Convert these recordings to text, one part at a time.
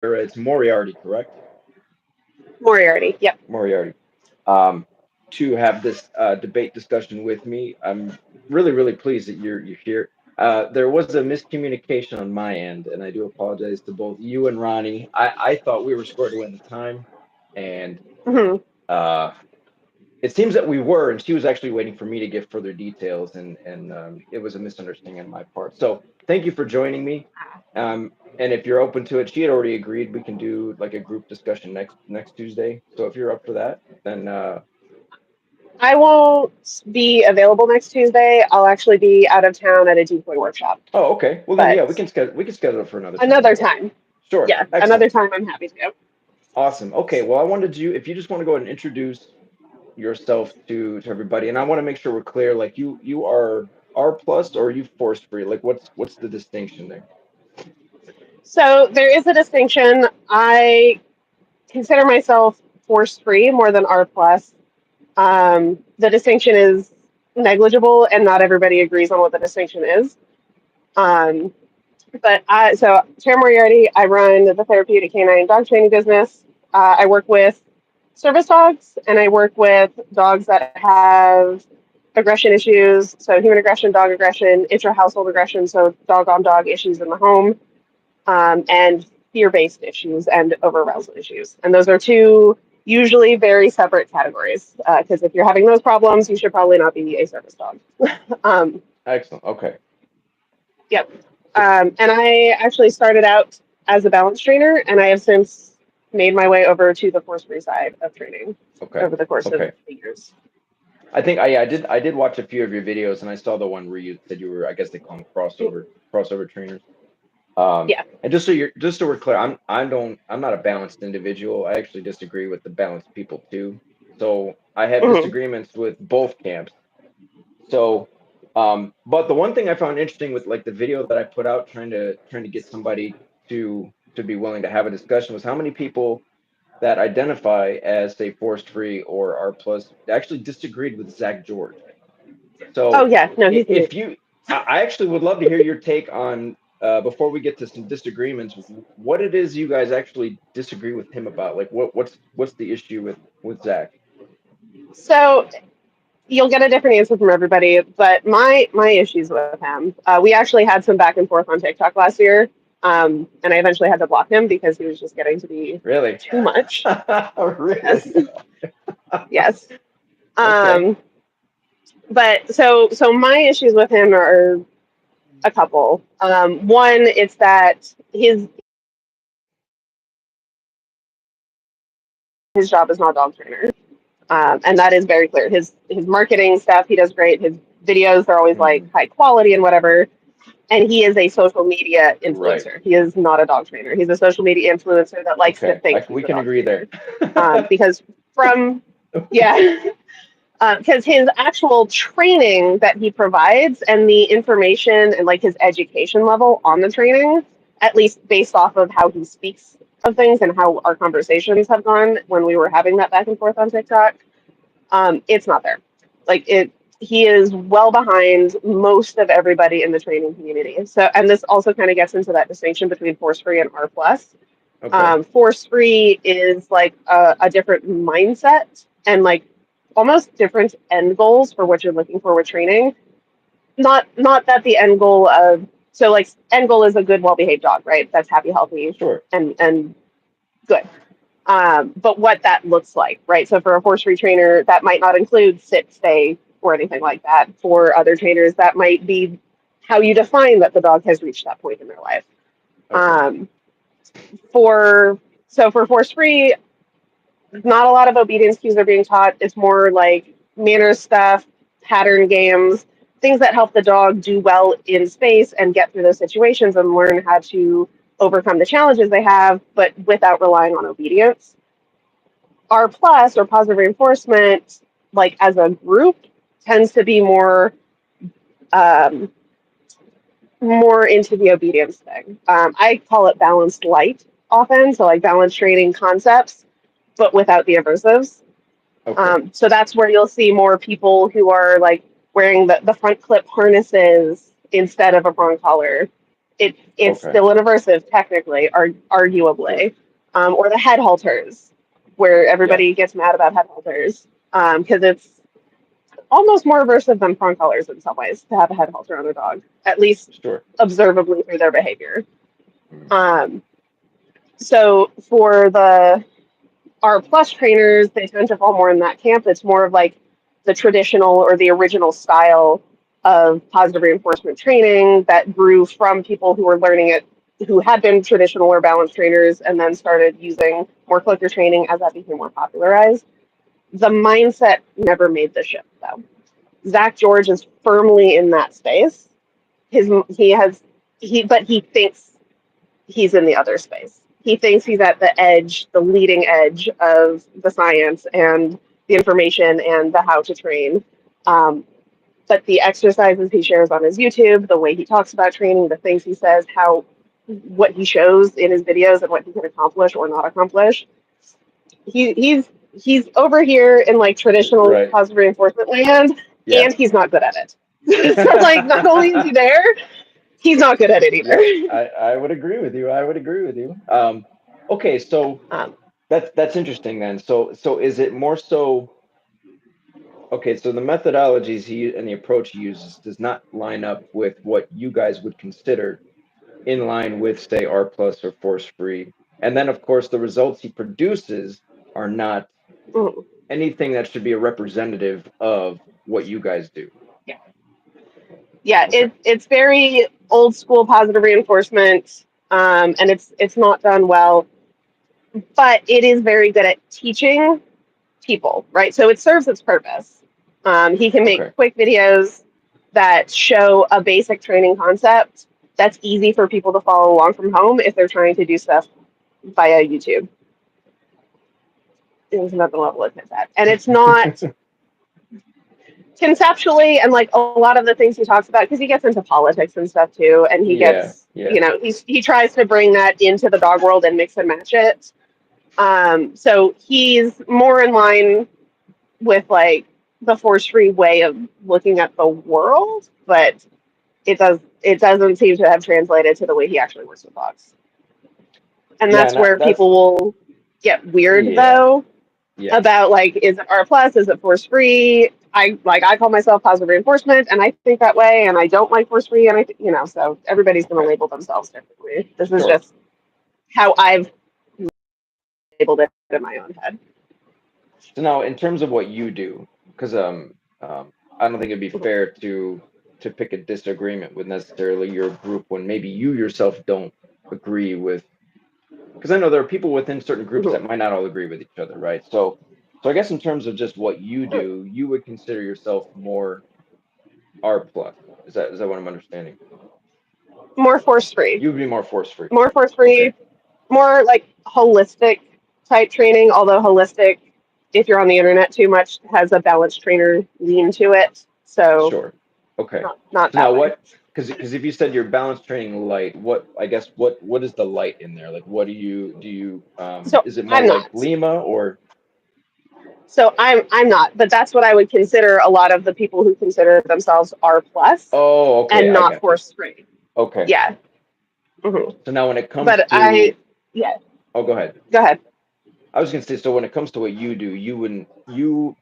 It's Moriarty, correct? Moriarty. Yep. Moriarty. Um, to have this debate discussion with me. I'm really, really pleased that you're here. There was a miscommunication on my end, and I do apologize to both you and Ronnie. I thought we were squared away in the time, and Hmm. uh, it seems that we were, and she was actually waiting for me to give further details, and it was a misunderstanding on my part. So thank you for joining me. And if you're open to it, she had already agreed we can do like a group discussion next Tuesday. So if you're up for that, then I won't be available next Tuesday. I'll actually be out of town at a decoy workshop. oh, okay. Well then, yeah, But we can schedule it for another time another then. time. Sure. Yeah, Excellent. another time I'm happy to. Awesome. Okay. Well, I wanted you, if you just want to go ahead and introduce yourself to everybody, and I want to make sure we're clear. Like you are R plus or are you force free? Like what's the distinction there? So there is a distinction. I consider myself force free more than R plus. The distinction is negligible, and not everybody agrees on what the distinction is. Um, so Chair Moriarty, I run the therapeutic canine dog training business. I work with service dogs, and I work with dogs that have aggression issues, so human aggression, dog aggression, intra-household aggression, so dog on dog issues in the home, and fear-based issues and over-arousal issues. And those are two usually very separate categories, because if you're having those problems, you should probably not be a service dog. um, Excellent. Okay. yep. So And I actually started out as a balance trainer, and I have since made my way over to the force free side of training okay. over the course of Okay. the years. I did watch a few of your videos and I saw the one where you said you were, I guess they call them crossover trainers. Yeah. And just so we're clear, I'm not a balanced individual. I actually disagree with the balanced people too. So I have Hmm. disagreements with both camps. So but the one thing I found interesting with like the video that I put out trying to get somebody to be willing to have a discussion was how many people that identify as say forced free or R plus actually disagreed with Zach George. Oh So yeah, no, he's if amazing. you, I actually would love to hear your take on before we get to some disagreements, what it is you guys actually disagree with him about. Like what's the issue with Zach? So you'll get a different answer from everybody, but my issues with him, we actually had some back and forth on TikTok last year, and I eventually had to block him because he was just getting to be Really? too much. Really? Yes, yes. Okay. Um, but so my issues with him are a couple. One, it's that his job is not dog trainer, and that is very clear. His marketing stuff, he does great. His videos are always like high quality and Hmm. whatever. And he is a social media influencer. He is Right. not a dog trainer. He's a social media influencer that likes to think he's a Okay. dog trainer. We can agree there. Because from yeah, because his actual training that he provides and the information and like his education level on the training, at least based off of how he speaks of things and how our conversations have gone when we were having that back and forth on TikTok, it's not there. Like it, he is well behind most of everybody in the training community. So, and this also kind of gets into that distinction between force free and R plus. Okay. Force free is like a different mindset and like almost different end goals for what you're looking for with training. Not that the end goal of so like end goal is a good, well behaved dog, right? That's happy, healthy, Sure. and good. But what that looks like, right? So for a force free trainer, that might not include sit, stay, or anything like that. For other trainers, that might be how you define that the dog has reached that point in their life. Okay. Um, for for force free, not a lot of obedience cues are being taught. It's more like manners stuff, pattern games, things that help the dog do well in space and get through those situations and learn how to overcome the challenges they have, but without relying on obedience. R plus or positive reinforcement, like as a group, tends to be um, more into the obedience thing. I call it balanced light often, so like balance training concepts, but without the aversives. Okay. So that's where you'll see more people who are like wearing the front clip harnesses instead of a prong collar It's Okay. still an aversive technically, Sure. arguably, or the head halters, where Yeah. everybody gets mad about head halters because it's almost more aversive than prong collars in some ways to have a head halter on a dog, at least Sure. observably through their behavior. Mm. Um, so for the R plus trainers, they tend to fall more in that camp. It's more of like the traditional or the original style of positive reinforcement training that grew from people who were learning it, who had been traditional or balanced trainers, and then started using more clicker training as that became more popularized. The mindset never made the shift, though. Zach George is firmly in that space. He has but he thinks he's in the other space. He thinks he's at the edge, the leading edge of the science and the information and the how to train. Um, but the exercises he shares on his YouTube, the way he talks about training, the things he says, how what he shows in his videos and what he can accomplish or not accomplish, he's over here in like traditional Right. positive reinforcement land, Yeah. and he's not good at it. So like, not only is he there, he's not good at it Yeah. either. I would agree with you. I would agree with you. Okay, so Um, that's interesting then. So is it more so okay, so the methodologies and the approach he uses does not line up with what you guys would consider in line with, say, R plus or force free. And then, of course, the results he produces are not mm. anything that should be a representative of what you guys do. Yeah, Okay. it's very old school positive reinforcement, and it's not done well, but it is very good at teaching people, right? So it serves its purpose. He can make Okay. quick videos that show a basic training concept that's easy for people to follow along from home if they're trying to do stuff via YouTube. There's another level of that, and it's not conceptually, and like a lot of the things he talks about, because he gets into politics and stuff too, and he Yeah. gets, Yeah. he tries to bring that into the dog world and mix and match it. So he's more in line with like the force free way of looking at the world, but it doesn't seem to have translated to the way he actually works with dogs. And Yeah. that's And where that's, people will get weird yeah. though Yeah. about like, is it R plus, is it force free? I call myself positive reinforcement and I think that way, and I don't like force free, and so everybody's gonna Okay. label themselves differently. This is Sure. just how I've labeled it in my own head. So now, in terms of what you do, because I don't think it'd be fair to pick a disagreement with necessarily your group when maybe you yourself don't agree with. Because I know there are people within certain groups that Mhm. might not all agree with each other, right? So I guess in terms of just what you do, you would consider yourself more R plus. Is that what I'm understanding? More force free, You would be more force free. more force Okay. free, more like holistic type training. Although holistic, if you're on the internet too much, has a balanced trainer lean to it. So Sure. Okay. not So now that way. what? Because if you said you're balance training light, what I guess what is the light in there? Like what do you So is it more I'm like not. Lima or So I'm not, but that's what I would consider a lot of the people who consider themselves R plus oh okay, and I not got you. force free. Okay. Yeah. Hmm. So now when it comes But to yeah, oh go ahead. go ahead. I was gonna say so when it comes to what you do, you wouldn't you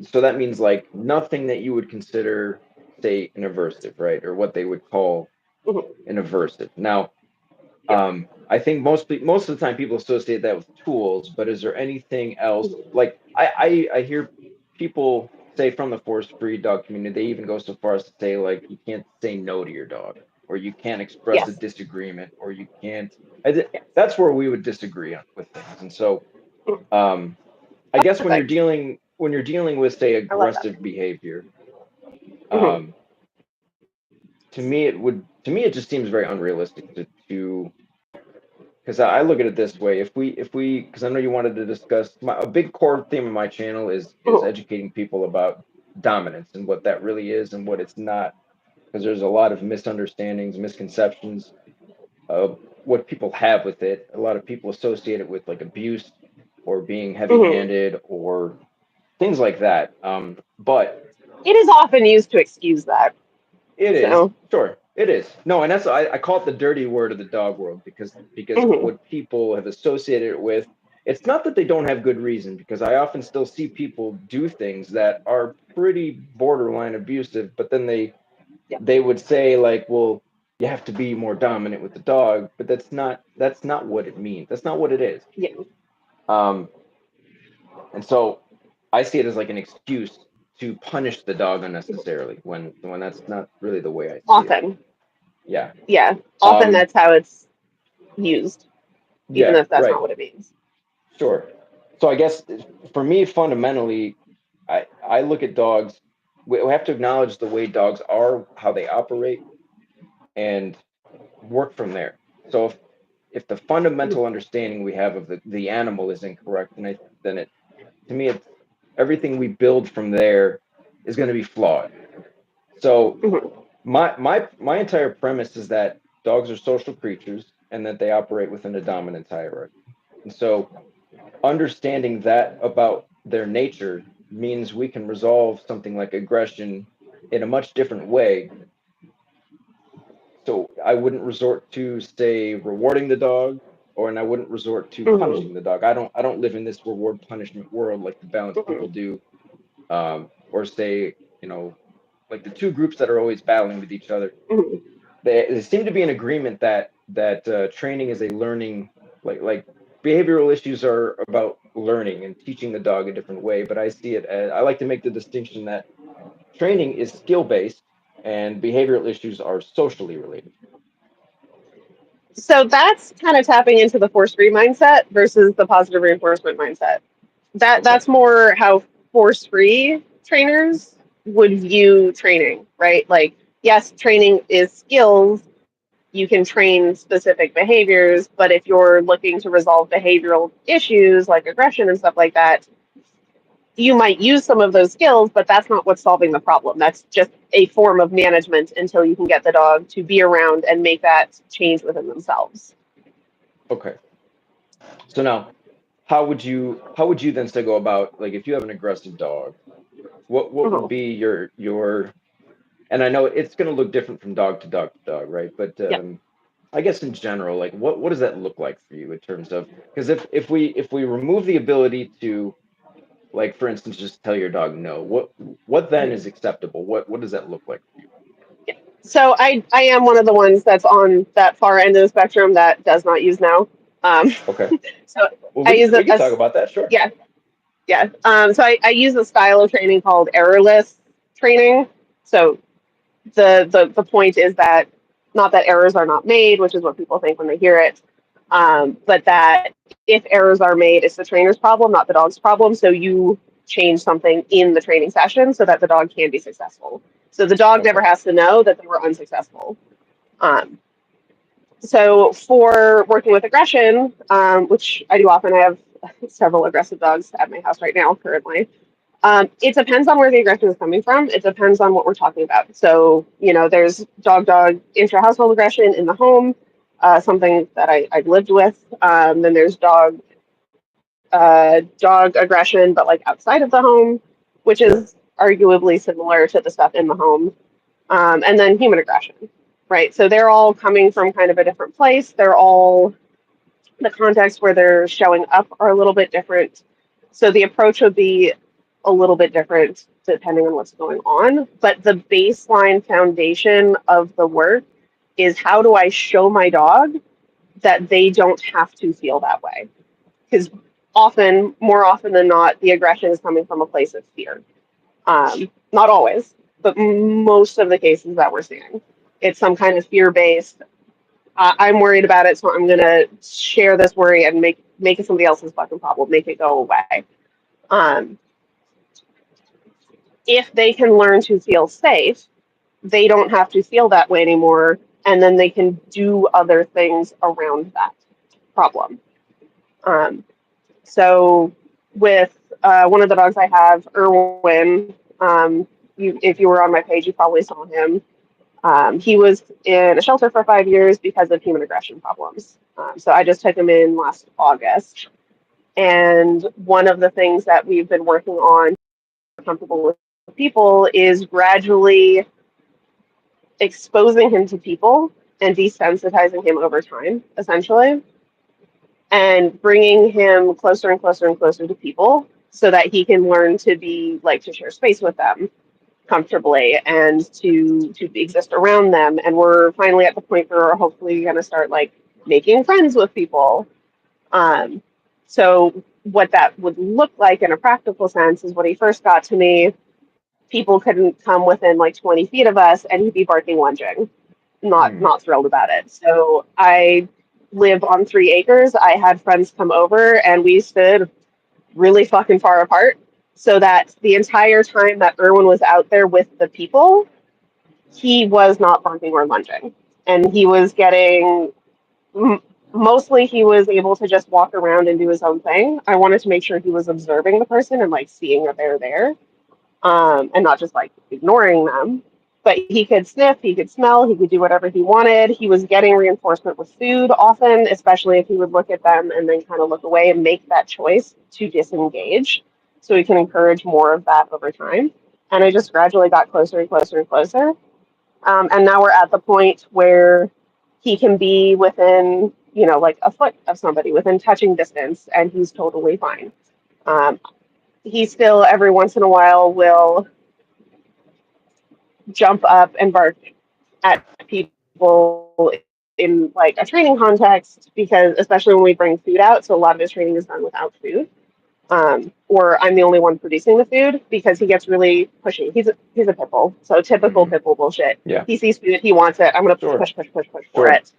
so that means like nothing that you would consider say an aversive, right? Or what they would call Hmm. an aversive. Now Yep. I think most of the time people associate that with tools, but is there anything else? Hmm. Like I hear people say from the force free dog community, they even go so far as to say like you can't say no to your dog, or you can't express a Yes. disagreement, or you can't. Yes. That's where we would disagree on with things, and so Mhm. um, I That's guess perfect. when you're dealing with say I love that. aggressive behavior, Hmm. um, to me it just seems very unrealistic to because I look at it this way: if we, because I know you wanted to discuss a big core theme of my channel is Hmm. educating people about dominance and what that really is and what it's not, because there's a lot of misunderstandings, misconceptions of what people have with it. A lot of people associate it with like abuse or being Hmm. heavy-handed or things like that. But It is often used to excuse that. it is So sure. It is. No, and that's I call it the dirty word of the dog world because Hmm. what people have associated it with, it's not that they don't have good reason, because I often still see people do things that are pretty borderline abusive, but then Yeah. they would say like, well, you have to be more dominant with the dog, but that's not what it means. That's not what it is. Yeah. Um, and so I see it as like an excuse to punish the dog unnecessarily when that's not really the way I see it. Often. Yeah. Yeah. Often Um, that's how it's used, even yeah, if that's right. not what it means. Sure. So I guess for me, fundamentally, I look at dogs. We have to acknowledge the way dogs are, how they operate, and work from there. So if the fundamental understanding we have of the animal is incorrect, then it to me it's everything we build from there is going to be flawed. So Hmm. my entire premise is that dogs are social creatures and that they operate within a dominance hierarchy. And so understanding that about their nature means we can resolve something like aggression in a much different way. So I wouldn't resort to, say, rewarding the dog, or and I wouldn't resort to Hmm. punishing the dog. I don't live in this reward punishment world like the balanced Hmm. people do. Or say, like the two groups that are always battling with each other. Hmm. They seem to be in agreement that training is a learning, like behavioral issues are about learning and teaching the dog a different way. But I see it as I like to make the distinction that training is skill based and behavioral issues are socially related. So that's kind of tapping into the force-free mindset versus the positive reinforcement mindset. Okay. That's more how force-free trainers would view training, right? Like, yes, training is skills. You can train specific behaviors, but if you're looking to resolve behavioral issues like aggression and stuff like that, you might use some of those skills, but that's not what's solving the problem. That's just a form of management until you can get the dog to be around and make that change within themselves. Okay. So now, how would you then still go about, like, if you have an aggressive dog, what would Mhm. be your and I know it's going to look different from dog to dog to dog, right? But Yeah. I guess in general, like what does that look like for you in terms of, because if we remove the ability to, like, for instance, just tell your dog no, what then is acceptable? What does that look like for you? Yeah. So I am one of the ones that's on that far end of the spectrum that does not use no. Um, Okay. so Well, I we use we could talk about that, sure. yeah, yeah. So I use a style of training called errorless training. So the point is that not that errors are not made, which is what people think when they hear it, but that if errors are made, it's the trainer's problem, not the dog's problem. So you change something in the training session so that the dog can be successful. So the dog never Okay. has to know that they were unsuccessful. Um, so for working with aggression, which I do often, I have several aggressive dogs at my house right now currently. It depends on where the aggression is coming from. It depends on what we're talking about. So, there's dog intra household aggression in the home, something that I've lived with. Then there's dog aggression, but like outside of the home, which Sure. is arguably similar to the stuff in the home. And then human aggression, right? So they're all coming from kind of a different place. They're all the context where they're showing up are a little bit different. So the approach would be a little bit different depending on what's going on. But the baseline foundation of the work is how do I show my dog that they don't have to feel that way? Because more often than not, the aggression is coming from a place of fear. Not always, but most of the cases that we're seeing, it's some kind of fear based. I'm worried about it, so I'm gonna share this worry and make it somebody else's fucking problem, make it go away. Um, if they can learn to feel safe, they don't have to feel that way anymore, and then they can do other things around that problem. Um, so with one of the dogs I have, Irwin, if you were on my page, you probably saw him. He was in a shelter for 5 years because of human aggression problems. So I just took him in last August. And one of the things that we've been working on to get comfortable with people is gradually exposing him to people and desensitizing him over time, essentially, and bringing him closer and closer and closer to people so that he can learn to be like to share space with them comfortably and to exist around them. And we're finally at the point where we're hopefully going to start like making friends with people. um, so what that would look like in a practical sense is when he first got to me, people couldn't come within like 20 feet of us and he'd be barking, lunging, Hmm. not thrilled about it. So I live on 3 acres. I had friends come over and we stood really fucking far apart so that the entire time that Erwin was out there with the people, he was not barking or lunging. And he was getting, mostly he was able to just walk around and do his own thing. I wanted to make sure he was observing the person and like seeing that they're there, and not just like ignoring them. But he could sniff, he could smell, he could do whatever he wanted. He was getting reinforcement with food often, especially if he would look at them and then kind of look away and make that choice to disengage. So we can encourage more of that over time. And I just gradually got closer and closer and closer. And now we're at the point where he can be within, you know, like a foot of somebody, within touching distance, and he's totally fine. Um, he still, every once in a while, will jump up and bark at people in like a training context, because especially when we bring food out, so a lot of his training is done without food. Or I'm the only one producing the food because he gets really pushy. He's a pit bull, so typical Hmm. pit bull bullshit. Yeah. He sees food, he wants it. I'm gonna Sure. push, push, push, push for Sure. it.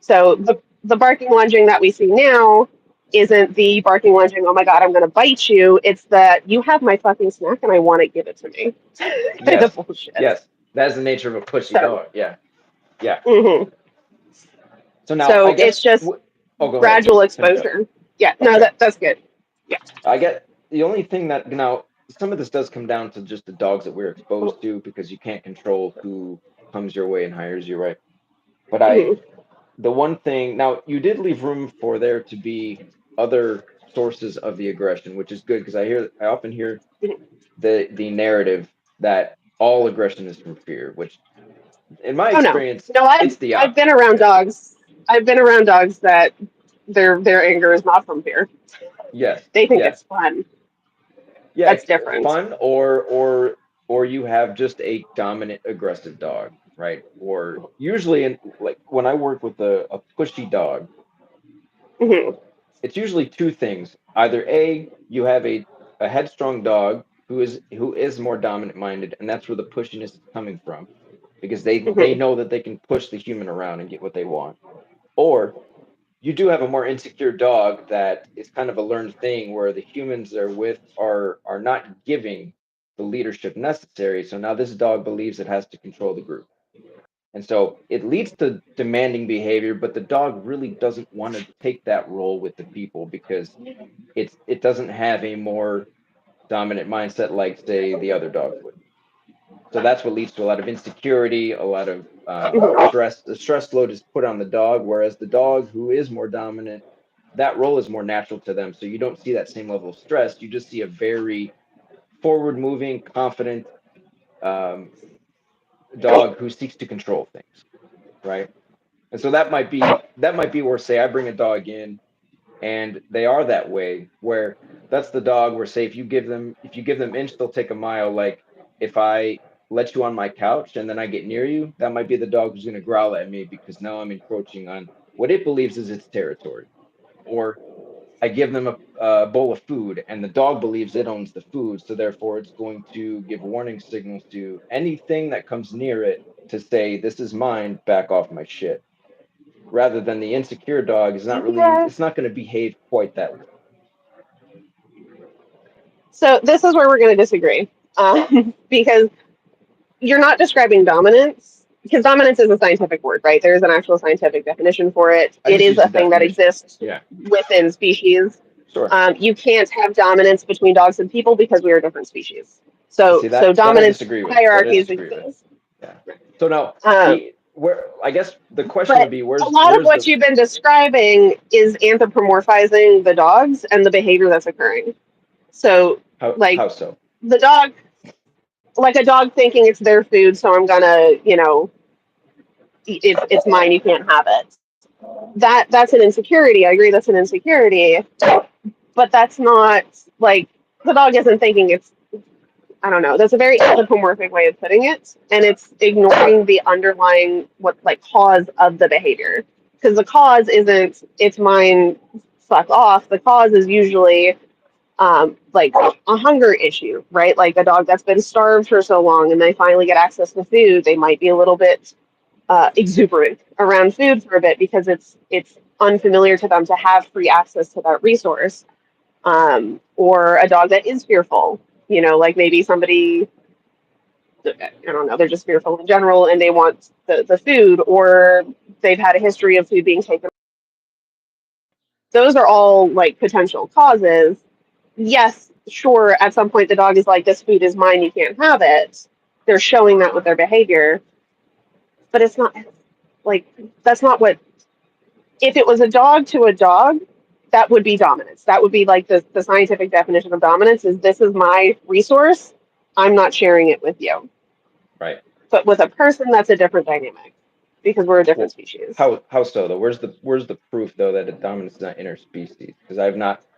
So the barking lunging that we see now isn't the barking lunging, oh my god, I'm gonna bite you. It's that you have my fucking snack and I want to give it to me. Kind of Yes. bullshit. Yes. That is the nature of a pushy So, dog. Yeah. Yeah. mhm. So now I So it's guess. just Oh, go ahead. gradual Finish up. exposure. Yeah, no, Okay. that's good. Yeah. I get the only thing that now some of this does come down to just the dogs that we're exposed to because you can't control who comes your way and hires you, right? But Mhm. the one thing now you did leave room for there to be other sources of the aggression, which is good because I often hear Mhm. the narrative that all aggression is from fear, which in my Oh no, experience no, it's the I've been opposite. around Yeah. dogs. I've been around dogs that their anger is not from fear. Yes. They think Yeah. it's fun. Yeah, That's it's different. fun, or you have just a dominant aggressive dog, right? Or usually in like when I work with a pushy dog, Hmm. it's usually two things. Either A, you have a headstrong dog who is more dominant minded, and that's where the pushiness is coming from, because they Hmm. know that they can push the human around and get what they want. Or you do have a more insecure dog that is kind of a learned thing where the humans they're with are not giving the leadership necessary. So now this dog believes it has to control the group. And so it leads to demanding behavior, but the dog really doesn't want to take that role with the people because it doesn't have a more dominant mindset like say the other dogs would. So that's what leads to a lot of insecurity, a lot of Hmm. stress. The stress load is put on the dog, whereas the dog who is more dominant, that role is more natural to them. So you don't see that same level of stress. You just see a very forward moving, confident um, dog who seeks to control things, right? And so that might be where say I bring a dog in and they are that way where that's the dog where say if you give them inch they'll take a mile, like if I let you on my couch and then I get near you, that might be the dog who's going to growl at me because now I'm encroaching on what it believes is its territory. Or I give them a bowl of food and the dog believes it owns the food, so therefore it's going to give warning signals to anything that comes near it to say this is mine, back off my shit, rather than the insecure dog is not really, Yeah. it's not going to behave quite that way. So this is where we're going to disagree, because you're not describing dominance. Because dominance is a scientific word, right? There is an actual scientific definition for it. I It just is use a the thing that definition. exists Yeah, within species. sure. You can't have dominance between dogs and people because we are different species. And So see so that I dominance disagree with. That I hierarchies disagree with. exist. Yeah. So now Um, the where I guess the question would but be a where's lot of where's what the you've been describing is anthropomorphizing the dogs and the behavior that's occurring. So, like how so? the dog, like a dog thinking it's their food, so I'm gonna, you know, It's mine, you can't have it. That's an insecurity. I agree, that's an insecurity, but that's not like the dog isn't thinking it's, I don't know. That's a very anthropomorphic way of putting it, and it's ignoring the underlying what like cause of the behavior. Because the cause isn't it's mine, fuck off. The cause is usually like a hunger issue, right? Like a dog that's been starved for so long, and they finally get access to food. They might be a little bit exuberant around food for a bit because it's unfamiliar to them to have free access to that resource. Or a dog that is fearful, like maybe somebody, I don't know, they're just fearful in general and they want the food, or they've had a history of food being taken. Those are all like potential causes. Yes, sure, at some point the dog is like, this food is mine, you can't have it. They're showing that with their behavior, but it's not like that's not what, if it was a dog to a dog, that would be dominance. That would be like the scientific definition of dominance is this is my resource. I'm not sharing it with you. Right. But with a person, that's a different dynamic because we're a different Well, species. how so though? Where's the proof though that a dominance is not interspecies? Because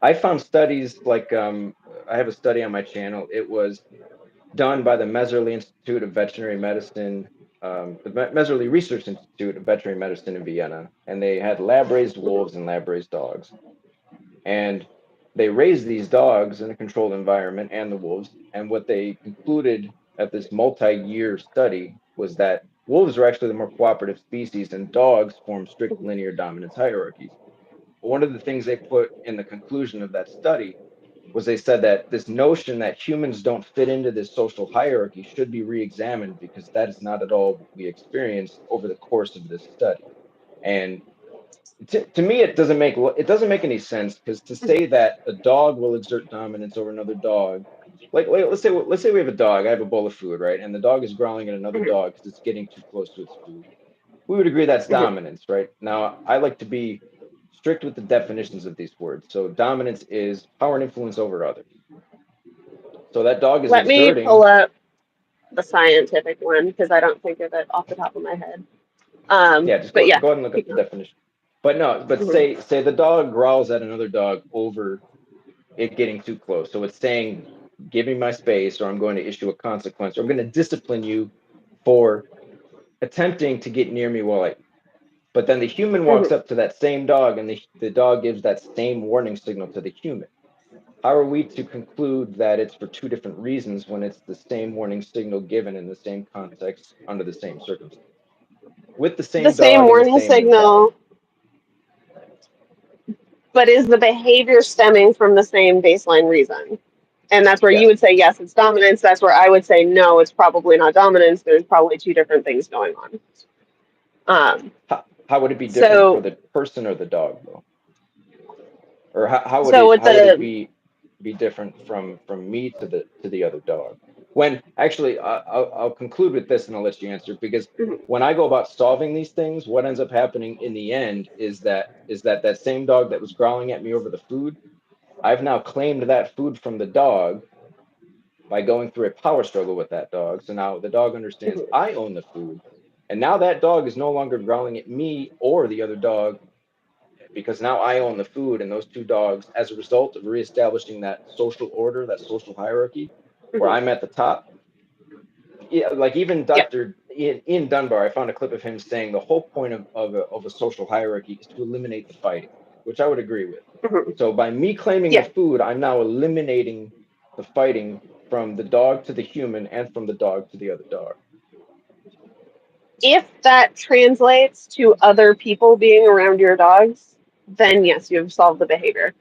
I found studies like I have a study on my channel. It was done by the Messerly Institute of Veterinary Medicine, the Messerly Research Institute of Veterinary Medicine in Vienna, and they had lab raised wolves and lab raised dogs, and they raised these dogs in a controlled environment and the wolves, and what they concluded at this multi-year study was that wolves are actually the more cooperative species and dogs form strict linear dominance hierarchies. But one of the things they put in the conclusion of that study was they said that this notion that humans don't fit into this social hierarchy should be re-examined because that is not at all what we experienced over the course of this study. And to me, it doesn't make any sense because to say that a dog will exert dominance over another dog, like let's say we have a dog. I have a bowl of food, right, and the dog is growling at another Mhm, dog because it's getting too close to its food. We would agree that's mhm. dominance, right? Now, I like to be strict with the definitions of these words. So dominance is power and influence over others. So that dog is Let me pull exerting. up the scientific one because I don't think of it off the top of my head. Yeah, just But go yeah, go ahead and look up keep the going. definition. But no, but Mhm, say the dog growls at another dog over it getting too close. So it's saying, give me my space, or I'm going to issue a consequence, or I'm going to discipline you for attempting to get near me while I. But then the human walks mhm. up to that same dog, and the dog gives that same warning signal to the human. How are we to conclude that it's for two different reasons when it's the same warning signal given in the same context under the same circumstance with the The same same dog and the warning same mentality? signal, but is the behavior stemming from the same baseline reason? And that's where you Yes. would say, yes, it's dominance. That's where I would say, no, it's probably not dominance. There's probably two different things going on. Um, How would it be different for so, the person or the dog though? Or how would so it with how would it the, be different from me to the other dog? When actually I'll conclude with this and I'll let you answer because when I go about solving these things, what ends up happening in the end is that same dog that was growling at me over the food, I've now claimed that food from the dog by going through a power struggle with that dog. So now the dog understands I own the food. And now that dog is no longer growling at me or the other dog because now I own the food, and those two dogs, as a result of reestablishing that social order, that social hierarchy, where I'm at the top. Yeah, like even yeah, Dr. Ian Dunbar, I found a clip of him saying the whole point of a social hierarchy is to eliminate the fighting, which I would agree with. mhm, So by me claiming the yeah. food, I'm now eliminating the fighting from the dog to the human and from the dog to the other dog. If that translates to other people being around your dogs, then yes, you've solved the behavior.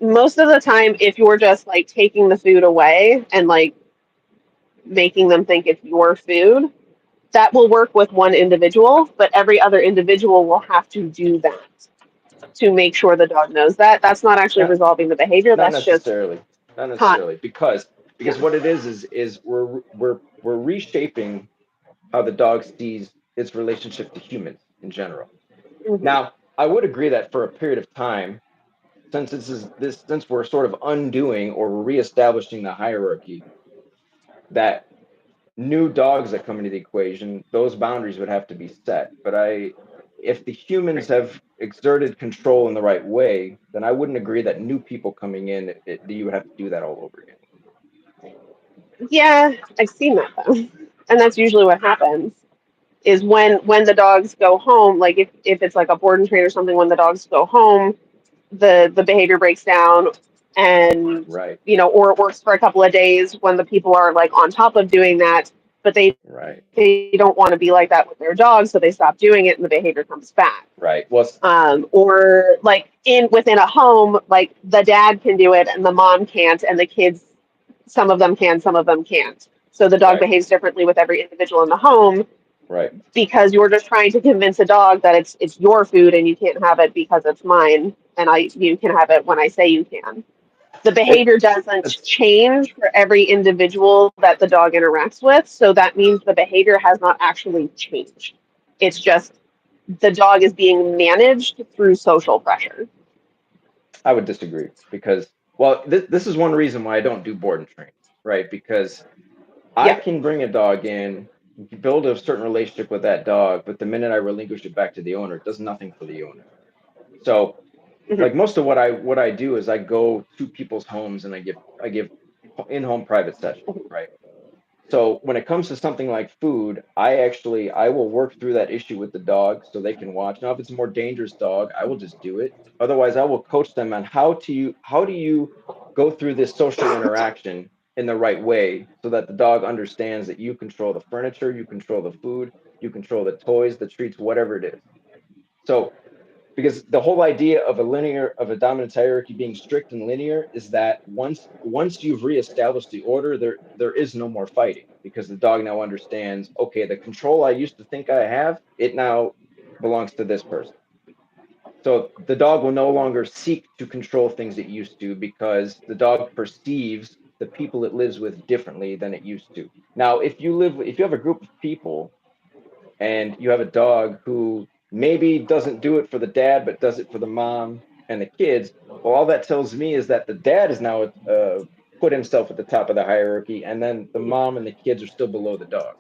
Most of the time, if you're just like taking the food away and like making them think it's your food, that will work with one individual, but every other individual will have to do that to make sure the dog knows that. That's not actually Not resolving the behavior. not That's just necessarily, not con. necessarily, because Yeah. what it is we're reshaping how the dog sees its relationship to humans in general. Hmm. Now, I would agree that for a period of time, since we're sort of undoing or reestablishing the hierarchy, that new dogs that come into the equation, those boundaries would have to be set. But if the humans have exerted control in the right way, then I wouldn't agree that new people coming in, you would have to do that all over again. Yeah, I've seen that though, and that's usually what happens. Is when the dogs go home, like if it's like a board and train or something, when the dogs go home, the behavior breaks down, and Right, or it works for a couple of days when the people are like on top of doing that, but right, they don't want to be like that with their dogs, so they stop doing it and the behavior comes back. right. Well, Or like within a home, like the dad can do it and the mom can't, and the kids, some of them can, some of them can't. So the dog right, behaves differently with every individual in the home, right. because you're just trying to convince a dog that it's your food and you can't have it because it's mine, and you can have it when I say you can. The It, behavior doesn't it's, change for every individual that the dog interacts with, so that means the behavior has not actually changed. It's just the dog is being managed through social pressure. I would disagree because, well, this is one reason why I don't do board and train, right? Because I Yeah. can bring a dog in, build a certain relationship with that dog, but the minute I relinquish it back to the owner, it does nothing for the owner. So, like Hmm. most of what I do is I go to people's homes and I give in-home private sessions, right? So when it comes to something like food, I will work through that issue with the dog so they can watch. Now, if it's a more dangerous dog, I will just do it. Otherwise, I will coach them on how do you go through this social interaction in the right way so that the dog understands that you control the furniture, you control the food, you control the toys, the treats, whatever it is. So because the whole idea of a dominance hierarchy being strict and linear is that once you've reestablished the order, there is no more fighting because the dog now understands, okay, the control I used to think I have, it now belongs to this person. So the dog will no longer seek to control things it used to because the dog perceives the people it lives with differently than it used to. Now, if you have a group of people and you have a dog who maybe doesn't do it for the dad, but does it for the mom and the kids, well, all that tells me is that the dad is now put himself at the top of the hierarchy, and then the mom and the kids are still below the dog.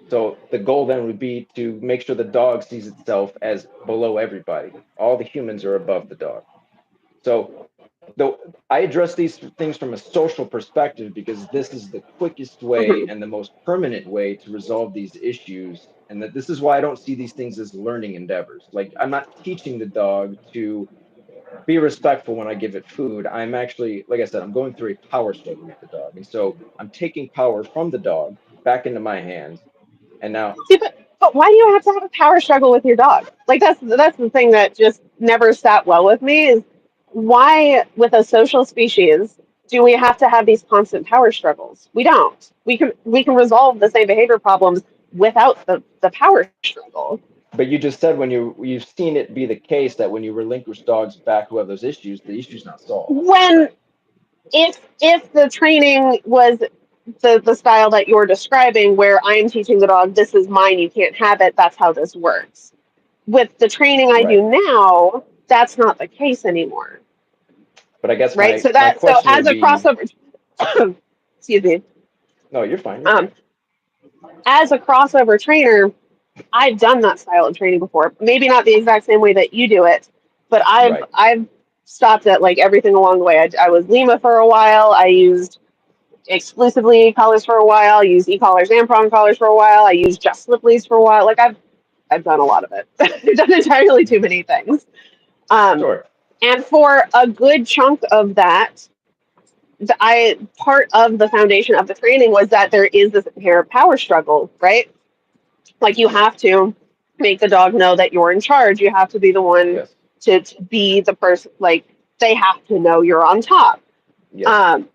So the goal then would be to make sure the dog sees itself as below everybody. All the humans are above the dog. So though I address these things from a social perspective because this is the quickest way Hmm. and the most permanent way to resolve these issues. And that this is why I don't see these things as learning endeavors. Like I'm not teaching the dog to be respectful when I give it food. I'm actually, like I said, I'm going through a power struggle with the dog. And so I'm taking power from the dog back into my hands. And now, See, but why do you have to have a power struggle with your dog? Like that's the thing that just never sat well with me, is why with a social species do we have to have these constant power struggles? We don't. We can resolve the same behavior problems without the power struggle. but you just said when you've seen it be the case that when you relinquish dogs back who have those issues, the issue's not solved, When right? if the training was the style that you're describing, where I'm teaching the dog, this is mine, you can't have it, that's how this works. With the training I Right. do now, that's not the case anymore, But I guess right? So my that so question as would a be, crossover, excuse me, no, you're fine, you're um, fine. as a crossover trainer, I've done that style of training before. Maybe not the exact same way that you do it, but Right. I've stopped at like everything along the way. I was Lima for a while. I used exclusively e-collars for a while. I used e-collars and prong collars for a while. I used just slip leads for a while. Like I've done a lot of it. I've done entirely too many things. Um, Sure. and for a good chunk of that, I part of the foundation of the training was that there is this inherent power struggle, right? Like you have to make the dog know that you're in charge. You have to be the one Yes. to be the person. Like they have to know you're on top. Yes. Um,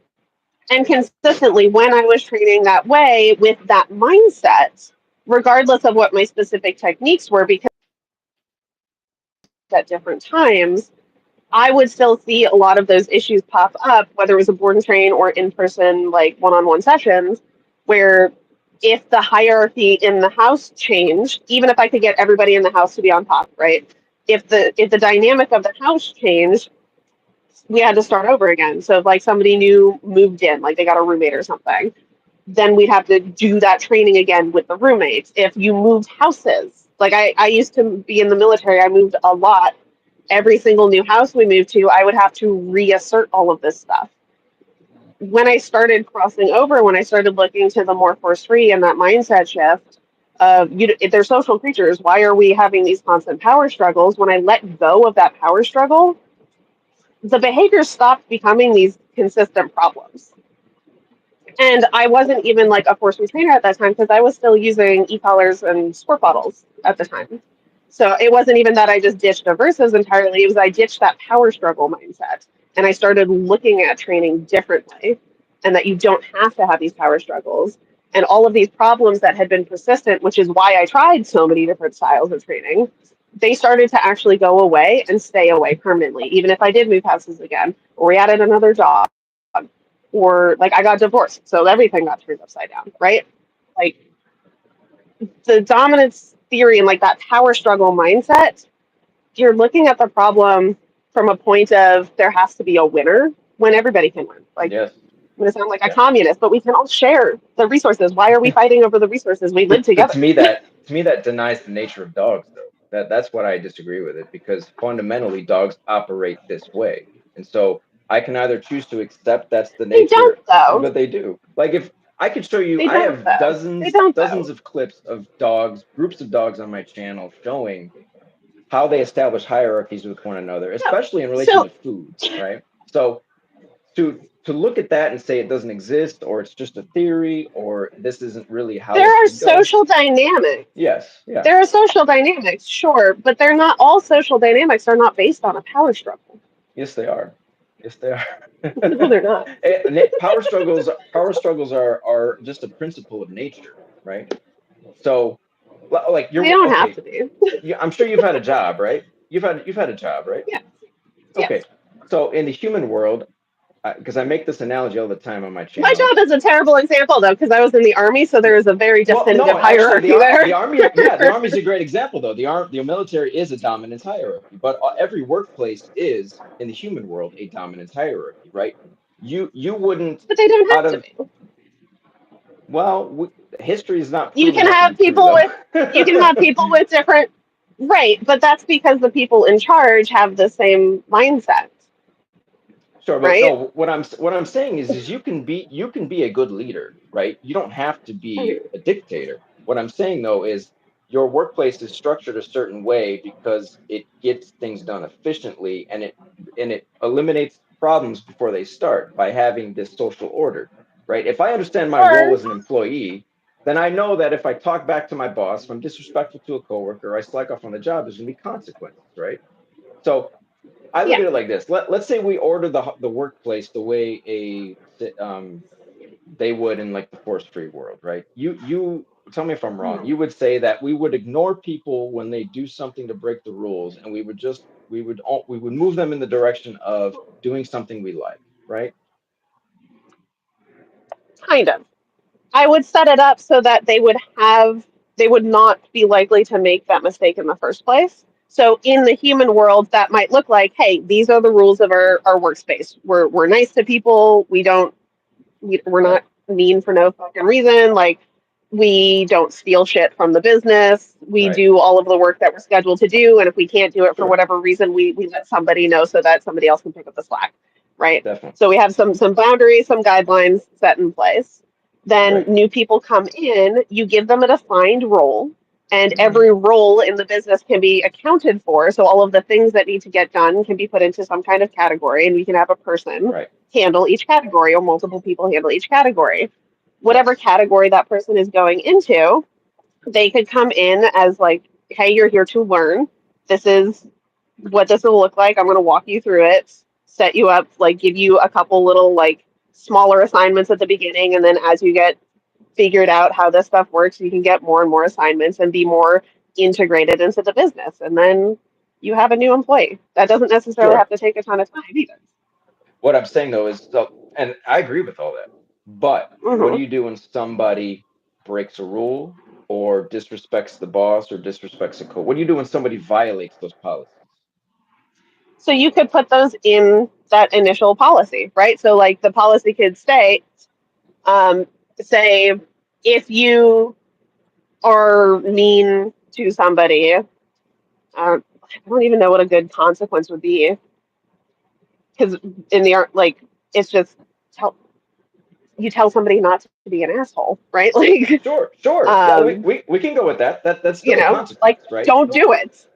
and consistently, when I was training that way with that mindset, regardless of what my specific techniques were, because at different times, I would still see a lot of those issues pop up, whether it was a board and train or in person, like one on one sessions, where if the hierarchy in the house changed, even if I could get everybody in the house to be on top, right? If the dynamic of the house changed, we had to start over again. So if like somebody new moved in, like they got a roommate or something, then we'd have to do that training again with the roommates. If you moved houses, like I used to be in the military, I moved a lot. Every single new house we moved to, I would have to reassert all of this stuff. When I started crossing over, when I started looking to the more force free and that mindset shift of if they're social creatures, why are we having these constant power struggles? When I let go of that power struggle, the behaviors stopped becoming these consistent problems. And I wasn't even like a force trainer at that time because I was still using e-collars and squirt bottles at the time. So it wasn't even that I just ditched aversives entirely. It was I ditched that power struggle mindset. And I started looking at training differently and that you don't have to have these power struggles. And all of these problems that had been persistent, which is why I tried so many different styles of training, they started to actually go away and stay away permanently, even if I did move houses again, or we added another dog, or like I got divorced, so everything got turned upside down, right? Like the dominance theory and like that power struggle mindset, you're looking at the problem from a point of there has to be a winner when everybody can win. Like Yes. I'm gonna sound like a Yeah. communist, but we can all share the resources. Why are we fighting over the resources? We live But together. to me that denies the nature of dogs, though. That's what I disagree with it, because fundamentally dogs operate this way. And so I can either choose to accept that's the They nature, don't though. but they do. Like, if I could show you, They I don't have though. They don't dozens though. of clips of dogs, groups of dogs on my channel showing how they establish hierarchies with one another, No. especially in relation So to food, right? So to look at that and say it doesn't exist, or it's just a theory, or this isn't really how it there are should go. social dynamics. Yes, yeah, There are social dynamics, sure, but they're not all social dynamics are not based on a power struggle. yes, they are. Yes, they are. No, they're not. Power struggles are just a principle of nature, right? So, like, They you're don't have okay. to be. I'm sure you've had a job, right? You've had a job, right? Yes, Okay. yes. So in the human world, because I make this analogy all the time on my My channel. job is a terrible example though, because I was in the army, so there is a very Well, definitive no, actually, hierarchy there. the army, yeah, the army is a great example, though. The military is a dominance hierarchy, but every workplace is in the human world a dominance hierarchy, right? You wouldn't, But they don't out have to of, be. well, history has not You proven can that to have be true, people though. with different, right, but that's because the people in charge have the same mindset, Sure, but right? no, what I'm saying is you can be a good leader, right? You don't have to be a dictator. What I'm saying, though, is your workplace is structured a certain way because it gets things done efficiently, and it eliminates problems before they start by having this social order, right? If I understand my role Or as an employee, then I know that if I talk back to my boss, if I'm disrespectful to a coworker, I slack off on the job, there's going to be consequences, right? So I look yeah, at it like this. Let's say we order the workplace the way they would in like the force free world, right? You tell me if I'm wrong. You would say that we would ignore people when they do something to break the rules, and we would move them in the direction of doing something we like, right? kind of. I would set it up so that they would not be likely to make that mistake in the first place. So in the human world, that might look like, hey, these are the rules of our workspace. We're nice to people. We're Right, not mean for no fucking reason. Like we don't steal shit from the business. We right, do all of the work that we're scheduled to do. And if we can't do it for sure, whatever reason, we let somebody know so that somebody else can pick up the slack. Right. definitely, So we have some boundaries, some guidelines set in place. Then right. new people come in, you give them a defined role, and Hmm. every role in the business can be accounted for. So all of the things that need to get done can be put into some kind of category, and we can have a person Right. handle each category or multiple people handle each category. Whatever Yes. category that person is going into, they could come in as like, hey, you're here to learn. This is what this will look like. I'm going to walk you through it, set you up, like give you a couple little like smaller assignments at the beginning. And then as you get figured out how this stuff works, you can get more and more assignments and be more integrated into the business. And then you have a new employee. That doesn't necessarily Sure. have to take a ton of time either. What I'm saying, though, is, so, and I agree with all that, but what do Mm-hmm. you do when somebody breaks a rule or disrespects the boss or disrespects a code? What do you do when somebody violates those policies? So you could put those in that initial policy, right? So like the policy could state, say if you are mean to somebody, I don't even know what a good consequence would be because in the art, like it's just tell you tell somebody not to be an asshole, right? Like, Sure. Yeah, we can go with that. That's you still a know, like consequence, right? don't do it.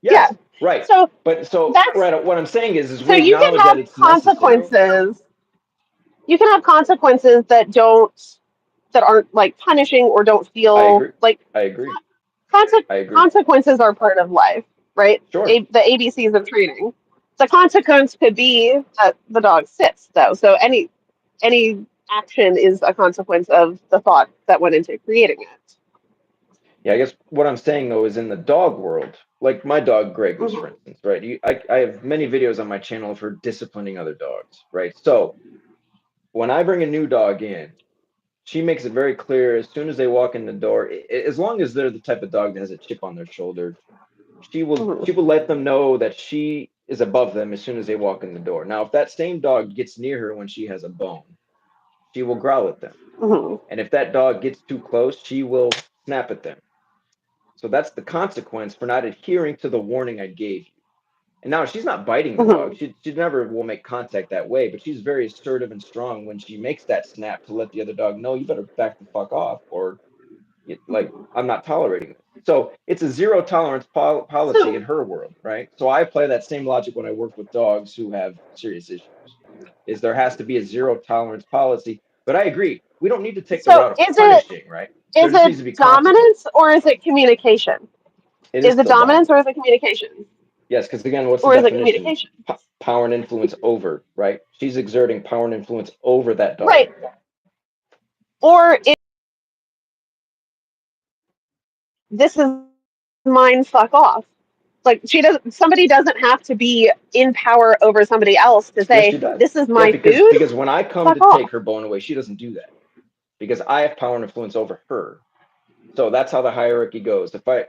Yeah. Yes, right. So But so that's right, what I'm saying is so we you can acknowledge have that it's necessary. consequences. You can have consequences that aren't like punishing or don't I feel agree. like I agree. I agree. consequences are part of life, right? Sure. The ABCs of training. The consequence could be that the dog sits, though. So any action is a consequence of the thought that went into creating it. Yeah, I guess what I'm saying though is in the dog world, like my dog Grey Goose, for Mhm. instance, right? I have many videos on my channel of her disciplining other dogs, right? So when I bring a new dog in, she makes it very clear as soon as they walk in the door, as long as they're the type of dog that has a chip on their shoulder, she Mhm. will let them know that she is above them as soon as they walk in the door. Now, if that same dog gets near her when she has a bone, she will growl at them. Mhm. And if that dog gets too close, she will snap at them. So that's the consequence for not adhering to the warning I gave you. And now she's not biting the dog. Mhm. She never will make contact that way, but she's very assertive and strong when she makes that snap to let the other dog know you better back the fuck off or like I'm not tolerating this. So it's a zero tolerance policy in So her world, right? So I apply that same logic when I work with dogs who have serious issues. Is there has to be a zero tolerance policy? But I agree, we don't need to take the so route of punishing, right? There is just needs to it be consequence. dominance or is it communication? It is Is it still dominance dominant. or is it communication? Yes, because again, what's the Or is it definition? communication? Power and influence over, right? She's exerting power and influence over that dog. Right. Or this is mine, fuck off. Like somebody doesn't have to be in power over somebody else to say Yes, she this does. is my Yeah, food. because when I Fuck come to off. take her bone away, she doesn't do that because I have power and influence over her. So that's how the hierarchy goes. If I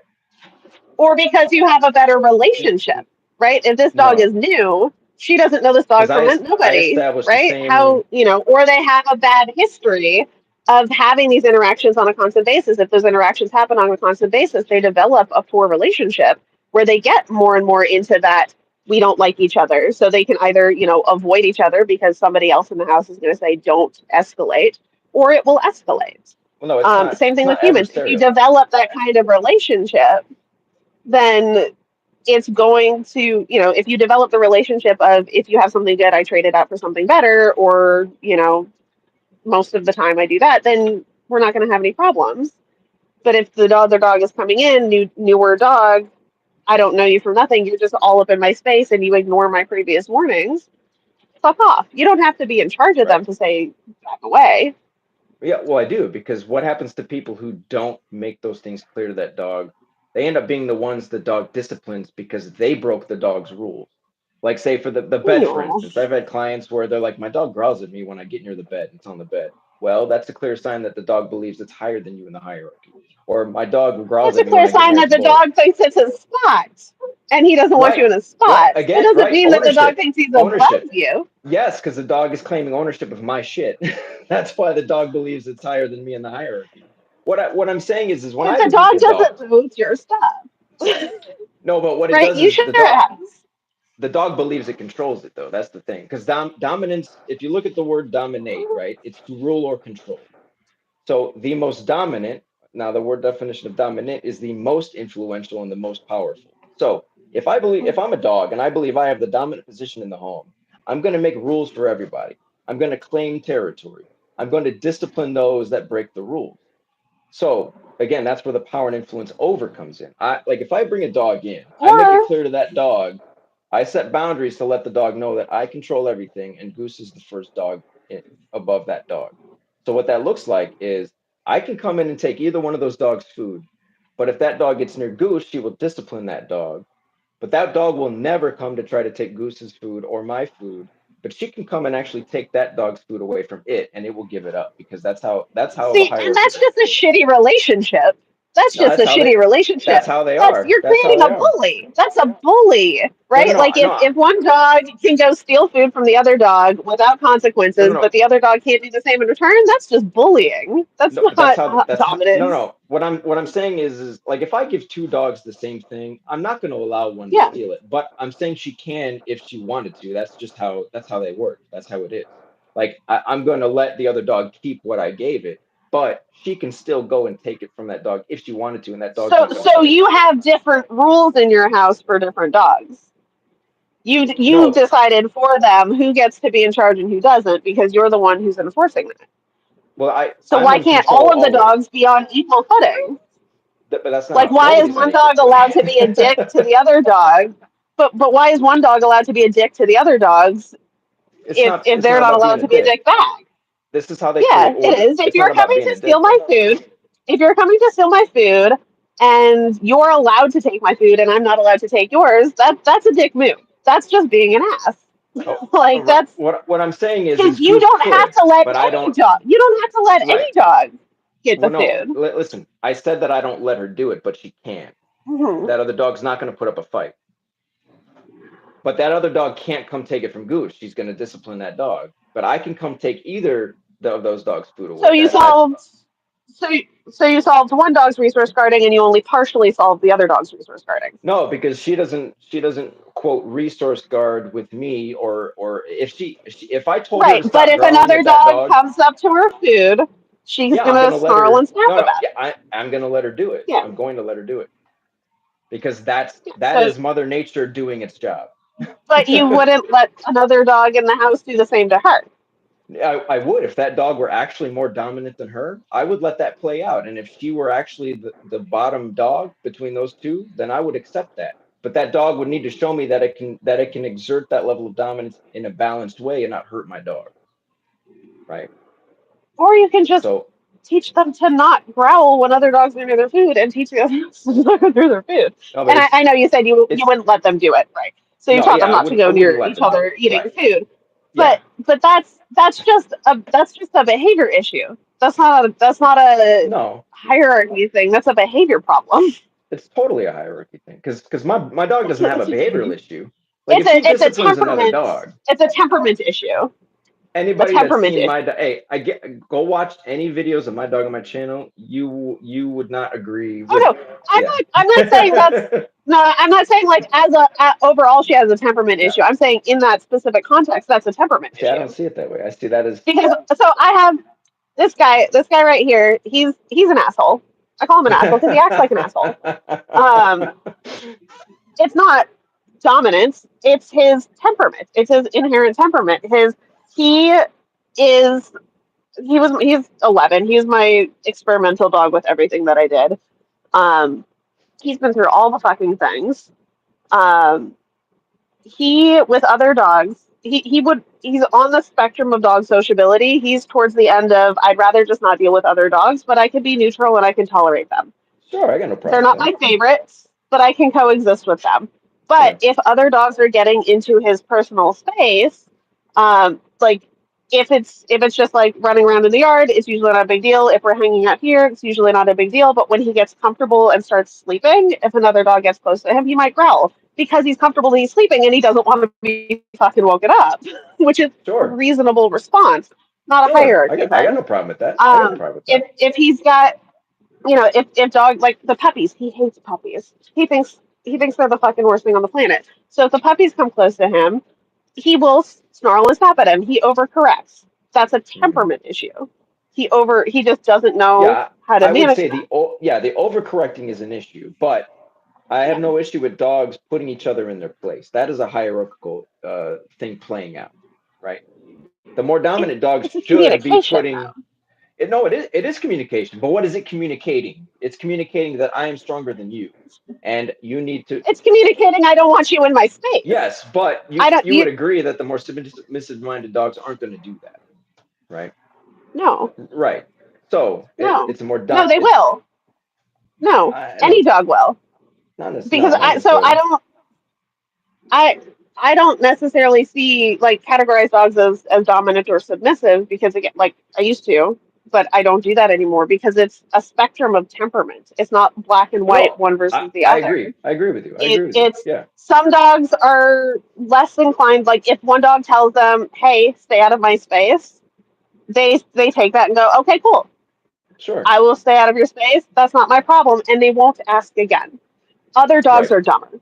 Or because you have a better relationship, right? If this dog no, is new, she doesn't know this because dog from I nobody, established the right? same. How, or they have a bad history of having these interactions on a constant basis. If those interactions happen on a constant basis, they develop a poor relationship where they get more and more into that we don't like each other. So they can either, avoid each other because somebody else in the house is going to say, don't escalate, or it will escalate. Well, no, Same it's thing with not humans. If you adversarial. develop that kind of relationship, then it's going to, if you develop the relationship of if you have something good, I trade it out for something better, or, most of the time I do that, then we're not going to have any problems. But if the other dog is coming in, newer dog, I don't know you from nothing, you're just all up in my space and you ignore my previous warnings, fuck off. You don't have to be in charge of Right. them to say, back away. Yeah, well, I do because what happens to people who don't make those things clear to that dog? They end up being the ones the dog disciplines because they broke the dog's rules. Like, say, for the bed, for No. instance, I've had clients where they're like, my dog growls at me when I get near the bed, it's on the bed. Well, that's a clear sign that the dog believes it's higher than you in the hierarchy. Or my dog growls That's at a me when clear I get sign near that its the bowl. dog thinks it's a spot and he doesn't want you Right, in a spot. That again, doesn't right, mean that the dog ownership, thinks he's above ownership. you. Yes, because the dog is claiming ownership of my shit. That's why the dog believes it's higher than me in the hierarchy. What I'm saying is when If I the meet dog the dog, doesn't know it's your stuff, no, but what it right? does You is sure has. the dog believes it controls it though. That's the thing. Because dominance, if you look at the word dominate, right, it's to rule or control. So the most dominant, now the word definition of dominant is the most influential and the most powerful. So if I'm a dog and I believe I have the dominant position in the home, I'm going to make rules for everybody. I'm going to claim territory. I'm going to discipline those that break the rules. So again, that's where the power and influence over comes in. I like if I bring a dog in, I make it Or clear to that dog. I set boundaries to let the dog know that I control everything, and Goose is the first dog above that dog. So what that looks like is I can come in and take either one of those dogs' food, but if that dog gets near Goose, she will discipline that dog. But that dog will never come to try to take Goose's food or my food. But she can come and actually take that dog's food away from it, and it will give it up because that's how the see, and hierarchy that's works. just a shitty relationship. That's No, just a shitty that's relationship. how they That's are. you're That's how creating they a are. bully. That's a bully, No, no, right? no, Like no, if one dog can go steal food from the other dog without no, no, consequences, no. but the other dog can't do the same in return, that's just bullying. That's No, but not that's how, no, dominance. no. What I'm saying is like if I give two dogs the same thing, I'm not going to allow one to Yeah. steal it. But I'm saying she can if she wanted to. That's how they work. That's how it is. Like I'm going to let the other dog keep what I gave it, but she can still go and take it from that dog if she wanted to, and that dog's So not going to so fight. you have different rules in your house for different dogs. You've No, decided for them who gets to be in charge and who doesn't because you're the one who's enforcing that. well So I'm why in can't control all of the always. dogs be on equal footing? But that's not Like how why is nobody's on one equal dog footing. allowed to be a dick to the other dog? But why is one dog allowed to be a dick to the other dogs if It's they're not not about allowed being a to be a dick. dick back? This is how they create Yeah, it order. is. If It's not you're about coming being to a steal dick my though. food, if you're coming to steal my food and you're allowed to take my food and I'm not allowed to take yours, that's a dick move. That's just being an ass. Oh, Like that's what I'm saying because is you Goose don't have could, to let but I any don't. dog. You don't have to let Right. any dog get the Well, no. food. Listen, I said that I don't let her do it, but she can. Hmm. That other dog's not going to put up a fight. But that other dog can't come take it from Goose. She's going to discipline that dog. But I can come take either of those dogs' food So away. you That I solved. So you solved one dog's resource guarding, and you only partially solved the other dog's resource guarding. no, because she doesn't quote resource guard with me, or if I told her Right, to but stop if growling another at that dog dog, comes up to her food, she's yeah, I'm gonna gonna let snarl her. and snap No, no, about yeah, it. I'm gonna let her do it. Yeah. I'm going to let her do it because Yeah. that So, is Mother Nature doing its job. but you wouldn't let another dog in the house do the same to her. I would if that dog were actually more dominant than her. I would let that play out, and if she were actually the bottom dog between those two, then I would accept that. But that dog would need to show me that it can exert that level of dominance in a balanced way and not hurt my dog, right? Or you can just So teach them to not growl when other dogs are near their food and teach the other dogs to not go near their food. no, but And I know you said you it's wouldn't let them do it, right? So you no, taught them yeah, not to I go wouldn't near let each them do other it, eating right? food. Yeah, But that's just a behavior issue. That's not a no, hierarchy thing. That's a behavior problem. it's totally a hierarchy thing because my dog doesn't have a It's behavioral a, issue. Like it's if a she it's a disciplines another temperament dog, it's a temperament issue. A anybody that's temperament seen issue. my dog, hey, I get go watch any videos of my dog on my channel. You would not agree Oh with, no, I'm yeah. not. I'm not saying that's. No, I'm not saying like overall she has a temperament No, issue. I'm saying in that specific context that's a temperament see, I don't issue. see it that way. I see that as Because so I have this guy right here. He's an asshole. I call him an asshole because he acts like an asshole. Um, it's not dominance. It's his temperament. It's his inherent temperament. He is he's 11. He's my experimental dog with everything that I did. Um, he's been through all the fucking things. Um, he with other dogs, he's on the spectrum of dog sociability. He's towards the end of I'd rather just not deal with other dogs, but I can be neutral and I can tolerate them. sure. I got no They're problem not with my favorites, but I can coexist with them. But that. if other dogs are getting into his personal space, like if it's just like running around in the yard, it's usually not a big deal. If we're hanging out here, it's usually not a big deal. But when he gets comfortable and starts sleeping, if another dog gets close to him, he might growl because he's comfortable and he's sleeping and he doesn't want to be fucking woken up, which is a Sure, reasonable response, not a sure. hierarchy I got thing. no problem with that. I got no problem with that. If he's got if dog like the puppies, he hates puppies. He thinks they're the fucking worst thing on the planet. So if the puppies come close to him, he will snarl and snap at him. He overcorrects. That's a Mhm. temperament issue. He just doesn't know Yeah, how to I would manage say that. the overcorrecting is an issue, but I have Yeah, no issue with dogs putting each other in their place. That is a hierarchical thing playing out, right? The more it, dominant dogs it's a should be communication putting though. it. No, it is communication. But what is it communicating? It's communicating that I am stronger than you, and you need to. It's communicating. I don't want you in my space. Yes, but I don't. you would agree that the more submissive-minded dogs aren't going to do that, right? No, Right. So no, it's a more no. They it's will. No, I any don't dog will because not I. So necessarily. I I don't necessarily see like categorize dogs as dominant or submissive because again, like I used to. but I don't do that anymore because it's a spectrum of temperament. It's not black and white, No, one I, versus the I other. agree. I agree with you. I agree with you. It's Yeah, some dogs are less inclined. Like if one dog tells them, "Hey, stay out of my space," they take that and go, "Okay, cool. sure. I will stay out of your space. That's not my problem," and they won't ask again. Other dogs Right. are dumber.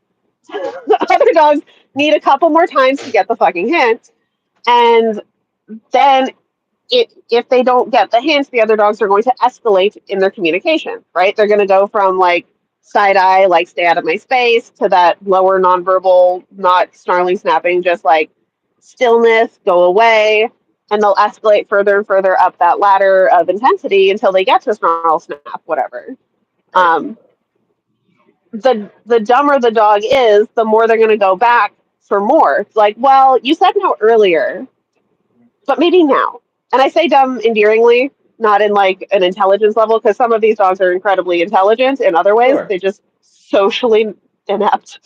Other dogs need a couple more times to get the fucking hint, and then if they don't get the hint, the other dogs are going to escalate in their communication, right? They're going to go from like side eye, like stay out of my space, to that lower nonverbal, not snarling, snapping, just like stillness, go away. And they'll escalate further and further up that ladder of intensity until they get to snarl, snap, whatever. Right. Um, the dumber the dog is, the more they're going to go back for more. It's like, well, you said no earlier, but maybe now. And I say dumb endearingly, not in like an intelligence level, because some of these dogs are incredibly intelligent in other ways. Sure. They just socially inept,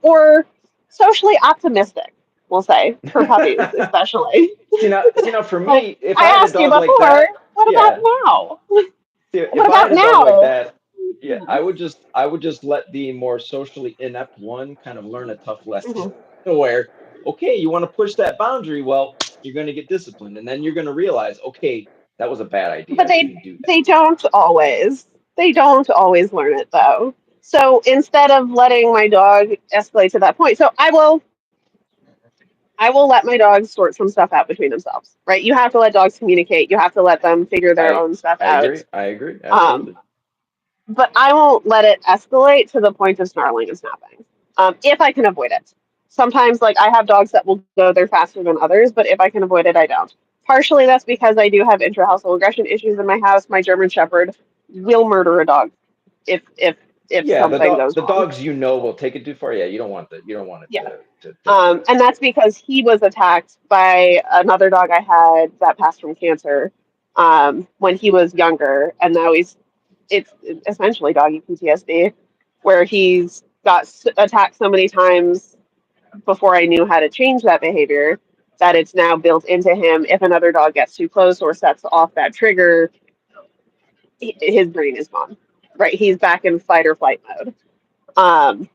or socially optimistic. We'll say for puppies, especially. See now, for Like me, if I I had a asked you dog like before, that, what about yeah. now? See, What if I about had a dog like now? that, yeah, I would just let the more socially inept one kind of learn a tough lesson Mhm. where, okay, you want to push that boundary, well, you're going to get disciplined, and then you're going to realize, okay, that was a bad idea. But I shouldn't do that. they don't always. They don't always learn it though. So instead of letting my dog escalate to that point, so I will let my dogs sort some stuff out between themselves, right? You have to let dogs communicate. You have to let them figure their I own stuff I agree. out. I agree. Um, Absolutely. but I won't let it escalate to the point of snarling and snapping, if I can avoid it. Sometimes, like I have dogs that will go there faster than others, but if I can avoid it, I don't. Partially, that's because I do have intra-household aggression issues in my house. My German Shepherd will murder a dog if if if Yeah, the something dog, goes the wrong. dogs will take it too far. Yeah, you don't want it Yeah. to escalate. And that's because he was attacked by another dog I had that passed from cancer when he was younger, and now it's essentially doggy PTSD, where he's got attacked so many times before I knew how to change that behavior that it's now built into him. If another dog gets too close or sets off that trigger, his brain is gone. Right, he's back in fight or flight mode. Um,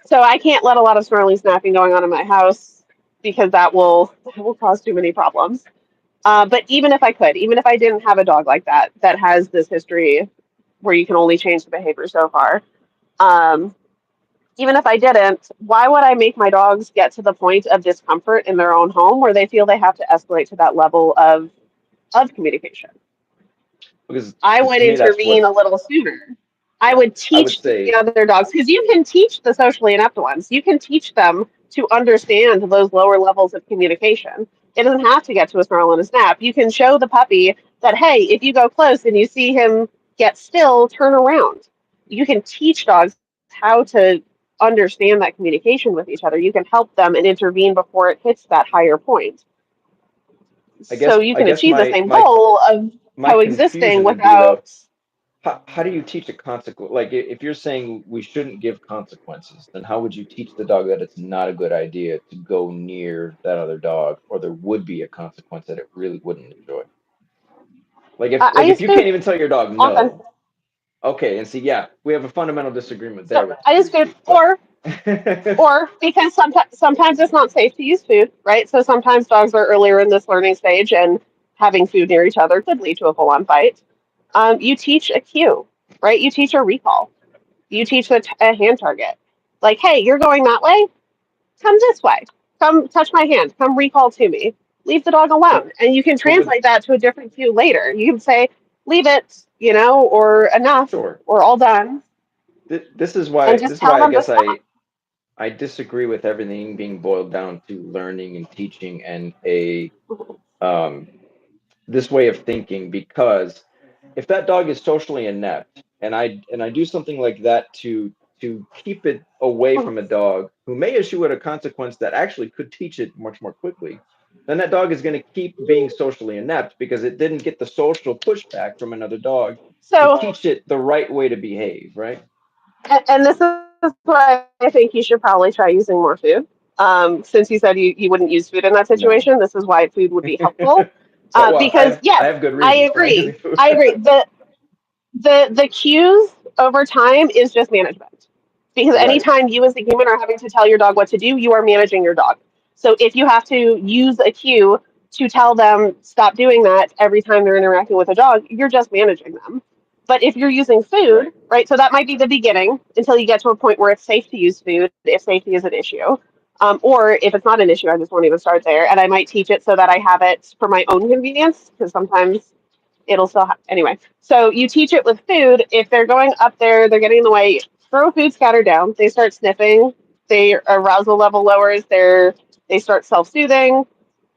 So I can't let a lot of snarling snapping going on in my house because that will cause too many problems. But even if I could, even if I didn't have a dog like that that has this history where you can only change the behavior so far, um, even if I didn't, why would I make my dogs get to the point of discomfort in their own home where they feel they have to escalate to that level of communication? I Because would to me that's intervene what, a little sooner. I yeah, would I would teach the say. other dogs because you can teach the socially inept ones. You can teach them to understand those lower levels of communication. It doesn't have to get to a snarl and a snap. You can show the puppy that, hey, if you go close and you see him get still, turn around. You can teach dogs how to understand that communication with each other. You can help them and intervene before it hits that higher point. I So guess you I can guess achieve the my same my goal of my coexisting confusion would be though, without. how do you teach a consequence? Like if you're saying we shouldn't give consequences, then how would you teach the dog that it's not a good idea to go near that other dog, or there would be a consequence that it really wouldn't enjoy? Like if I like if use you food can't even tell your dog often. no, okay, and see, yeah, we have a fundamental disagreement So there with I use food food, too, but or because sometimes it's not safe to use food, right? So sometimes dogs are earlier in this learning stage, and having food near each other could lead to a full-on fight. You teach a cue, right? You teach a recall. You teach a hand target. Like, hey, you're going that way. Come this way. Come touch my hand. Come recall to me. Leave the dog but alone, and you can but with translate that to a different cue later. You can say, leave it, or enough, sure, or all done, this is and why just tell I them to guess stop. I disagree with everything being boiled down to learning and teaching and a um this way of thinking, because if that dog is socially inept and I do something like that to keep it away from a dog who may issue it a consequence that actually could teach it much more quickly, then that dog is going to keep being socially inept because it didn't get the social pushback from another dog to So, teach it the right way to behave, right? and this is why I think you should probably try using more food. Since you said you wouldn't use food in that situation, No. this is why food would be helpful. So, well, Because I yes, have good I reasons for not using agree. food. I agree. The cues over time is just management. Because Right. anytime you as a human are having to tell your dog what to do, you are managing your dog. So if you have to use a cue to tell them stop doing that every time they're interacting with a dog, you're just managing them. But if you're using food, Right. right, so that might be the beginning until you get to a point where it's safe to use food if safety is an issue. Or if it's not an issue, I just won't even start there. And I might teach it so that I have it for my own convenience because sometimes it'll still anyway. So you teach it with food. If they're going up there, they're getting in the way. Throw food scatter down. They start sniffing. Their arousal level lowers. They start self soothing.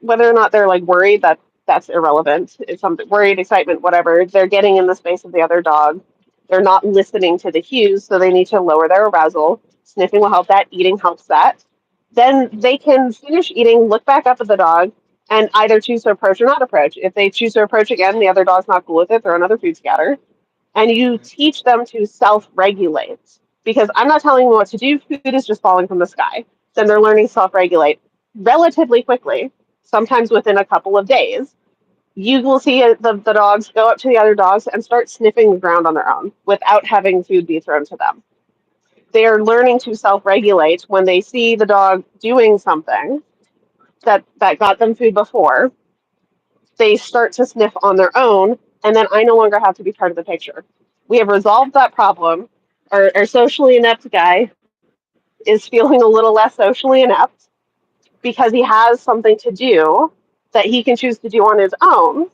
Whether or not they're like worried, that's irrelevant. It's something worried, excitement, whatever. They're getting in the space of the other dog. They're not listening to the cues, so they need to lower their arousal. Sniffing will help that. Eating helps that. Then they can finish eating, look back up at the dog, and either choose to approach or not approach. If they choose to approach again, the other dog's not cool with it, throw another food scatter. And you Mhm. teach them to self regulate. Because I'm not telling them what to do, food is just falling from the sky. Then they're learning self regulate relatively quickly, sometimes within a couple of days. You will see the dogs go up to the other dogs and start sniffing the ground on their own without having food be thrown to them. They are learning to self regulate when they see the dog doing something that got them food before. They start to sniff on their own, and then I no longer have to be part of the picture. We have resolved that problem. Our socially inept guy is feeling a little less socially inept because he has something to do that he can choose to do on his own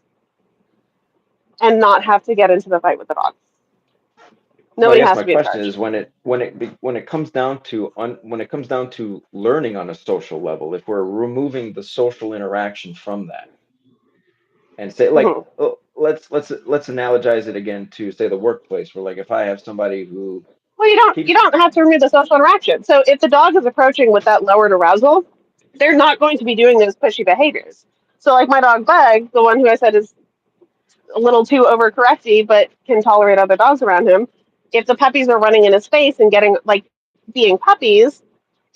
and not have to get into the fight with the dog. So I Nobody guess has my to be in question charge. is when it comes down to when it comes down to learning on a social level, if we're removing the social interaction from that and say like Mhm. let's analogize it again to say the workplace where like if I have somebody who Well, you keeps don't have to remove the social interaction. So if the dog is approaching with that lowered arousal, they're not going to be doing those pushy behaviors. So like my dog Bug, the one who I said is a little too overcorrecty but can tolerate other dogs around him, if the puppies are running in his face and getting like being puppies,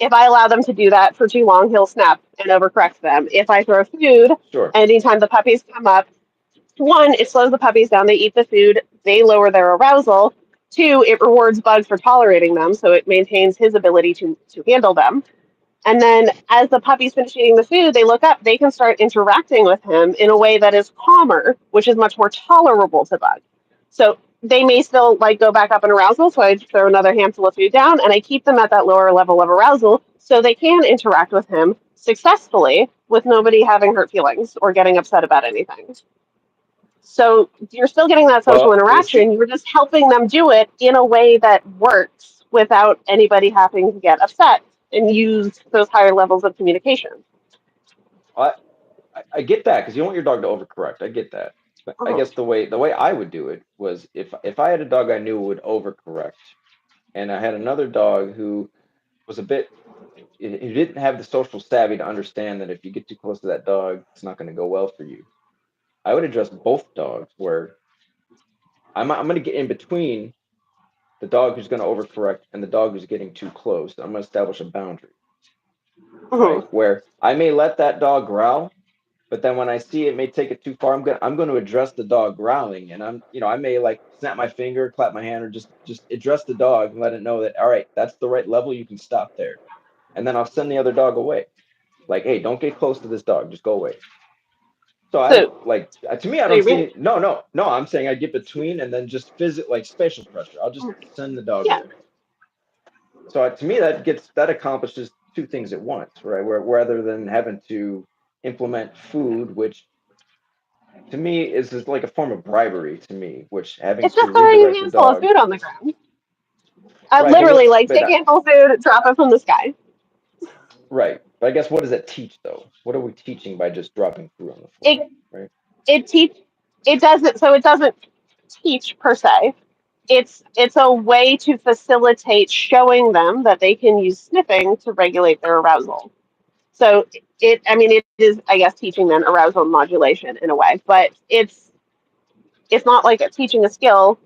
if I allow them to do that for too long, he'll snap and overcorrect them. If I throw food, sure. anytime the puppies come up, one, it slows the puppies down. They eat the food, they lower their arousal. Two, it rewards Bug for tolerating them, so it maintains his ability to handle them. And then as the puppies finish eating the food, they look up, they can start interacting with him in a way that is calmer, which is much more tolerable to Bug. So they may still like go back up in arousal, so I throw another handful of food down and I keep them at that lower level of arousal so they can interact with him successfully with nobody having hurt feelings or getting upset about anything. So you're still getting that social Well, you see, interaction. You're just helping them do it in a way that works without anybody having to get upset and use those higher levels of communication. I I get that because you don't want your dog to overcorrect. I get that. But I Mhm. guess the way I would do it was if I had a dog I knew would overcorrect, and I had another dog who was a bit who didn't have the social savvy to understand that if you get too close to that dog, it's not going to go well for you. I would address both dogs where I'm going to get in between the dog who's going to overcorrect and the dog who's getting too close. I'm going to establish a boundary, right? Mhm. Where I may let that dog growl, but then when I see it may take it too far, I'm going to address the dog growling, and I may like snap my finger, clap my hand, or just address the dog and let it know that all right, that's the right level. You can stop there, and then I'll send the other dog away. Like, hey, don't get close to this dog. Just go away. So I So, like to me, I so don't you see mean, no. I'm saying I get between and then just visit like spatial pressure. I'll just send the dog yeah. away. So to me, that accomplishes two things at once, right? Where rather than having to implement food, which to me is like a form of bribery to me, which having It's to just throwing a redirect the handful of dog, food on the ground. right? Literally, like But take a handful of food, drop it from the sky. right. But I guess what does that teach though? What are we teaching by just dropping food on the floor, It right? it teach it doesn't so it doesn't teach per se. It's a way to facilitate showing them that they can use sniffing to regulate their arousal. So it is, I guess, teaching them arousal modulation in a way, but it's not like teaching a skill.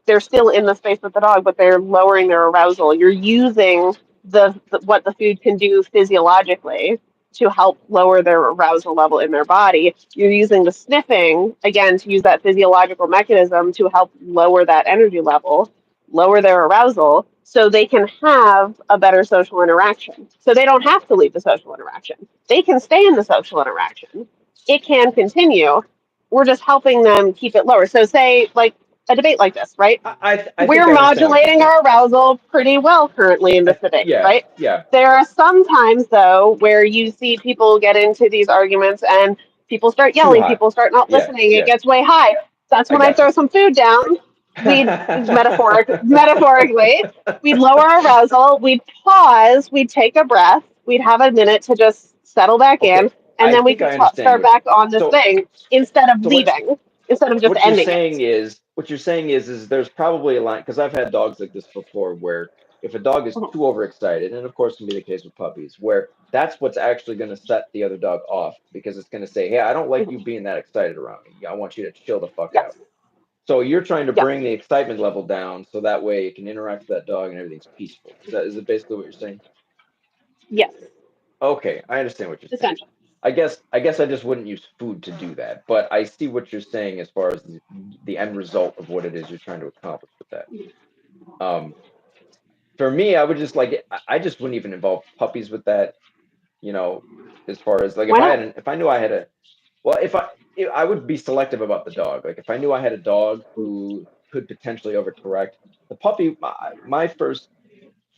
They're still in the space with the dog, but they're lowering their arousal. You're using the what the food can do physiologically to help lower their arousal level in their body. You're using the sniffing, again, to use that physiological mechanism to help lower that energy level, lower their arousal, so they can have a better social interaction. So they don't have to leave the social interaction. They can stay in the social interaction. It can continue. We're just helping them keep it lower. So say like a debate like this, right? I think We're I understand what you're modulating saying. our arousal pretty well currently in this debate, Yeah, right? yeah, There are some times though where you see people get into these arguments and people start too yelling, high. people start not Yeah, listening, it yeah. gets way high. That's I when I got throw you. some food down. We metaphorically, we'd lower our arousal, we'd pause, we'd take a breath, we'd have a minute to just settle back in, Okay, and I then we think could I understand start what. back on this So thing instead of so leaving, instead of just what you're ending saying it. is there's probably a line because I've had dogs like this before where if a dog is too overexcited, and of course can be the case with puppies, where that's what's actually going to set the other dog off because it's going to say, "Hey, I don't like you being that excited around me. I want you to chill the fuck out." Yes, So you're trying to yes, bring the excitement level down so that way it can interact with that dog and everything's peaceful. Is it basically what you're saying? yes, Okay, I understand what you're saying. essentially. I guess I just wouldn't use food to do that, but I see what you're saying as far as the end result of what it is you're trying to accomplish with that. Um, for me, I would just I just wouldn't even involve puppies with that. You know, as far as like Why not? if I knew I had a well, if I would be selective about the dog. Like if I knew I had a dog who could potentially overcorrect, the puppy, my first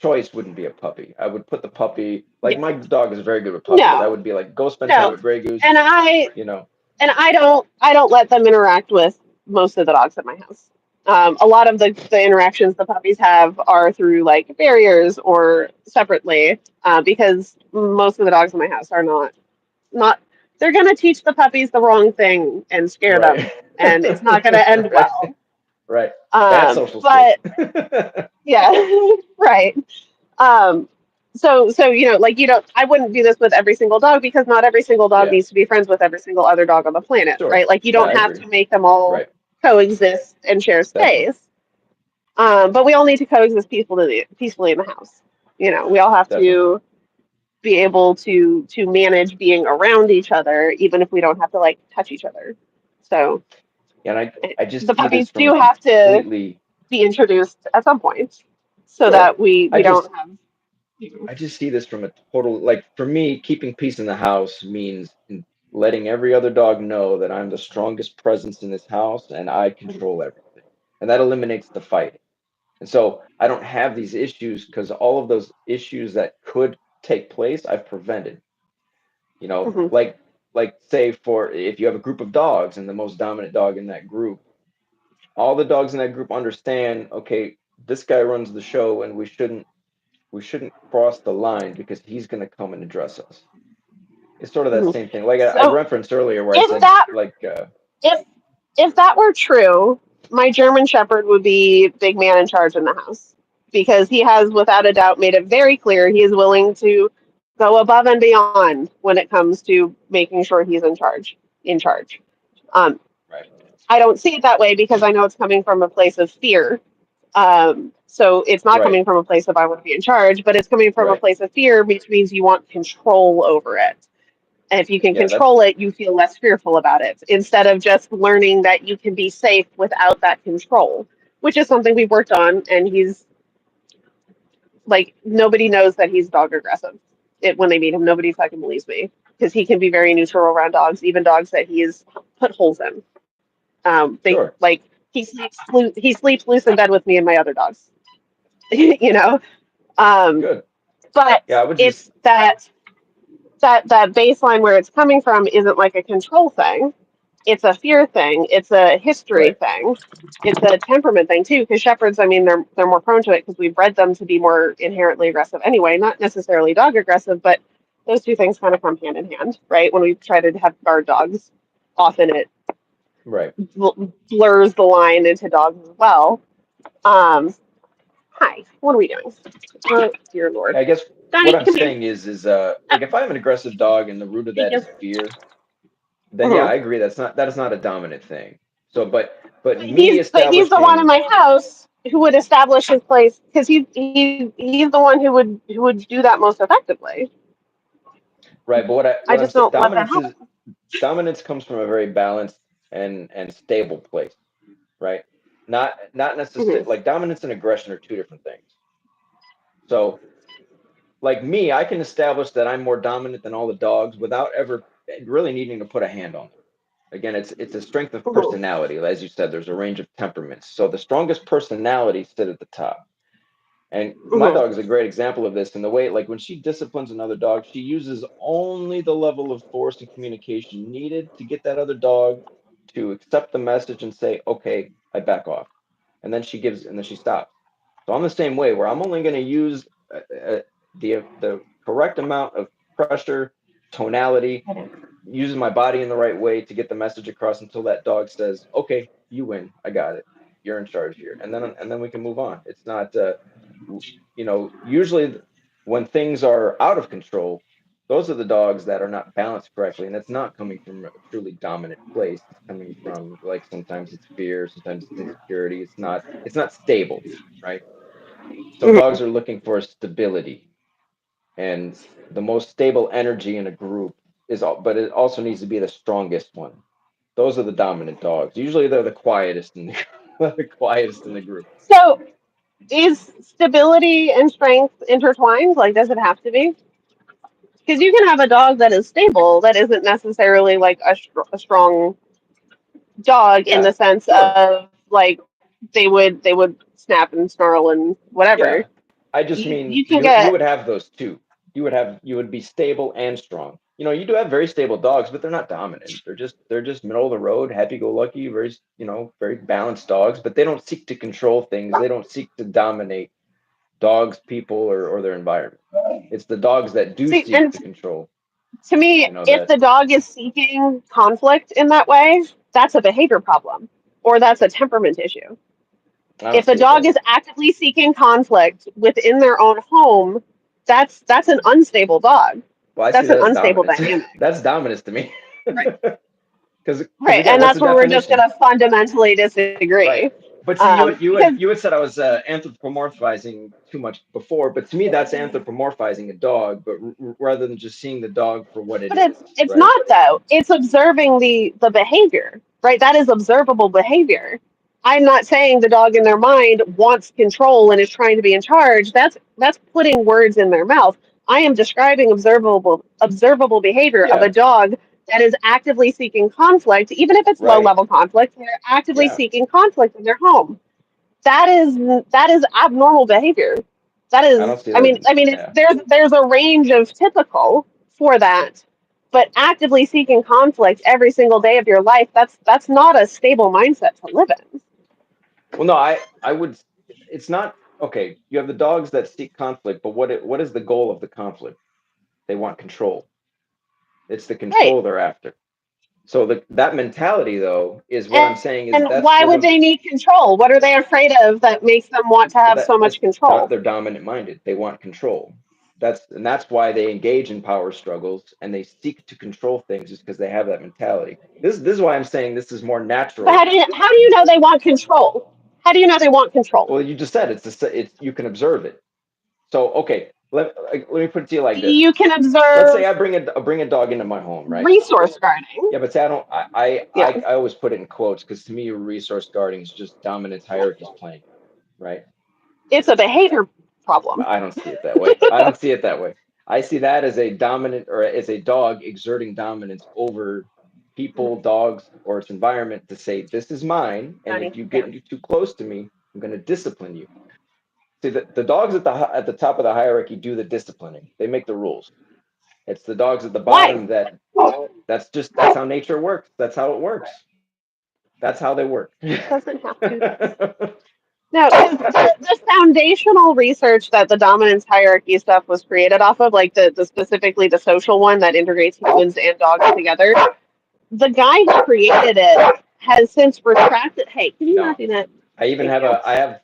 choice wouldn't be a puppy. I would put the puppy like Yeah. my dog is very good with puppies. I No, would be like, go spend time no. with Grey Goose. And I You know, and I don't let them interact with most of the dogs at my house. A lot of the interactions the puppies have are through like barriers or separately, because most of the dogs in my house are not. They're gonna teach the puppies the wrong thing and scare them, right, and it's not gonna end right, well. right. Bad social skills. But yeah, right. Um, so like I wouldn't do this with every single dog because not every single dog Yeah, needs to be friends with every single other dog on the planet, sure. right? Like you Yeah, don't I have agree. to make them all Right, coexist and share definitely, space. But we all need to coexist peacefully in the house. We all have definitely. to be able to manage being around each other, even if we don't have to like touch each other. So And I just the see this puppies from a do have to completely be introduced at some point, so sure. that we I we just don't have. I just see this from a total like for me, keeping peace in the house means letting every other dog know that I'm the strongest presence in this house and I control everything. And that eliminates the fight. And so I don't have these issues because all of those issues that could take place, I've prevented. Mhm, Like say for if you have a group of dogs and the most dominant dog in that group, all the dogs in that group understand, okay, this guy runs the show and we shouldn't cross the line because he's going to come and address us. It's sort of that mhm. same thing. Like I So referenced earlier where I if said that like if if that were true, my German Shepherd would be big man in charge in the house because he has, without a doubt, made it very clear he is willing to go above and beyond when it comes to making sure he's in charge. Um, right, I don't see it that way because I know it's coming from a place of fear. So it's not right, coming from a place of I want to be in charge, but it's coming from a right. place of fear, which means you want control over it. And if you can Yeah, that's control it, you feel less fearful about it instead of just learning that you can be safe without that control, which is something we've worked on. And he's like, nobody knows that he's dog aggressive. When they meet him, nobody fucking believes me because he can be very neutral around dogs, even dogs that he's put holes in. They sure. like he sleeps loose in bed with me and my other dogs, you know. Um, Good. but Yeah, I would just it's that baseline where it's coming from isn't like a control thing. It's a fear thing. It's a history right, thing. It's a temperament thing too. Because shepherds, I mean, they're more prone to it because we've bred them to be more inherently aggressive anyway. Not necessarily dog aggressive, but those two things kind of come hand in hand, right? When we try to have guard dogs, often it right. blurs the line into dogs as well. Um, Hi, what are we doing? Oh, dear Lord, I guess what Donnie, I'm come here. saying is Uh, like if I have an aggressive dog and the root of that Vegas. is fear, then yeah, Mhm. I agree. That is not a dominant thing. So, but But me he's the one in establishing my house who would establish his place because he's the one who would do that most effectively. right. But I what I'm just saying, don't let that happen. dominance comes from a very balanced and stable place, right? Not necessarily Hmm. like dominance and aggression are two different things. So like me, I can establish that I'm more dominant than all the dogs without ever really needing to put a hand on them. Again, it's a strength of Hmm. personality. As you said, there's a range of temperaments. So the strongest personalities sit at the top. And my Hmm. dog is a great example of this in the way, like when she disciplines another dog, she uses only the level of force and communication needed to get that other dog to accept the message and say, okay, I back off. And then she stops. So I'm the same way where I'm only going to use the correct amount of pressure, tonality, using my body in the right way to get the message across until that dog says, "Okay, you win. I got it. You're in charge here," and then we can move on. It's not, usually when things are out of control, those are the dogs that are not balanced correctly, and it's not coming from a truly dominant place. It's coming from like sometimes it's fear, sometimes it's insecurity. It's not stable, right? So Hmm. dogs are looking for stability, and the most stable energy in a group but it also needs to be the strongest one. Those are the dominant dogs. Usually they're the quietest in the quietest in the group. So, is stability and strength intertwined? Like, does it have to be? Because you can have a dog that is stable that isn't necessarily like a strong dog in Yeah, the sense sure. of like they would snap and snarl and whatever. Yeah. I just mean You can you get would have those two. You would be stable and strong. You do have very stable dogs, but they're not dominant. They're just middle of the road, happy go lucky, very very balanced dogs, but they don't seek to control things. They don't seek to dominate dogs, people, or their environment. It's the dogs that do see, seek and to control, to me, if that the dog is seeking conflict in that way, that's a behavior problem or that's a temperament issue. I don't If a see it that dog way. is actively seeking conflict within their own home, that's an unstable dog. Well, I see That's that an as unstable dominance. dynamic. That's dominance to me. Right. Because Right. again, And what's that's the where we're just going definition? to fundamentally disagree. Right. But see, Because, you had said I was anthropomorphizing too much before, but to me that's anthropomorphizing a dog, but rather than just seeing the dog for what it but is, it's right? not though. It's observing the behavior, right? That is observable behavior. I'm not saying the dog in their mind wants control and is trying to be in charge. That's putting words in their mouth. I am describing observable behavior of a Yeah, dog that is actively seeking conflict, even if it's low right. level conflict. They're actively Yeah, seeking conflict in their home. That is that is abnormal behavior. That I is, don't see that. it's, Yeah. there's a range of typical for that, but actively seeking conflict every single day of your life, that's not a stable mindset to live in. Well, no, I would. It's not okay. You have the dogs that seek conflict, but what is the goal of the conflict? They want control. It's the Right. control they're after. So that mentality, though, is what I'm And saying is why that's would for they the need control? What are they afraid of that makes them want to have so that much it's control? they're dominant minded. They want control. That's why they engage in power struggles and they seek to control things, just because they have that mentality. This is why I'm saying this is more But natural. how do you know they want control? How do you know they want control? Well, you just said it's you can observe it. So okay, let me put it to you like this. You can Let's say observe I bring a dog into my home, right? resource guarding. Yeah, but say I don't. Yeah, I always put it in quotes because to me, resource guarding is just dominance hierarchies playing, right? it's a behavior problem. I don't see it that way. I don't see it that way. I see that as a dominant or as a dog exerting dominance over people, dogs, or its environment to say, this is mine. And if Honey, you yeah. get too close to me, I'm going to discipline you. See, the dogs at the top of the hierarchy do the disciplining. They make the rules. It's the dogs at the Why? bottom that's how nature works. That's how it works. That's how they work. Doesn't have to. No, because the foundational research that the dominance hierarchy stuff was created off of, like the specifically the social one that integrates humans and dogs together, the guy who created it has since retracted. Hey, can you not No, do that? I even Thank have you.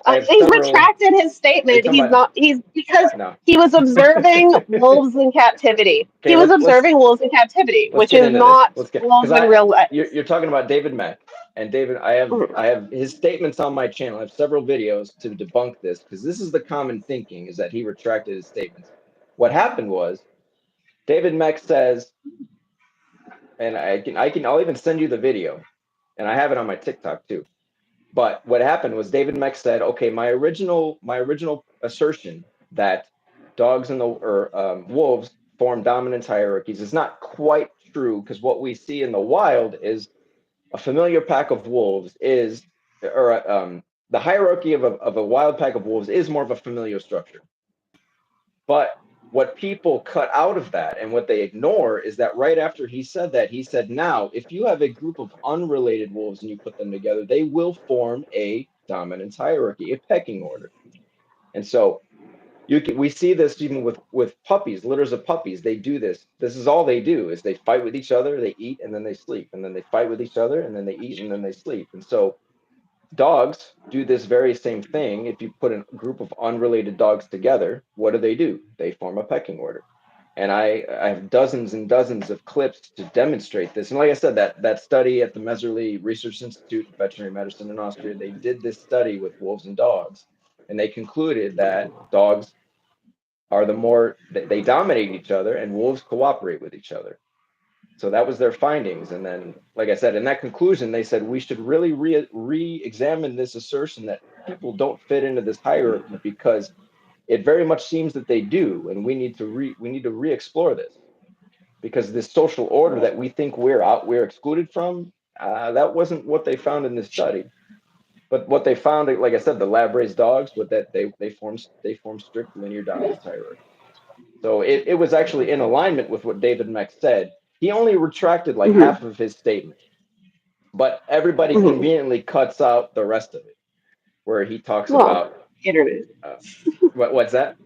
I have He's several. retracted his Are you statement. talking about He's because no? he was observing wolves in captivity. Okay, He was observing wolves in captivity, let's which get is into this. not Let's get because wolves in real life. you're talking about David Mack and David. I have his statements on my channel. I have several videos to debunk this because this is the common thinking is that he retracted his statements. What happened was David Meck says, and I'll even send you the video, and I have it on my TikTok too. But what happened was David Meck said, okay, my original assertion that dogs or wolves form dominance hierarchies is not quite true, because what we see in the wild is a familiar pack of wolves is, or the hierarchy of a wild pack of wolves is more of a familial structure. But what people cut out of that and what they ignore is that right after he said that, he said, now, if you have a group of unrelated wolves and you put them together, they will form a dominance hierarchy, a pecking order. And so we see this even with puppies, litters of puppies. They do this. This is all they do is they fight with each other, they eat, and then they sleep. And then they fight with each other, and then they eat, and then they sleep. And so dogs do this very same thing. If you put a group of unrelated dogs together, what do? They form a pecking order. And I have dozens and dozens of clips to demonstrate this. And like I said, that study at the Messerli Research Institute of Veterinary Medicine in Austria, they did this study with wolves and dogs, and they concluded that dogs are they dominate each other, and wolves cooperate with each other. So that was their findings. And then, like I said, in that conclusion, they said we should really re-examine this assertion that people don't fit into this hierarchy, because it very much seems that they do, and we need to re-explore this, because this social order that we think we're excluded from, that wasn't what they found in this study. But what they found, like I said, the lab-raised dogs, with that they form strict linear dominance hierarchy. So it was actually in alignment with what David Meck said. He only retracted like half of his statement, but everybody conveniently cuts out the rest of it, where he talks about internet. What's that?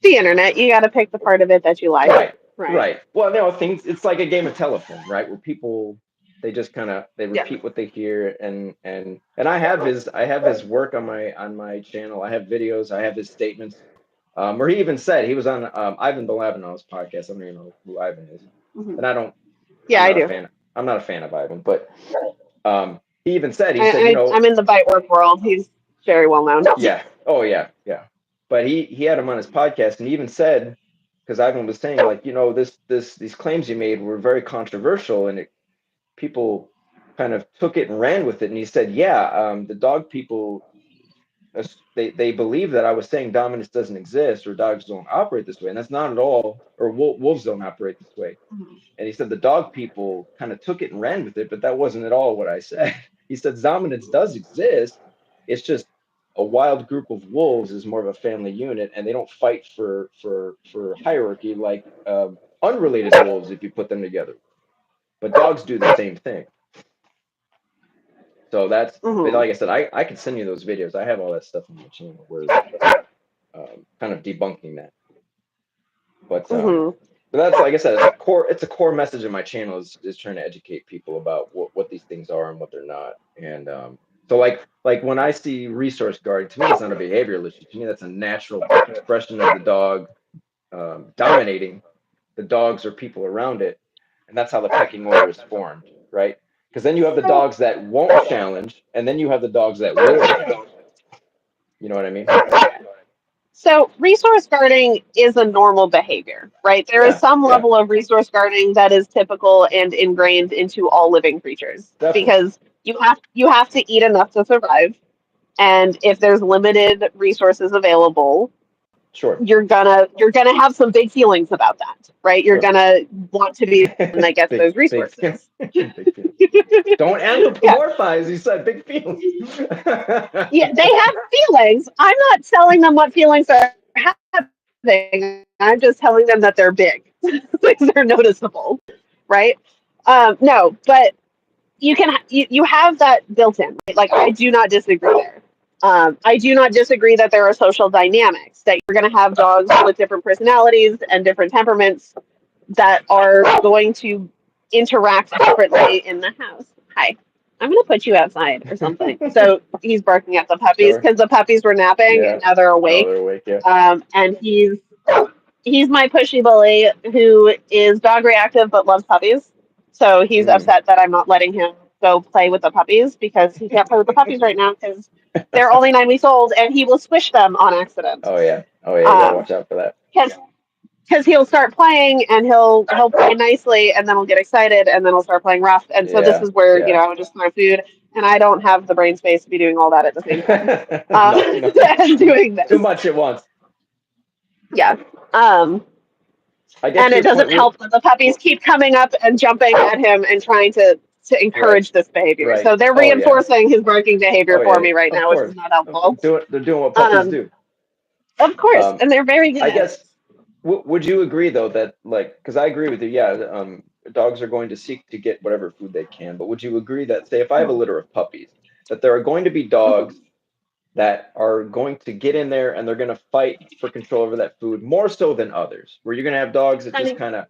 The internet. You got to pick the part of it that you like. Right. Well, no, things. It's like a game of telephone, right? Where people they just kind of they repeat what they hear, and I have his work on my channel. I have videos. I have his statements. Where he even said, he was on Ivan Balabanov's podcast. I don't even know who Ivan is, and I don't. Yeah, I'm I not do. a fan. I'm not a fan of Ivan, but he even said, I'm in the bite work world. He's very well known. Yeah. Oh yeah, yeah. But he had him on his podcast, and he even said, because Ivan was saying, like, these claims you made were very controversial, and people kind of took it and ran with it. And he said, yeah, the dog people, they believe that I was saying dominance doesn't exist, or dogs don't operate this way, and that's not at all. Or wolves don't operate this way. And he said the dog people kind of took it and ran with it, but that wasn't at all what I said. He said dominance does exist. It's just a wild group of wolves is more of a family unit, and they don't fight for hierarchy like unrelated wolves if you put them together. But dogs do the same thing. So that's, but like I said, I can send you those videos. I have all that stuff on my channel where kind of debunking that. But that's, like I said, it's a core message of my channel is trying to educate people about what these things are and what they're not. And so like when I see resource guarding, to me that's not a behavioral issue. To me that's a natural expression of the dog dominating the dogs or people around it, and that's how the pecking order is formed, right? Because then you have the dogs that won't challenge, and then you have the dogs that will challenge. You know what I mean? So resource guarding is a normal behavior, right? There is some level of resource guarding that is typical and ingrained into all living creatures. Definitely. Because you have to eat enough to survive, and if there's limited resources available, sure, you're gonna have some big feelings about that, right? You're gonna want to be the one that gets those resources. Don't anthropomorphize. You said big feelings. Yeah, they have feelings. I'm not telling them what feelings are having. I'm just telling them that they're big. They're noticeable, right? No, but you have that built in. Right? Like, I do not disagree there. I do not disagree that there are social dynamics, that you're going to have dogs with different personalities and different temperaments that are going to interact differently in the house. Hi. I'm going to put you outside or something. So he's barking at the puppies because the puppies were napping and now they're awake. Oh, they're awake, yeah. And he's my pushy bully who is dog reactive but loves puppies. So he's upset that I'm not letting him go play with the puppies because he can't play with the puppies right now because they're only 9 weeks old and he will squish them on accident. Oh yeah, you gotta watch out for that. because he'll start playing and he'll play nicely and then he'll get excited and then he'll start playing rough. And so this Yeah, is where, yeah. I would just throw food, and I don't have the brain space to be doing all that at the same time. No, no, And doing too this. much at once. Yeah. Um, I get and it your point. doesn't help that the puppies keep coming up and jumping at him and trying to Right, encourage this behavior. right. So they're Oh yeah, reinforcing his barking behavior oh for yeah. me right Of now, which is course, not helpful. they're doing what puppies Um, do. of course, Um, and they're very good I at it. guess. Would you agree though that like because I agree with you, yeah, dogs are going to seek to get whatever food they can, but would you agree that say if I have a litter of puppies, that there are going to be dogs that are going to get in there and they're going to fight for control over that food more so than others, where you're going to have dogs that just Sunny, kind of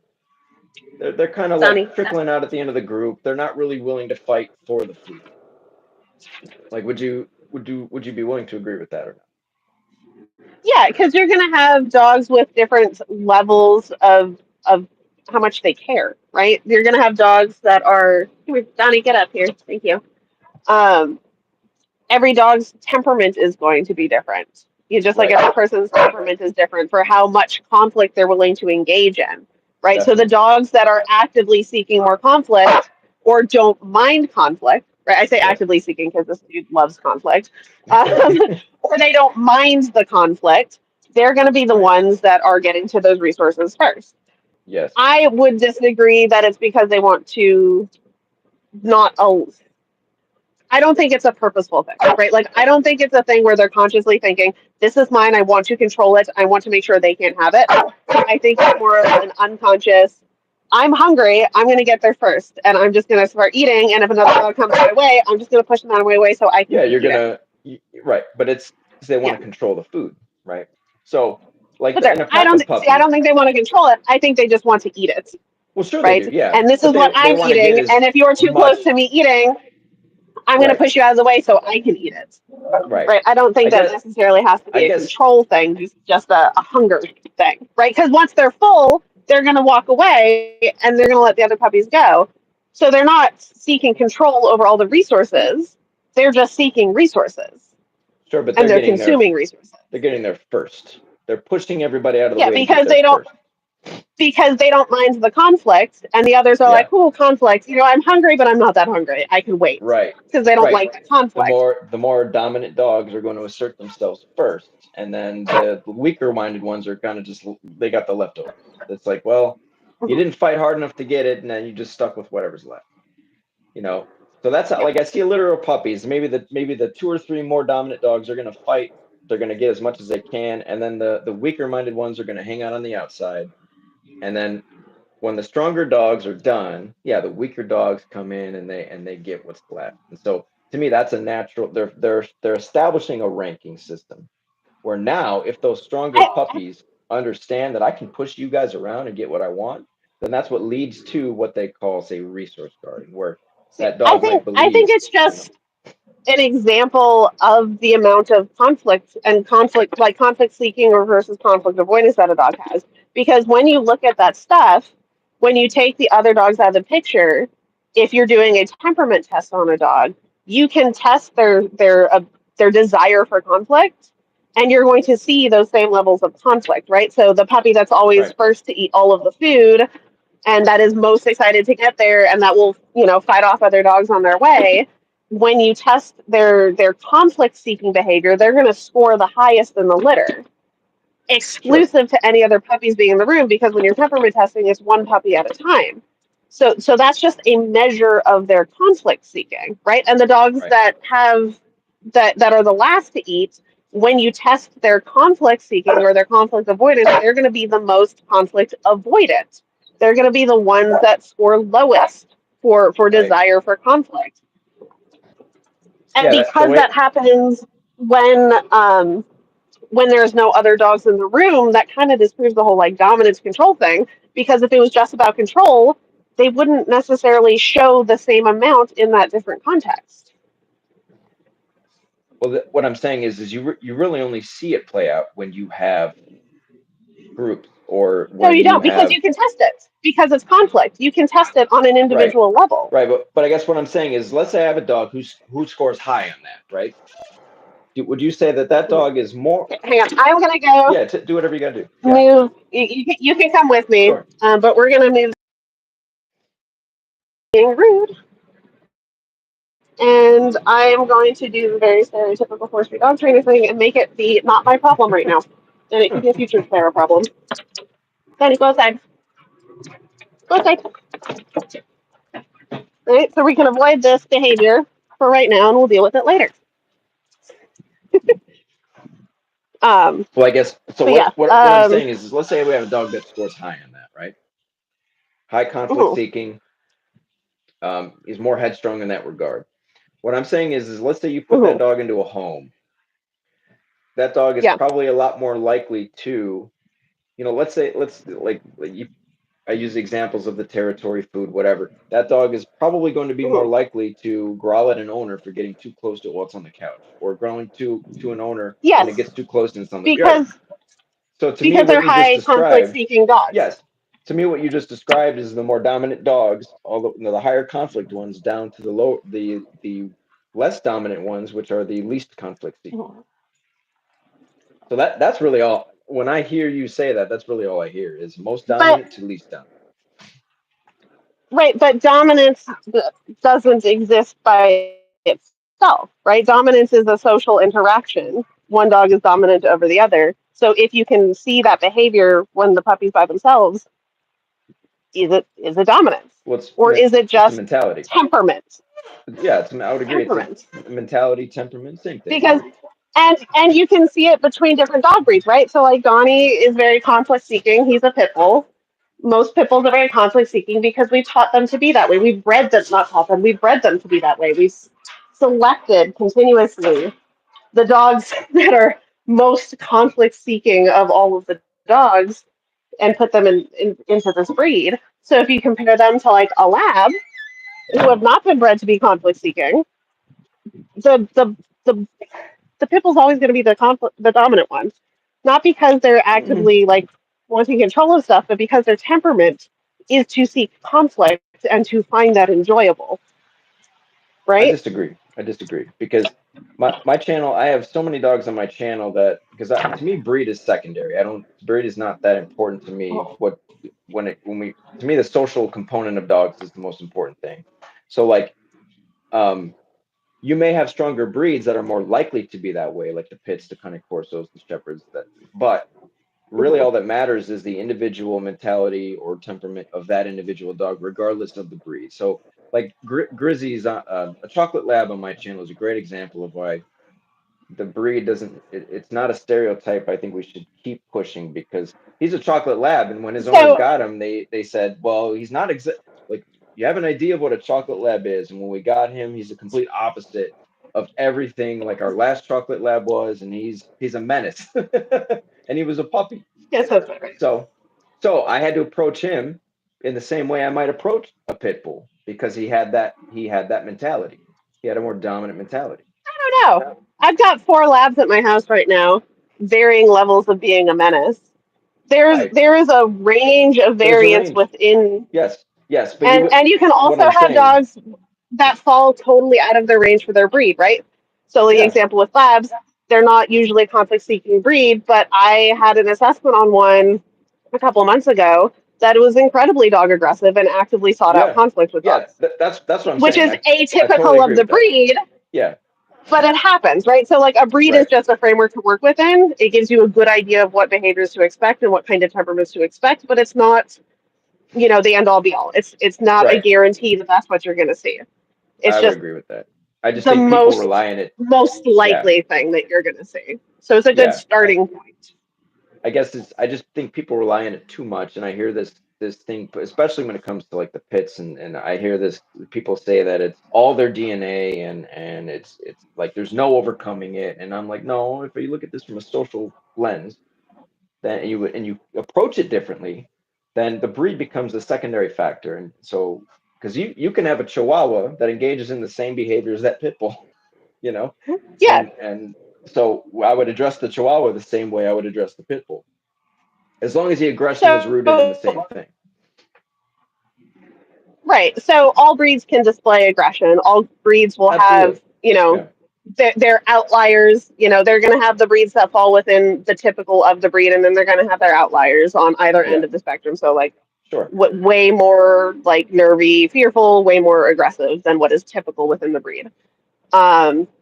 they're kind of Sunny. like trickling out at the end of the group. They're not really willing to fight for the food. Like, would you be willing to agree with that or Yeah, because you're going to have dogs with different levels of how much they care, right? You're going to have dogs that are, come here, Donnie, get up here. Thank you. Um, every dog's temperament is going to be different. You just not? like Right, every person's temperament is different for how much conflict they're willing to engage in, right? So the definitely. dogs that are actively seeking more conflict or don't mind conflict, right? I say Yes. actively seeking because this dude loves conflict, or they don't mind the conflict. They're going to be the Right. ones that are getting to those resources first. Yes. I would disagree that it's because they want to not I don't think it's a purposeful thing, right? Like, I don't think it's a thing where they're consciously thinking, this is mine, I want to control it, I want to make sure they can't have it. I think it's more of an unconscious, I'm hungry, I'm going to get there first, and I'm just going to start eating, and if another dog comes my way, I'm just going to push them out of my way so I can Yeah, keep you're eating. gonna right, but it's because they want Yeah. to control the food, right? So, like But there, in a pack of I puppies, don't think they want to control it. I think they just want to eat it, well, sure they do, right? yeah, And this but is what they I'm want to get eating, as and if you're too close much to me eating, I'm going to right, push you out of the way so I can eat it. right. Right. I don't I think that guess, necessarily has to I be a guess, control thing, just a hunger thing, right? Because once they're full, they're going to walk away and they're going to let the other puppies go. So they're not seeking control over all the resources. They're just seeking resources sure, but and they're consuming resources. they're getting there first. They're pushing everybody out of the Yeah, way to get there first. because they don't mind the conflict, and the others are like, Yeah, "Cool, conflict. I'm hungry, but I'm not that hungry. I can wait," right, because they don't right. like the conflict. The more dominant dogs are going to assert themselves first, and then the weaker minded ones are kind of just they got the leftovers. It's like, well, you didn't fight hard enough to get it, and then you just stuck with whatever's left. You know, so that's how, Yeah. like I see a litter of puppies. Maybe the two or three more dominant dogs are going to fight. They're going to get as much as they can, and then the weaker minded ones are going to hang out on the outside. And then when the stronger dogs are done, yeah, the weaker dogs come in and they get what's left. And so to me, that's a natural. They're establishing a ranking system where now if those stronger I, puppies understand that I can push you guys around and get what I want, then that's what leads to what they call, say, resource guarding, where See, that dog might I think believe, it's you know, just an example of the amount of conflict and conflict, like conflict seeking or versus conflict avoidance that a dog has. Because when you look at that stuff, when you take the other dogs out of the picture, if you're doing a temperament test on a dog, you can test their desire for conflict, and you're going to see those same levels of conflict, right? So the puppy that's always right, first to eat all of the food and that is most excited to get there and that will fight off other dogs on their way, when you test their conflict seeking behavior, they're going to score the highest in the litter, sure, exclusive to any other puppies being in the room, because when you're temperament testing, it's one puppy at a time. So that's just a measure of their conflict seeking, right? And the dogs right, that have that are the last to eat, when you test their conflict seeking or their conflict avoidance, they're going to be the most conflict avoidant. They're going to be the ones that score lowest for right. desire for conflict. And Yeah, the because way that happens when when there's no other dogs in the room, that kind of disproves the whole like dominance control thing. Because if it was just about control, they wouldn't necessarily show the same amount in that different context. well, what I'm saying is you really only see it play out when you have groups or No, when you you don't, because have you can test it because it's conflict. You can test it on an right, individual level. right. But I guess what I'm saying is, let's say I have a dog who scores high on that, right? would you say that that dog is more? Okay, hang on. I'm gonna go Yeah, do whatever you gotta do. Yeah, move. You can come with me, sure. but we're gonna move. Being rude, and I am going to do the very stereotypical four-speed dog trainer thing and make it be not my problem right now, and it can be a future Clara problem. Danny, go outside. Go outside. All right, so we can avoid this behavior for right now, and we'll deal with it later. Um, Well, I guess so. but yeah. What I'm saying is let's say we have a dog that scores high on that, right? High conflict Mhm, seeking. Is more headstrong in that regard. What I'm saying is let's say you put that mhm, dog into a home. That dog is yeah. probably a lot more likely to, let's say, like you, I use examples of the territory food, whatever. That dog is probably going to be more Mhm. likely to growl at an owner for getting too close to what's on the couch, or growling to an owner when it Yes, gets too close and it's on the right. because So to me, because what they're you just high conflict described, seeking dogs. yes, to me what you just described is the more dominant dogs, all the higher conflict ones, down to the less dominant ones, which are the least conflict seeking. Mhm. So that's really all. When I hear you say that, that's really all I hear is most But dominant to least dominant. right, but dominance doesn't exist by itself, right? Dominance is a social interaction. One dog is dominant over the other. So if you can see that behavior when the puppy's by themselves, is it dominance, Well, or is it it's a just mentality. temperament? Yeah, I would agree. It's a Temperament, mentality, temperament, same thing. because and you can see it between different dog breeds, right? So like Donnie is very conflict seeking. He's a pit bull. Most pit bulls are very conflict seeking because we taught them to be that way. We've bred them, not taught them. We've bred them to be that way. We've selected continuously the dogs that are most conflict seeking of all of the dogs and put them into this breed. So if you compare them to like a lab who have not been bred to be conflict seeking, the the the the pit bull's always going to be the dominant one, not because they're Mm, actively like wanting control of stuff, but because their temperament is to seek conflict and to find that enjoyable, I right? disagree. I disagree because my channel, I have so many dogs on my channel that because to me breed is secondary. I don't breed is not that important to me. What when we to me the social component of dogs is the most important thing. So like um you may have stronger breeds that are more likely to be that way, like the pits, the cunning corsos, the shepherds. That, but really, Mhm. all that matters is the individual mentality or temperament of that individual dog, regardless of the breed. So, like Grizzy's, a chocolate lab on my channel is a great example of why the breed doesn't. It's not a stereotype. I think we should keep pushing because he's a chocolate lab, and when his owners So got him, they said, well, he's not like you have an idea of what a chocolate lab is, and when we got him, he's a complete opposite of everything like our last chocolate lab was, and he's a menace, and he was a puppy. yes, that's right. So I had to approach him in the same way I might approach a pit bull because he had that mentality. He had a more dominant mentality. I don't know. I've got four labs at my house right now, varying levels of being a menace. Right. There is a range of There's a variance range. within, Yes. Yes. But and you can what also I'm have saying, dogs that fall totally out of their range for their breed, right? So the yeah. example with labs, they're not usually a conflict seeking breed, but I had an assessment on one a couple of months ago that was incredibly dog aggressive and actively sought out Yeah. conflict with Yeah. dogs, That's what I'm which saying. is I totally atypical of agree the with that. breed, Yeah. but it happens, right? So like a breed is Right. just a framework to work within. It gives you a good idea of what behaviors to expect and what kind of temperaments to expect, but it's not, the end all be all. It's not a Right. guarantee that that's what you're going to see. It's I would just agree with that. I just the think people rely on it. most Yeah. likely thing that you're going to see. So it's a good Yeah. starting point. I guess I just think people rely on it too much, and I hear this thing, especially when it comes to like the pits, and I hear this people say that it's all their DNA, and it's like there's no overcoming it, and I'm like, no, if you look at this from a social lens, then you approach it differently, then the breed becomes a secondary factor, and so because you can have a Chihuahua that engages in the same behavior as that pit bull, you know, Yeah. and so I would address the Chihuahua the same way I would address the pit bull as long as the aggression is rooted in the So same thing. right. So all breeds can display aggression. All breeds will have, Absolutely. Yeah. they're outliers. You know, they're going to have the breeds that fall within the typical of the breed, and then they're going to have their outliers on either Yeah. end of the spectrum. So like Sure. way more like nervy, fearful, way more aggressive than what is typical within the breed.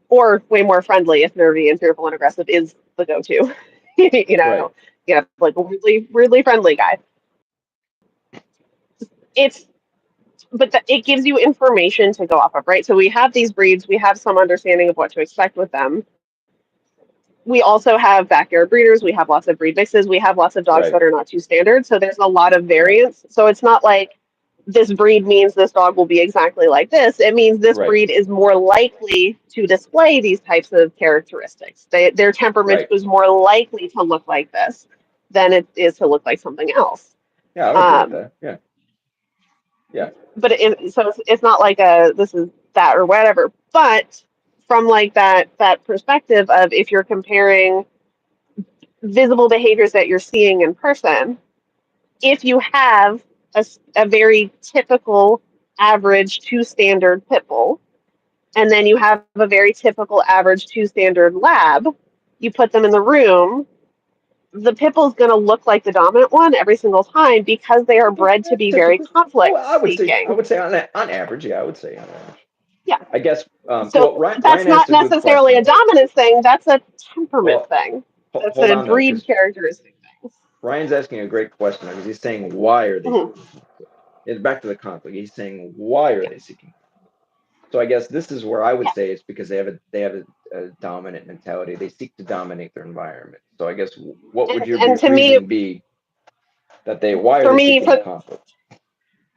Or way more friendly if nervy and fearful and aggressive is the go-to. you know, Right. you know, like a weirdly friendly guy. It's it gives you information to go off of, right? So we have these breeds, we have some understanding of what to expect with them. We also have backyard breeders, we have lots of breed mixes, we have lots of dogs Right. that are not too standard. So there's a lot of Yeah. variance. So it's not like this breed means this dog will be exactly like this. It means this Right. breed is more likely to display these types of characteristics. Their temperament Right. is more likely to look like this than it is to look like something else. Yeah, I would agree with Um, that. Yeah. Yeah. but so it's not like this is that or whatever. But from like that perspective of if you're comparing visible behaviors that you're seeing in person, if you have a very typical average to standard pit bull, and then you have a very typical average to standard lab, you put them in the room, the pit bull is going to look like the dominant one every single time because they are bred to be very Typically. conflict Well, I seeking. would say on average, yeah, I would say on average. Yeah. I guess. Well, So Ryan that's asked not a good necessarily a question. dominance thing, that's a temperament Well, thing. That's hold a on though, breed because characteristic thing. Ryan's asking a great question because he's saying why are they Mhm. seeking conflict? It's back to the conflict. He's saying why are Yeah. they seeking? So I guess this is where I would Yeah. say it's because they have a dominant mentality. They seek to dominate their environment. So I guess what would your And to me, reasoning be that they why are for they me, seeking the conflict?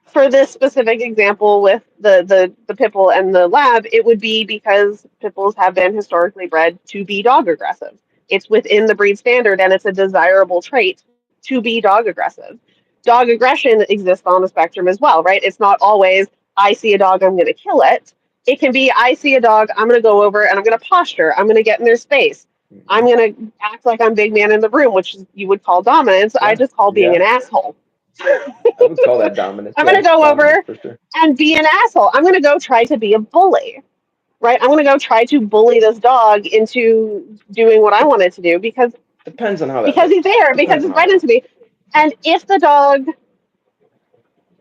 for this specific example with the pit bull and the lab, it would be because pit bulls have been historically bred to be dog aggressive. It's within the breed standard and it's a desirable trait to be dog aggressive. Dog aggression exists on the spectrum as well, right? It's not always, I see a dog, I'm going to kill it. It can be, I see a dog, I'm going to go over and I'm going to posture, I'm going to get in their space. I'm Hmm. going to act like I'm big man in the room, which you would call dominance. I Yeah, just call being yeah, an asshole. I would call that dominance. I'm going to Yeah, go dominance over for sure. and be an asshole. I'm going to go try to be a bully, right? I'm going to go try to bully this dog into doing what I Dep- want it to do Depends on how that because he's looks. there, because Depends on he's how right that into looks. me. And if the dog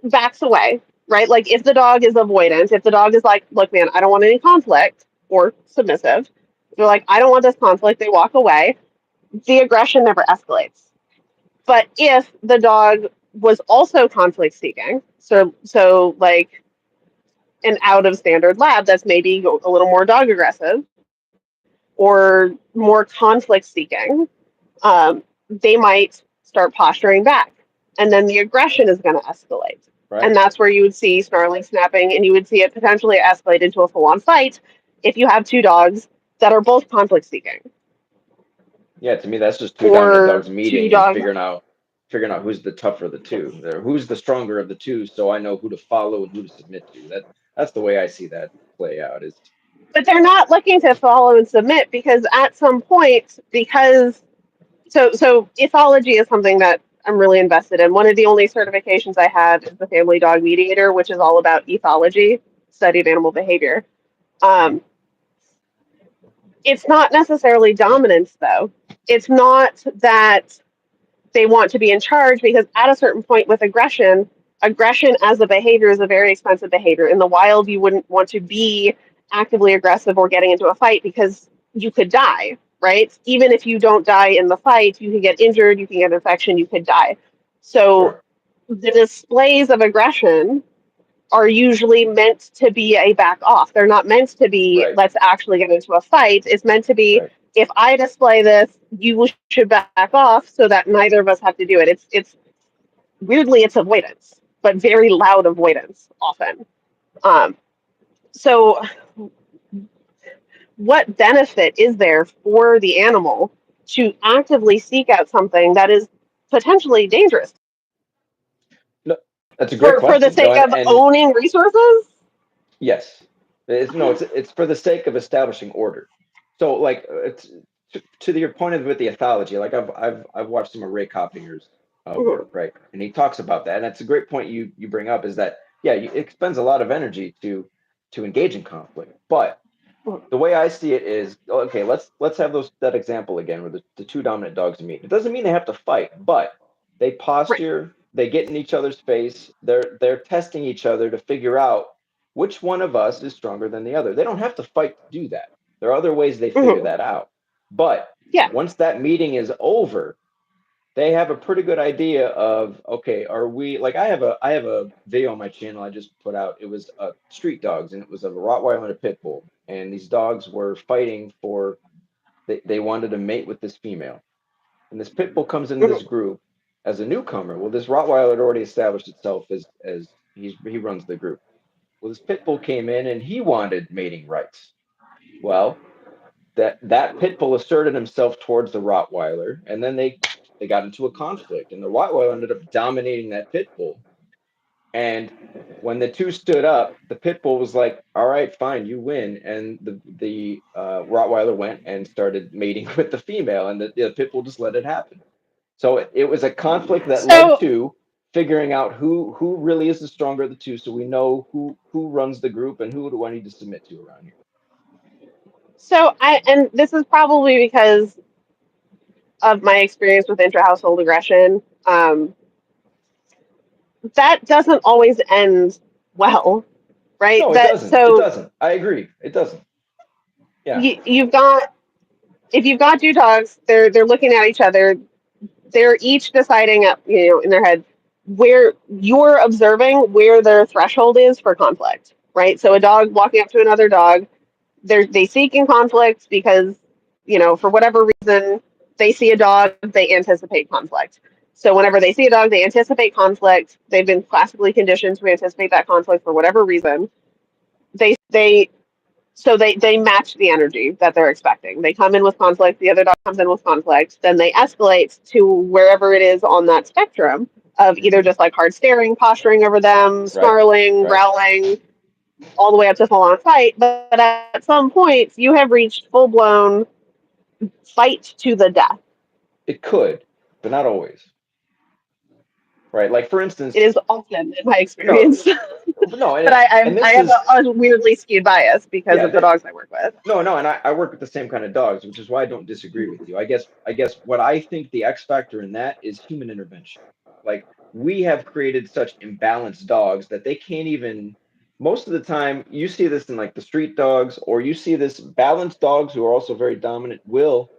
backs away, right? Like if the dog is avoidant, if the dog is like, look, man, I don't want any conflict, or submissive, they're like, I don't want this conflict, they walk away, the aggression never escalates. But if the dog was also conflict seeking, so like an out of standard lab that's maybe a little more dog aggressive or more conflict seeking, they might start posturing back. And then the aggression is going to escalate. And Right? that's where you would see snarling, snapping, and you would see it potentially escalate into a full on fight if you have two dogs that are both conflict seeking Yeah, to me that's just two dominant or dogs two meeting and dogs. figuring out who's the tougher of the two. Who's the stronger of the two, so I know who to follow and who to submit to. That's the way I see that play out. Is But they're not looking to follow and submit because at some point, because so ethology is something that I'm really invested in. One of the only certifications I have is the Family Dog Mediator, which is all about ethology, study of animal behavior. Mhm. Um, it's not necessarily dominance, though. It's not that they want to be in charge because at a certain point with aggression, aggression as a behavior is a very expensive behavior. In the wild, you wouldn't want to be actively aggressive or getting into a fight because you could die, right? Even if you don't die in the fight, you can get injured, you can get infection, you could die. So Sure. the displays of aggression are usually meant to be a back off. They're not meant to be, Right. let's actually get into a fight. It's meant to be, Right. if I display this, you should back off so that neither of us have to do it. It's weirdly it's avoidance, but very loud avoidance often. Um, so what benefit is there for the animal to actively seek out something that is potentially dangerous No, that's a great for the question. No, sake of and owning resources? yes, it's for the sake of establishing order. So like it's to your point of with the ethology. Like I've watched some of Ray Coppinger's Mhm. work, right, and he talks about that, and it's a great point you bring up is that yeah, it expends a lot of energy to engage in conflict, but The way I see it is, okay, let's have that example again where the two dominant dogs meet. It doesn't mean they have to fight, but they Right. posture, they get in each other's face, they're testing each other to figure out which one of us is stronger than the other. They don't have to fight to do that. There are other ways they figure Hmm. that out. But Yeah. once that meeting is over, they have a pretty good idea of, okay, are we, like, I have a video on my channel I just put out. It was street dogs, and it was of a Rottweiler and a pit bull, and these dogs were fighting for, they wanted to mate with this female, and this pit bull comes into this Hmm. group as a newcomer. Well, this Rottweiler had already established itself as he runs the group. Well, this pit bull came in and he wanted mating rights. Well, that pit bull asserted himself towards the Rottweiler, and then they got into a conflict, and the Rottweiler ended up dominating that pit bull. And when the two stood up, the pit bull was like, "All right, fine, you win." And the Rottweiler went and started mating with the female, and the pit bull just let it happen. So it was a conflict that led So, to figuring out who really is the stronger of the two, so we know who runs the group and who do I need to submit to around here. and this is probably because of my experience with intra-household aggression. That doesn't always end well, right? No, it That doesn't. It so doesn't. I agree. It doesn't. Yeah. you've got if you've got two dogs, they're looking at each other. They're each deciding, in their head where you're observing where their threshold is for conflict, right? So a Right. dog walking up to another dog, they seek in conflict because for whatever reason they see a dog, they anticipate conflict. So whenever they see a dog, they anticipate conflict. They've been classically conditioned to anticipate that conflict for whatever reason. They so they match the energy that they're expecting. They come in with conflict, the other dog comes in with conflict, then they escalate to wherever it is on that spectrum of either Hmm. just like hard staring, posturing over them, Right. snarling, Right. growling, all the way up to full on fight. But at some point, you have reached full blown fight to the death. It could, but not always. Right. Like for It instance, is often in my no, experience, no, but and I this have is, a weirdly skewed bias because yeah, of the dogs I work with. no, no, and I work with the same kind of dogs, which is why I don't disagree with you. I guess what I think the X factor in that is human intervention. Like we have created such imbalanced dogs that they can't even, most of the time you see this in like the street dogs, or you see this balanced dogs who are also very dominant will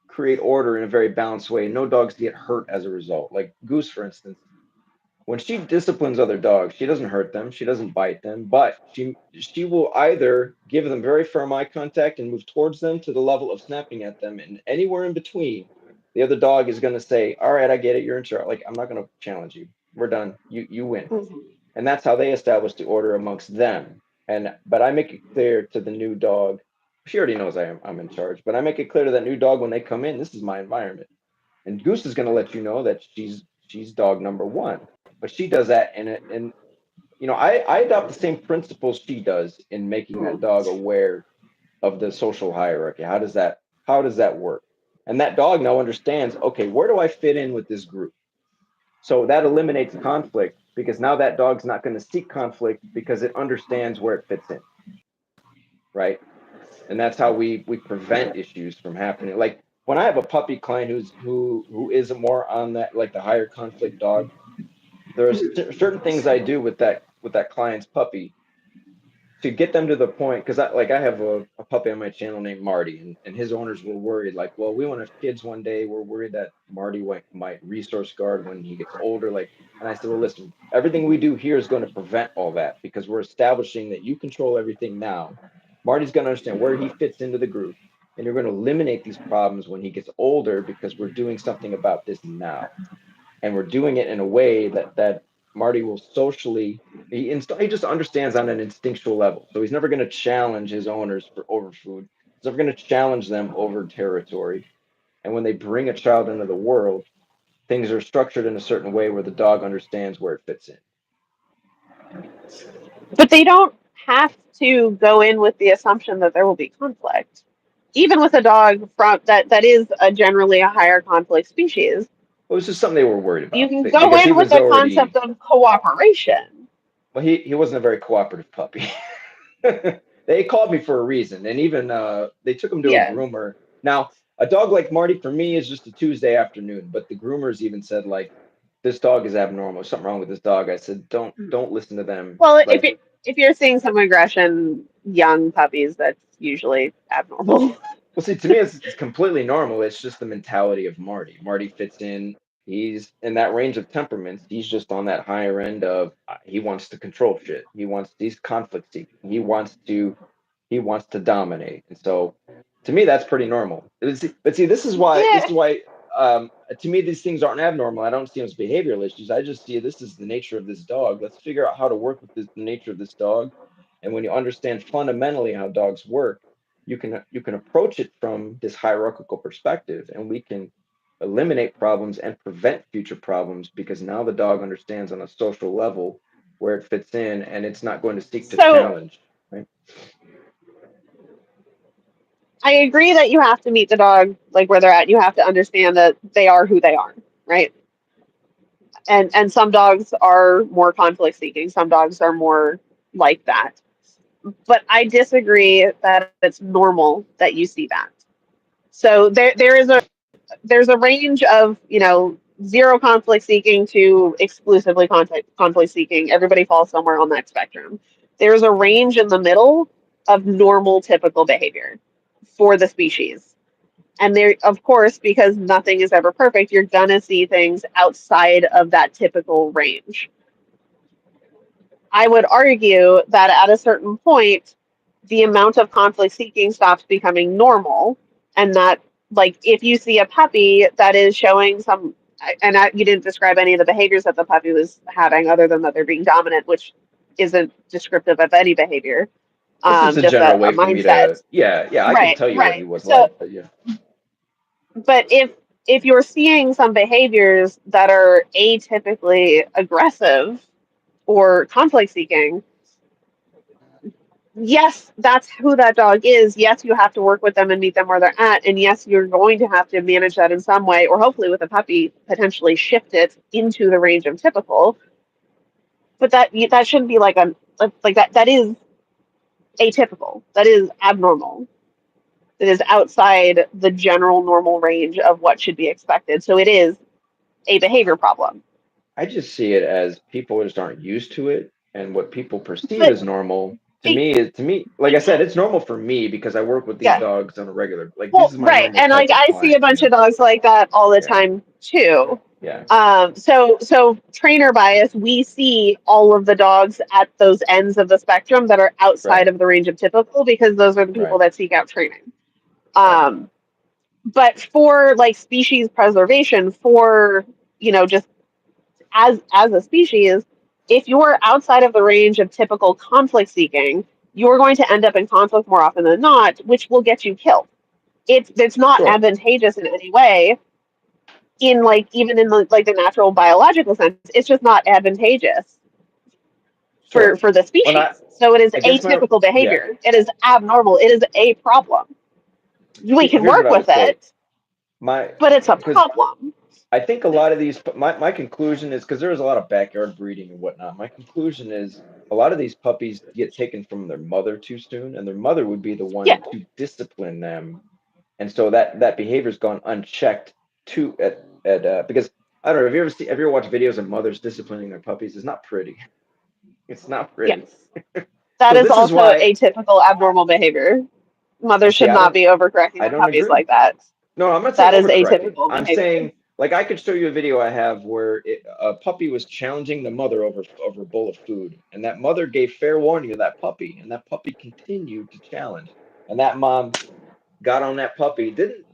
create order in a very balanced way. No dogs get hurt as a result. Like Goose, for instance, when she disciplines other dogs, she doesn't hurt them, she doesn't bite them, but she will either give them very firm eye contact and move towards them to the level of snapping at them, and anywhere in between, the other dog is going to say, "All right, I get it, you're in charge. Like I'm not going to challenge you. We're done. You win." Mhm. And that's how they establish the order amongst them. And but I make it clear to the new dog. She already knows I'm in charge, but I make it clear to that new dog when they come in, this is my environment. And Goose is going to let you know that she's dog number one. But she does that and I adopt the same principles she does in making that dog aware of the social hierarchy. How does that work? And that dog now understands, okay, where do I fit in with this group? So that eliminates conflict because now that dog's not going to seek conflict because it understands where it fits in, right? And that's how we prevent issues from happening. Like when I have a puppy client who is more on that, like the higher conflict dog, there's certain things I do with that client's puppy to get them to the point, because I have a puppy on my channel named Marty, and his owners were worried, like, well, we want to have kids one day, we're worried that Marty might resource guard when he gets older, like. And I said, well, listen, everything we do here is going to prevent all that because we're establishing that you control everything now. Marty's going to understand where he fits into the group, and you're going to eliminate these problems when he gets older because we're doing something about this now, and we're doing it in a way that Marty will socially. He just understands on an instinctual level. So he's never going to challenge his owners for over food. He's never going to challenge them over territory. And when they bring a child into the world, things are structured in a certain way where the dog understands where it fits in. But they don't have to go in with the assumption that there will be conflict. Even with a dog from that is a generally a higher conflict species, It was just something they were worried you about can go because he in with was the concept already. of cooperation. Well, he wasn't a very cooperative puppy. they called me for a reason, and even they took him to a Yeah. groomer. Now, a dog like Marty for me is just a Tuesday afternoon, but the groomers even said like this dog is abnormal. Something wrong with this dog. I said don't listen to them. Well, Like, if you're seeing some aggression, young puppies, that's usually abnormal. well, see, to me, it's completely normal. It's just the mentality of Marty. Marty fits in. He's in that range of temperaments. He's just on that higher end of he wants to control shit. He's conflict seeking. He wants to dominate. And so to me, that's pretty normal. But see, this Yeah. is why to me these things aren't abnormal. I don't see them as behavioral issues. I just see this is the nature of this dog. Let's figure out how to work with the nature of this dog. And when you understand fundamentally how dogs work, you can approach it from this hierarchical perspective, and we can eliminate problems and prevent future problems because now the dog understands on a social level where it fits in, and it's not going to seek to So challenge. Right? I agree that you have to meet the dog like where they're at. You have to understand that they are who they are, right? And some dogs are more conflict seeking. Some dogs are more like that. But I disagree that it's normal that you see that. So there's a range of, zero conflict seeking to exclusively conflict seeking. Everybody falls somewhere on that spectrum. There's a range in the middle of normal typical behavior for the species. And there, of course, because nothing is ever perfect, you're gonna see things outside of that typical range. I would argue that at a certain point, the amount of conflict seeking stops becoming normal, and that, like, if you see a puppy that is showing some, you didn't describe any of the behaviors that the puppy was having, other than that they're being dominant, which isn't descriptive of any behavior, It's just a just general a way for me mindset. to, yeah, yeah, I can Right, tell you what he right. was So, like, but yeah. but if you're seeing some behaviors that are atypically aggressive or conflict seeking, yes, that's who that dog is. Yes, you have to work with them and meet them where they're at. And yes, you're going to have to manage that in some way, or hopefully with a puppy, potentially shift it into the range of typical. But that shouldn't be like that. That is atypical. That is abnormal. It is outside the general normal range of what should be expected. So it is a behavior problem. I just see it as people just aren't used to it, and what people perceive But as normal it, to me, like I said, it's normal for me because I work with these yeah, dogs on a regular, like this well, is my right. normal And type like of I see a client, bunch of dogs like that all the Yeah, time too. yeah, So trainer bias, we see all of the dogs at those ends of the spectrum that are outside right, of the range of typical, because those are the people right, that seek out training. right. Um, but for like species preservation, for, just as a species, if you're outside of the range of typical conflict seeking, you're going to end up in conflict more often than not, which will get you killed. It's not Sure, advantageous in any way, in like even in the natural biological sense. It's just not advantageous sure. for the Well, species. So it is I guess atypical yeah. behavior. It is abnormal. It is a problem. We can Here's what work I would with say. it, My, but it's a because problem. I think a lot of these, my conclusion is because there's a lot of backyard breeding and whatnot. My conclusion is a lot of these puppies get taken from their mother too soon, and their mother would be the Yeah, one to discipline them, and so that behavior's gone unchecked too at because I don't know. Have you ever watched videos of mothers disciplining their puppies? It's not pretty. It's not yes. pretty. That So is this is also why atypical abnormal behavior. Mothers see should not be overcorrecting I their don't puppies agree. like that. No, I'm not saying That is overcorrecting. atypical I'm behavior. saying like I could show you a video I have where a puppy was challenging the mother over a bowl of food, and that mother gave fair warning to that puppy, and that puppy continued to challenge, and that mom got on that puppy, didn't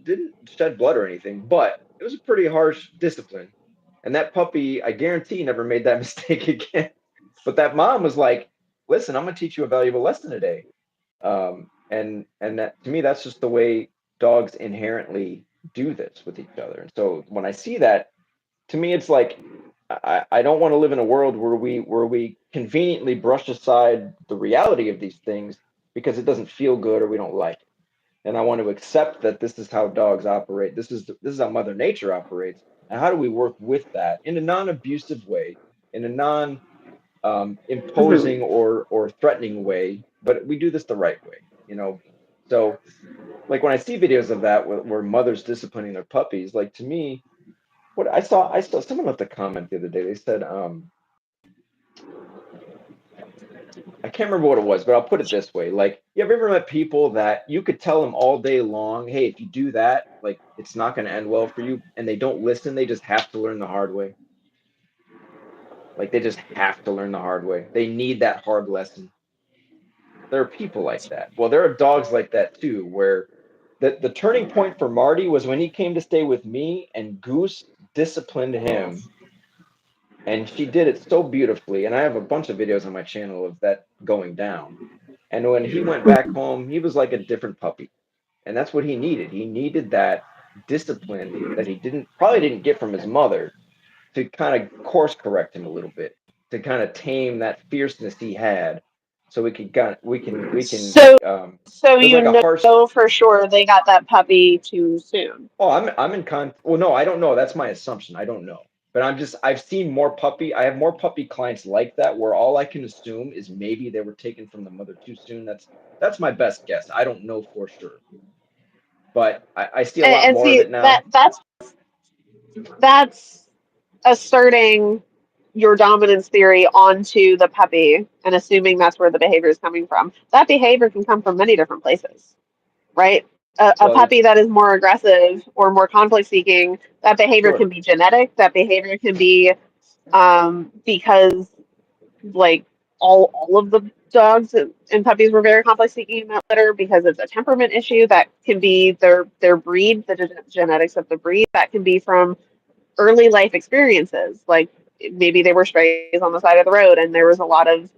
shed blood or anything, but it was a pretty harsh discipline, and that puppy, I guarantee, never made that mistake again. But that mom was like, "Listen, I'm gonna teach you a valuable lesson today." And that to me, that's just the way dogs inherently do this with each other. And so when I see that, to me, it's like I don't want to live in a world where we conveniently brush aside the reality of these things because it doesn't feel good or we don't like it. And I want to accept that this is how dogs operate. This is how Mother Nature operates. And how do we work with that in a non-abusive way, in a non Mhm. imposing or threatening way, but we do this the right way, you know. So like when I see videos of that where mothers disciplining their puppies, like to me, what I saw someone left a comment the other day. They said, I can't remember what it was, but I'll put it this way: like, you have ever met people that you could tell them all day long, hey, if you do that, like it's not going to end well for you, and they don't listen. They just have to learn the hard way. Like they just have to learn the hard way. They need that hard lesson. There are people like that. Well, there are dogs like that too, where the turning point for Marty was when he came to stay with me and Goose disciplined him, and she did it so beautifully. And I have a bunch of videos on my channel of that going down. And when he went back home, he was like a different puppy. And that's what he needed. He needed that discipline that he didn't get from his mother, to kind of course correct him a little bit, to kind of tame that fierceness he had, so we can So, so there's you like a harsh. know for sure they got that puppy too soon. Oh, I'm in con. Well, no, I don't know. That's my assumption. I don't know. But I've seen more puppy. I have more puppy clients like that where all I can assume is maybe they were taken from the mother too soon. That's my best guess. I don't know for sure, but I see a lot And more of see it now. that's asserting your dominance theory onto the puppy and assuming that's where the behavior is coming from. That behavior can come from many different places, right? A Well, puppy that is more aggressive or more conflict seeking, that behavior can sure. be genetic. That behavior can be because like all of the dogs and puppies were very conflict seeking in that litter because it's a temperament issue. That can be their breed, the genetics of the breed. That can be from early life experiences, like maybe they were strays on the side of the road and there was a lot of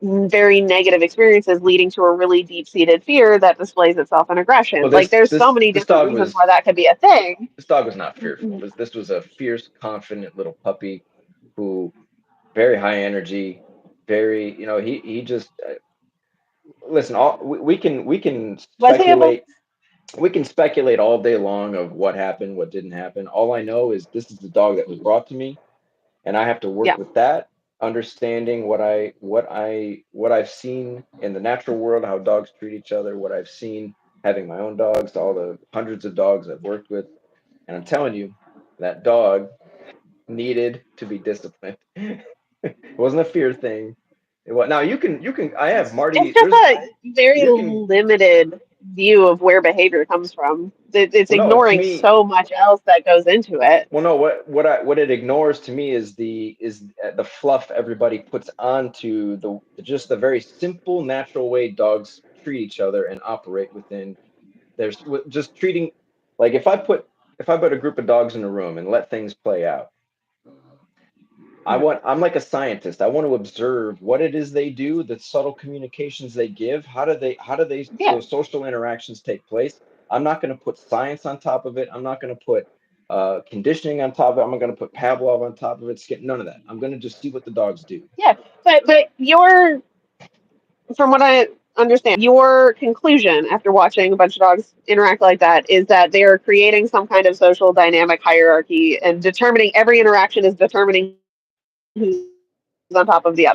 very negative experiences leading to a really deep seated fear that displays itself in aggression. Well, Like this there's so this many this different dog reasons was why that could be a thing. this dog was not fearful. This was a fierce, confident little puppy who very high energy, very, he just listen. All we can Was he able? speculate all day long of what happened, what didn't happen. All I know is this is the dog that was brought to me, and I have to work Yeah. with that, understanding what I've seen in the natural world, how dogs treat each other, what I've seen having my own dogs, all the hundreds of dogs I've worked with, and I'm telling you, that dog needed to be disciplined. It wasn't a fear thing. It was, now you can I have It's Marty. just a very You can limited view of where behavior comes from. It's well no to ignoring me so much else that goes into it. well no what it ignores to me is the fluff everybody puts onto the just the very simple natural way dogs treat each other and operate within. There's just treating, like if I put a group of dogs in a room and let things play out. I'm like a scientist. I want to observe what it is they do, the subtle communications they give. How do they Yeah, those social interactions take place? I'm not going to put science on top of it. I'm not going to put conditioning on top of it. I'm not going to put Pavlov on top of it. None of that. I'm going to just see what the dogs do. yeah. But your, from what I understand, your conclusion after watching a bunch of dogs interact like that is that they are creating some kind of social dynamic hierarchy and determining every interaction is determining who's on top of the other.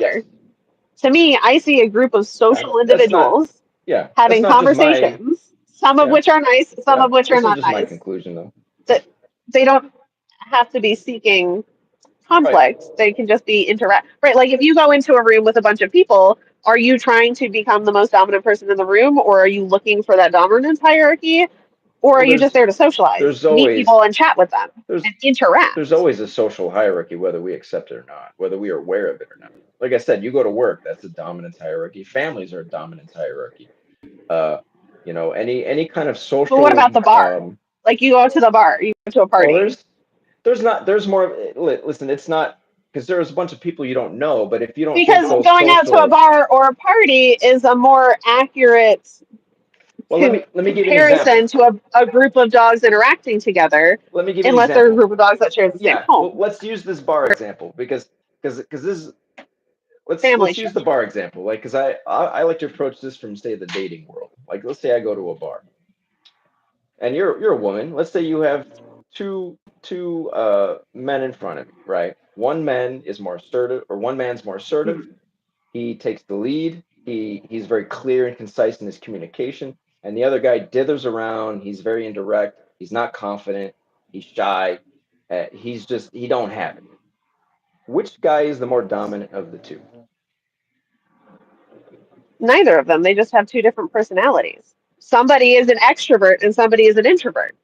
To Yes. me, I see a group of social individuals That's not. having Yeah. That's not just conversations, my. some of which are Yeah. nice, some of which are Yeah. not This is nice. just my conclusion, though. That they don't have to be seeking Right. conflict. They can just be interact. Right. Like if you go into a room with a bunch of people, are you trying to become the most dominant person in the room, or are you looking for that dominance hierarchy, or are Well, you just there to socialize, there's meet always people, and chat with them there's and interact? there's always a social hierarchy, whether we accept it or not, whether we are aware of it or not. Like I said, you go to work, that's a dominance hierarchy. Families are a dominance hierarchy. Uh, any kind of But what social. about the bar? Like you go to the bar, you go to a Well, party. there's more. Listen, it's not because there's a bunch of people you don't know, but if you don't take Because those going out to a social. bar or a party is a more accurate Well, let me give you an example. comparison to a group of dogs interacting together, Let me give you an unless they're a example. group of dogs that share the same Yeah, well, home, let's use this bar example because this is family let's use the structure. bar example, like because I like to approach this from, say, the dating world. Like, let's say I go to a bar and you're a woman. Let's say you have two men in front of you, right? one man is more assertive, or one man's more assertive. He takes the lead. He's very clear and concise in his communication, and the other guy dithers around. He's very indirect. He's not confident. He's shy. He don't have it. Which guy is the more dominant of the two? Neither of them. They just have two different personalities. Somebody is an extrovert and somebody is an introvert.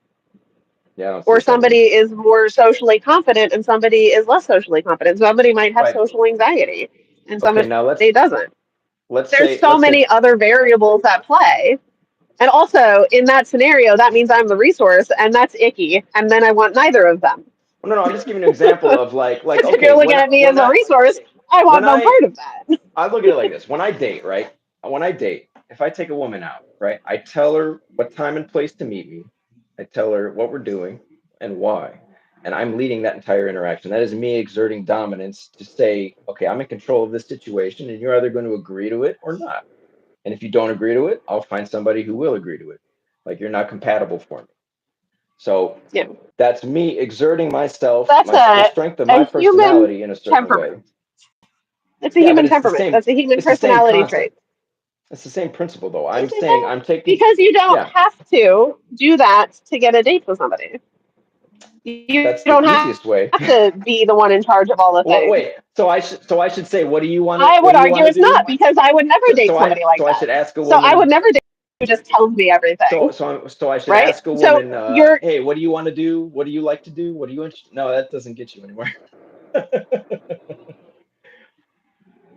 Yeah, I don't see Or it that way. somebody is more socially confident and somebody is less socially confident. Somebody might have Right. social anxiety and Okay. somebody Now doesn't. let's There's say so many other variables at play. And also, in that scenario, that means I'm the resource, and that's icky. And then I want neither of them. well, no, no. I'm just giving an example of like Because if okay, you're looking at me as a resource, I when want no part of that. I look at it like this. When I date, right? When I date, if I take a woman out, right, I tell her what time and place to meet me. I tell her what we're doing and why. And I'm leading that entire interaction. That is me exerting dominance to say, okay, I'm in control of this situation, and you're either going to agree to it or not. And if you don't agree to it, I'll find somebody who will agree to it. Like you're not compatible for me. So Yeah. that's me exerting myself, That's the strength of my a human personality in a certain way. temperament. It's a Yeah, but human temperament. That's a human it's the same personality trait. concept. It's the same principle, though. I'm Is saying it? I'm taking, Because you don't yeah, have to do that to get a date with somebody. You that's the don't easiest way. have to be the one in charge of all the Well, things. wait. So I should say, I what would do you argue want to it's do? not because I would never date somebody like So I that. should ask a So I would woman. never date who just tells me everything, So I should right? ask a So woman, you're, hey, what do you want to do? What do you like to do? What do you interested? No, that doesn't get you anywhere.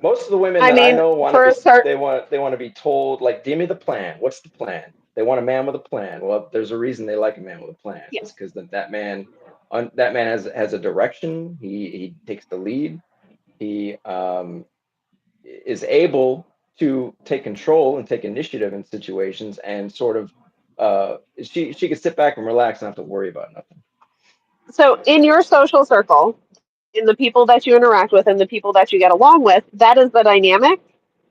Most of the women I that I mean, know want to for a just start, they want to be told, like, give me the plan. What's the plan? They want a man with a plan. Well, there's a reason they like a man with a plan. yeah. It's because that man has a direction. He takes the lead. He is able to take control and take initiative in situations, and sort of she can sit back and relax and not have to worry about nothing. So in your social circle, in the people that you interact with and the people that you get along with, that is the dynamic.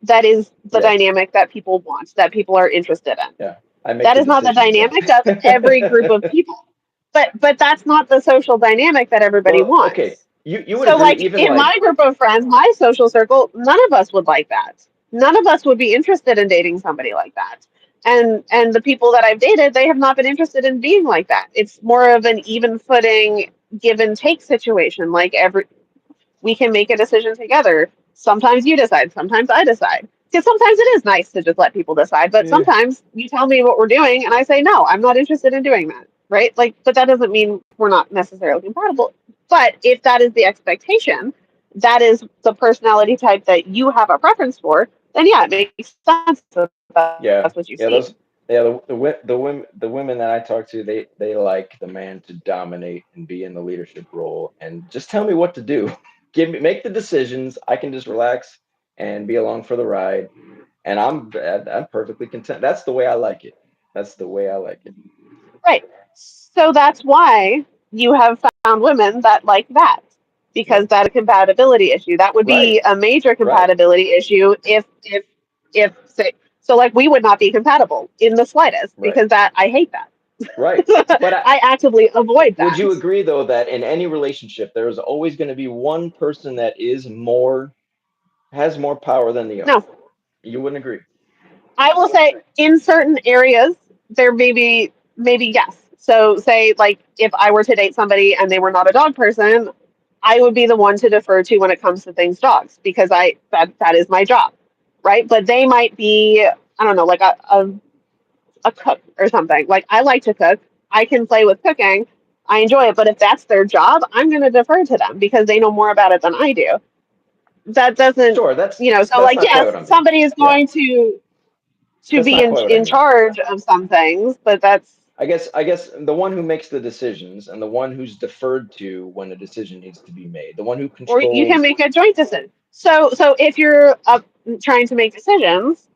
That is the Yes. dynamic that people want, that people are interested in. Yeah. I make That the is not the decisions. Yeah. dynamic of every group of people. But that's not the social dynamic that everybody Well, okay. wants. You would So agree, like even in like my group of friends, my social circle, none of us would like that. None of us would be interested in dating somebody like that. And the people that I've dated, they have not been interested in being like that. It's more of an even footing give and take situation. Like we can make a decision together. Sometimes you decide, sometimes I decide. Because sometimes it is nice to just let people decide, but yeah, sometimes you tell me what we're doing and I say, no, I'm not interested in doing that. Right? Like, but that doesn't mean we're not necessarily compatible. But if that is the expectation, that is the personality type that you have a preference for, then yeah, it makes sense that yeah, that's what you yeah. see. Those the women that I talk to, they like the man to dominate and be in the leadership role, and just tell me what to do. Make the decisions. I can just relax and be along for the ride, and I'm perfectly content. That's the way I like it. That's the way I like it. Right. So that's why you have found women that like that, Yeah. because that compatibility issue. That would Right. be a major Right. compatibility issue if say so like we would not be compatible in the slightest Right. because that I hate that. Right. But I actively avoid would that. you agree though that in any relationship there is always going to be one person that is more has more power than the other? No, You wouldn't agree. I will say in certain areas there may be maybe yes. So say like if I were to date somebody and they were not a dog person, I would be the one to defer to when it comes to things dogs because that is my job, right? But they might be I don't know like a cook or something. Like I like to cook, I can play with cooking, I enjoy it. But if that's their job, I'm going to defer to them because they know more about it than I do. That doesn't Sure, so that's like not quite yes, what I'm doing. somebody is Yeah, going to that's be not quite what I in mean. charge of some things, but that's I guess the one who makes the decisions and the one who's deferred to when a decision needs to be made, the one who or you can controls. make a joint decision. So if you're trying to make decisions,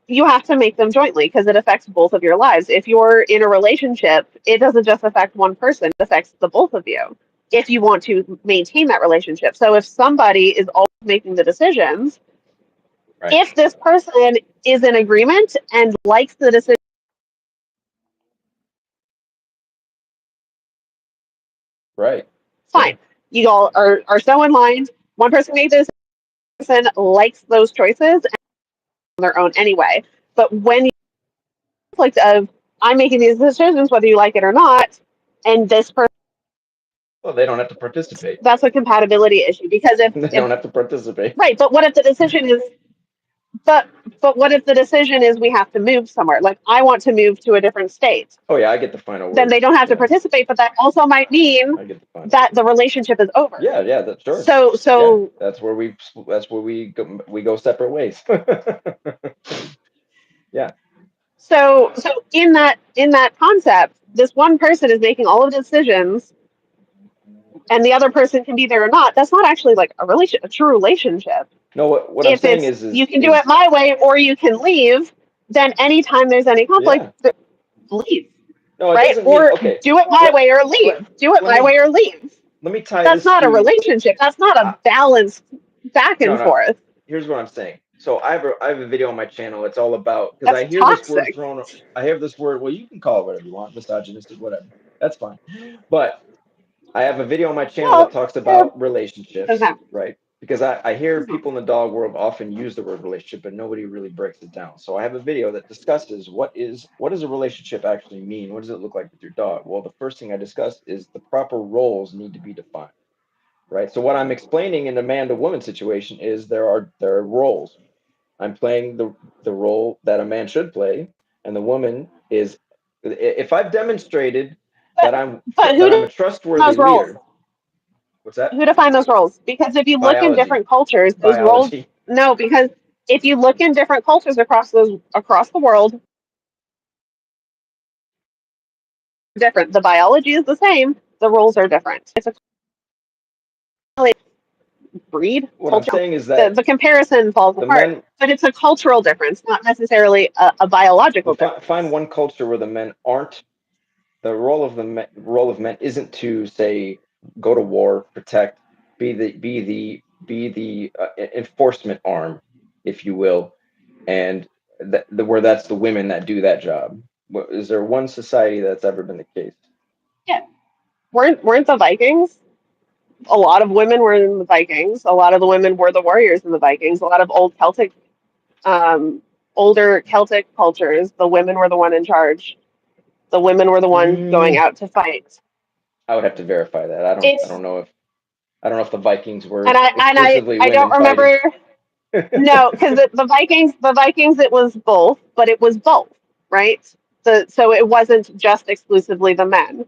you have to make them jointly because it affects both of your lives. If you're in a relationship, it doesn't just affect one person, it affects the both of you if you want to maintain that relationship. So if somebody is always making the decisions, Right, if this person is in agreement and likes the decision, right, yeah, fine. You all are so in line. One person made this person likes those choices and on their own anyway. But when you conflict of I'm making these decisions whether you like it or not, and this person, Well, they don't have to participate. that's a compatibility issue because They if don't have to participate. right, but what if the decision is but but what if the decision is we have to move somewhere? Like I want to move to a different state. Oh yeah, I get the final Then word. they don't have to Yeah, participate, but that also might mean I get the final that word. the relationship is over. Yeah, yeah, that's sure. So Yeah, so we go separate ways. Yeah. so in that concept, this one person is making all of the decisions and the other person can be there or not. That's not actually like a true relationship. No, what I'm If saying it's is you can do it my way or you can leave, then anytime there's any conflict, yeah. leave, No, it right? doesn't mean Or okay. do it my Let way or let leave. Do it let my me way or leave. let me tie That's this not a to relationship. That's not a uh, balanced back no, and no. forth. Here's what I'm saying. So I have a video on my channel. It's all about because That's I hear this word toxic. thrown. I hear this word. Well, you can call it whatever you want, misogynistic, whatever. That's fine. But I have a video on my channel that Well, talks yeah, about relationships, doesn't right? Because I hear people in the dog world often use the word relationship, but nobody really breaks it down. So I have a video that discusses what does a relationship actually mean? What does it look like with your dog? Well, the first thing I discuss is the proper roles need to be defined, right? So what I'm explaining in the man to woman situation is there are roles. I'm playing the role that a man should play, and the woman is if I've demonstrated but but that who I'm a defines trustworthy those roles? leader. What's that? Who define those roles? Because if you look in Biology. different cultures, those roles Biology. no. Because if you look in different cultures across the world, different. The biology is the same. The roles are different. It's a breed What I'm culture. saying is The that the comparison falls the apart, men but it's a cultural difference, not necessarily a biological well, find difference. one culture where the men aren't the role of men isn't to say go to war, protect, be the enforcement arm, if you will, and where that's the women that do that job. Is there one society that's ever been the case? Yeah, weren't the Vikings? A lot of women were in the Vikings. A lot of the women were the warriors in the Vikings. A lot of um, older Celtic cultures, the women were the one in charge. The women were the ones going Mm, out to fight. I would have to verify that. I It's don't know if I don't know if the Vikings and were I exclusively I don't women fighting. remember. No, because the Vikings it was both, but it was both, right? So it wasn't just exclusively the men.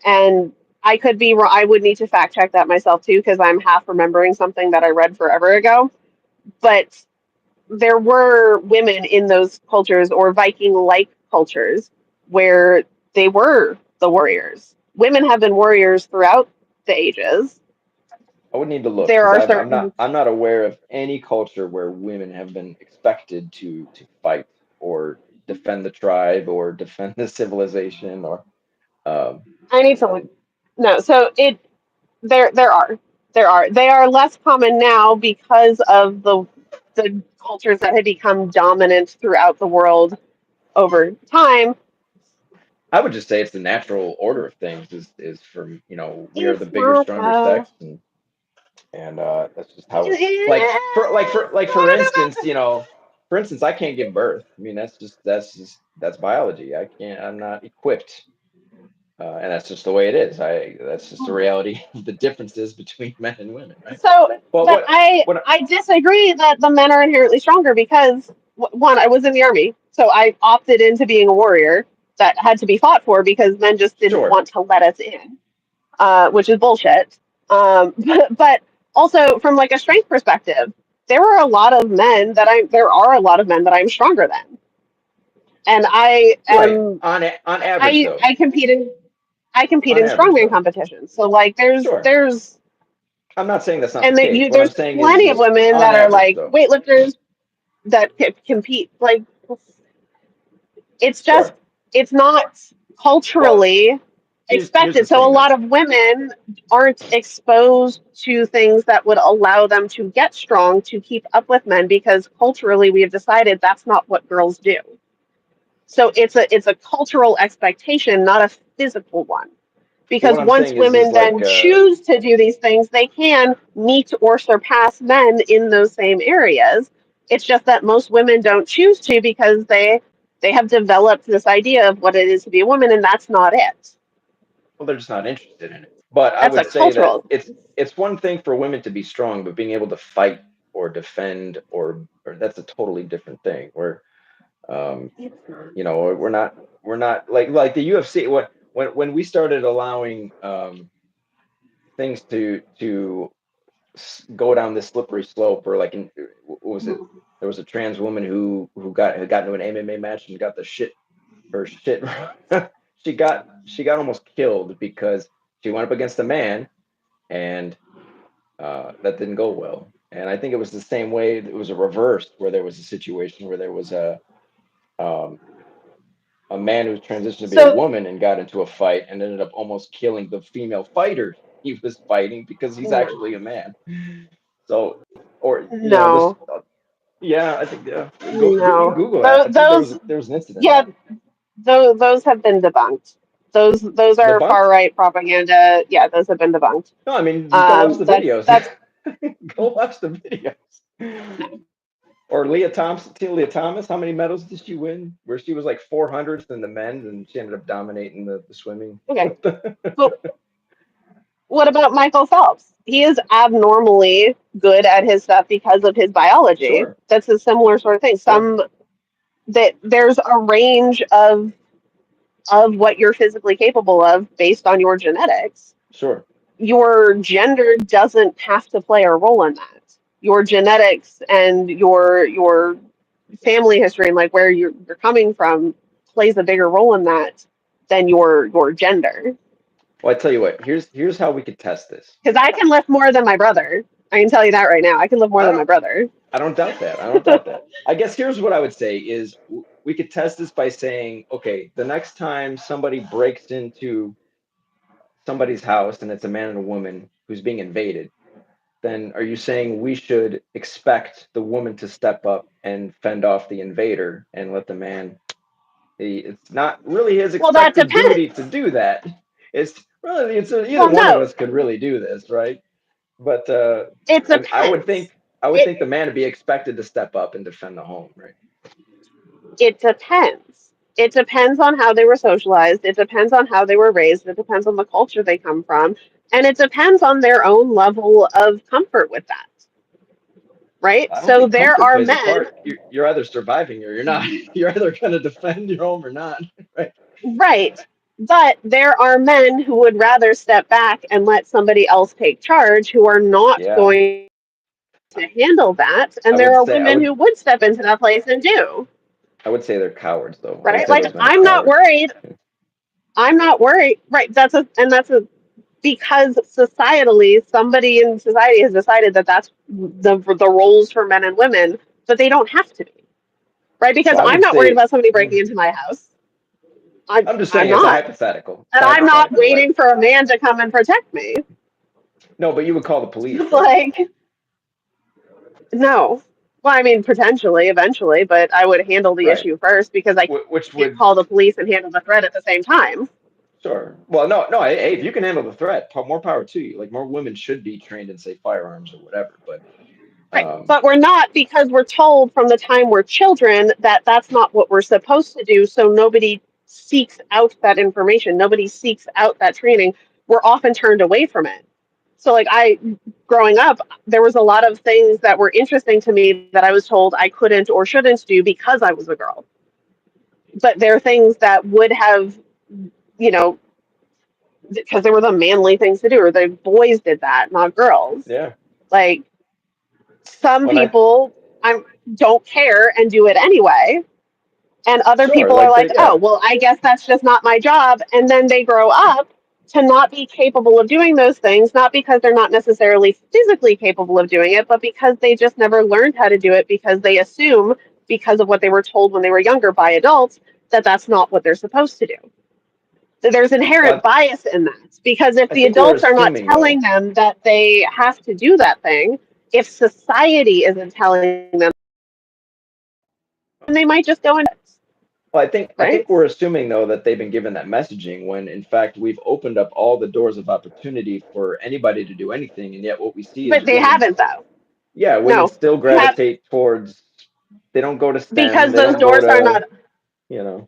And I could be wrong. I would need to fact check that myself too, because I'm half remembering something that I read forever ago. But there were women in those cultures or Viking-like cultures where they were the warriors. Women have been warriors throughout the ages. I would need to look There because are certain I'm not aware of any culture where women have been expected to fight or defend the tribe or defend the civilization or um, I need to look. No, so it there are they are less common now because of the cultures that had become dominant throughout the world over time. I would just say it's the natural order of things is from we are the It's bigger not stronger sex and that's just how like for eh, instance I can't give birth. I mean that's biology. I'm not equipped. And that's just the way it is. That's just the reality of the differences between men and women, right? so, Well, but what I disagree that the men are inherently stronger because one, I was in the army, so I opted into being a warrior that had to be fought for because men just didn't sure. want to let us in, which is bullshit. But also from like a strength perspective, there are a lot of men that I'm stronger than, and Right. On average I though. I compete in I compete On in average strongman though. competitions. So like Sure. there's I'm not saying that's not the and case. What I'm there's saying plenty of is women on that are average like though. weightlifters that compete. Like it's just Sure. it's not Well, culturally here's the expected. So a thing though. lot of women aren't exposed to things that would allow them to get strong to keep up with men because culturally we have decided that's not what girls do. So it's a cultural expectation, not a physical one. So Because what I'm once saying is women like, then choose to do these things, they can meet or surpass men in those same areas. It's just that most women don't choose to because they have developed this idea of what it is to be a woman, and that's not it. well, they're just not interested in it. But I That's a would say that cultural. it's one thing for women to be strong, but being able to fight or defend or that's a totally different thing. Where um, you know, we're not like the UFC. When we started allowing things to go down this slippery slope, or like what was it? There was a trans woman who got into an MMA match and got the shit her shit. She got almost killed because she went up against a man, and that didn't go well. And I think it was the same way. It was a reverse where there was a situation where there was um, a man who was transitioned to be a So woman and got into a fight and ended up almost killing the female fighter he was fighting because he's actually a no, man. So, or this. no, Yeah, I think go you can no. Google that. I think there was Those, there was an incident yeah, of those have been debunked. Those it. are far Debunked? right propaganda. Yeah, those have been debunked. No, I mean just go watch the videos. That's Go watch the videos. Or Leah Thompson, Leah Thomas, how many medals did she win? Where she was like 400th in the men's and she ended up dominating the swimming. okay. But what about Michael Phelps? He is abnormally good at his stuff because of his biology. Sure, That's a similar sort of thing. sure, Some that there's a range of what you're physically capable of based on your genetics. sure, Your gender doesn't have to play a role in that. Your genetics and your family history and like where you're coming from plays a bigger role in that than your gender. well, I tell you what, here's how we could test this. Because I can lift more than my brother. I can tell you that right now. I can lift more I than my don't brother. I don't doubt that. I don't doubt that. I guess here's what I would say is we could test this by saying, okay, the next time somebody breaks into somebody's house and it's a man and a woman who's being invaded, then are you saying we should expect the woman to step up and fend off the invader and let the man? It's not really his Well, that expected duty to depends. do that. It's either Well, one of no, us could really do this, right? But it I would depends. think I would It think the man would be expected to step up and defend the home, right? it depends. It depends on how they were socialized. It depends on how they were raised. It depends on the culture they come from, and it depends on their own level of comfort with that. Right? I don't So think there comfort are plays a men, part. You're either surviving or you're not. You're either going to defend your home or not, right? right? But there are men who would rather step back and let somebody else take charge who are not Yeah, going to handle that. I And there would are say I women would who would step into that place and do. I would say they're cowards, though. I would Right? say Like those men are I'm not cowards. worried. I'm not worried. Right. That's a because societally somebody in society has decided that that's the roles for men and women, but they don't have to be. Right? Because Well, I I'm would not worried say about somebody breaking into my house. I'm just I'm saying it's a not. hypothetical. It's And a I'm not hypothetical. Like waiting for a man to come and protect me. no, but you would call the police, right? Like, no. Well, I mean, potentially, eventually, but I would handle the Right. issue first because I Which can't would call the police and handle the threat at the same time. sure. Well, no, no. Hey, if you can handle the threat, more power to you. Like more women should be trained in say firearms or whatever. But Right. um, But we're not because we're told from the time we're children that that's not what we're supposed to do. So nobody seeks out that information. Nobody seeks out that training. We're often turned away from it. So, like, growing up, there was a lot of things that were interesting to me that I was told I couldn't or shouldn't do because I was a girl. But there are things that would have, you know, because they were the manly things to do, or the boys did that, not girls. yeah. Like, some When I people I don't care and do it anyway, and other sure, people are like like, the oh, yeah. well, I guess that's just not my job, and then they grow up to not be capable of doing those things, not because they're not necessarily physically capable of doing it, but because they just never learned how to do it because they assume, because of what they were told when they were younger by adults, that that's not what they're supposed to do. So there's inherent Well, bias in that because if I the think we're adults are not assuming telling though. them that they have to do that thing, if society isn't telling them, then they might just go and do it. Well, I think right? we're assuming though that they've been given that messaging when in fact we've opened up all the doors of opportunity for anybody to do anything, and yet what we see is But they women, haven't though. yeah, women No, still they have, gravitate towards, they don't go to STEM, because they those don't go doors are to, not you know,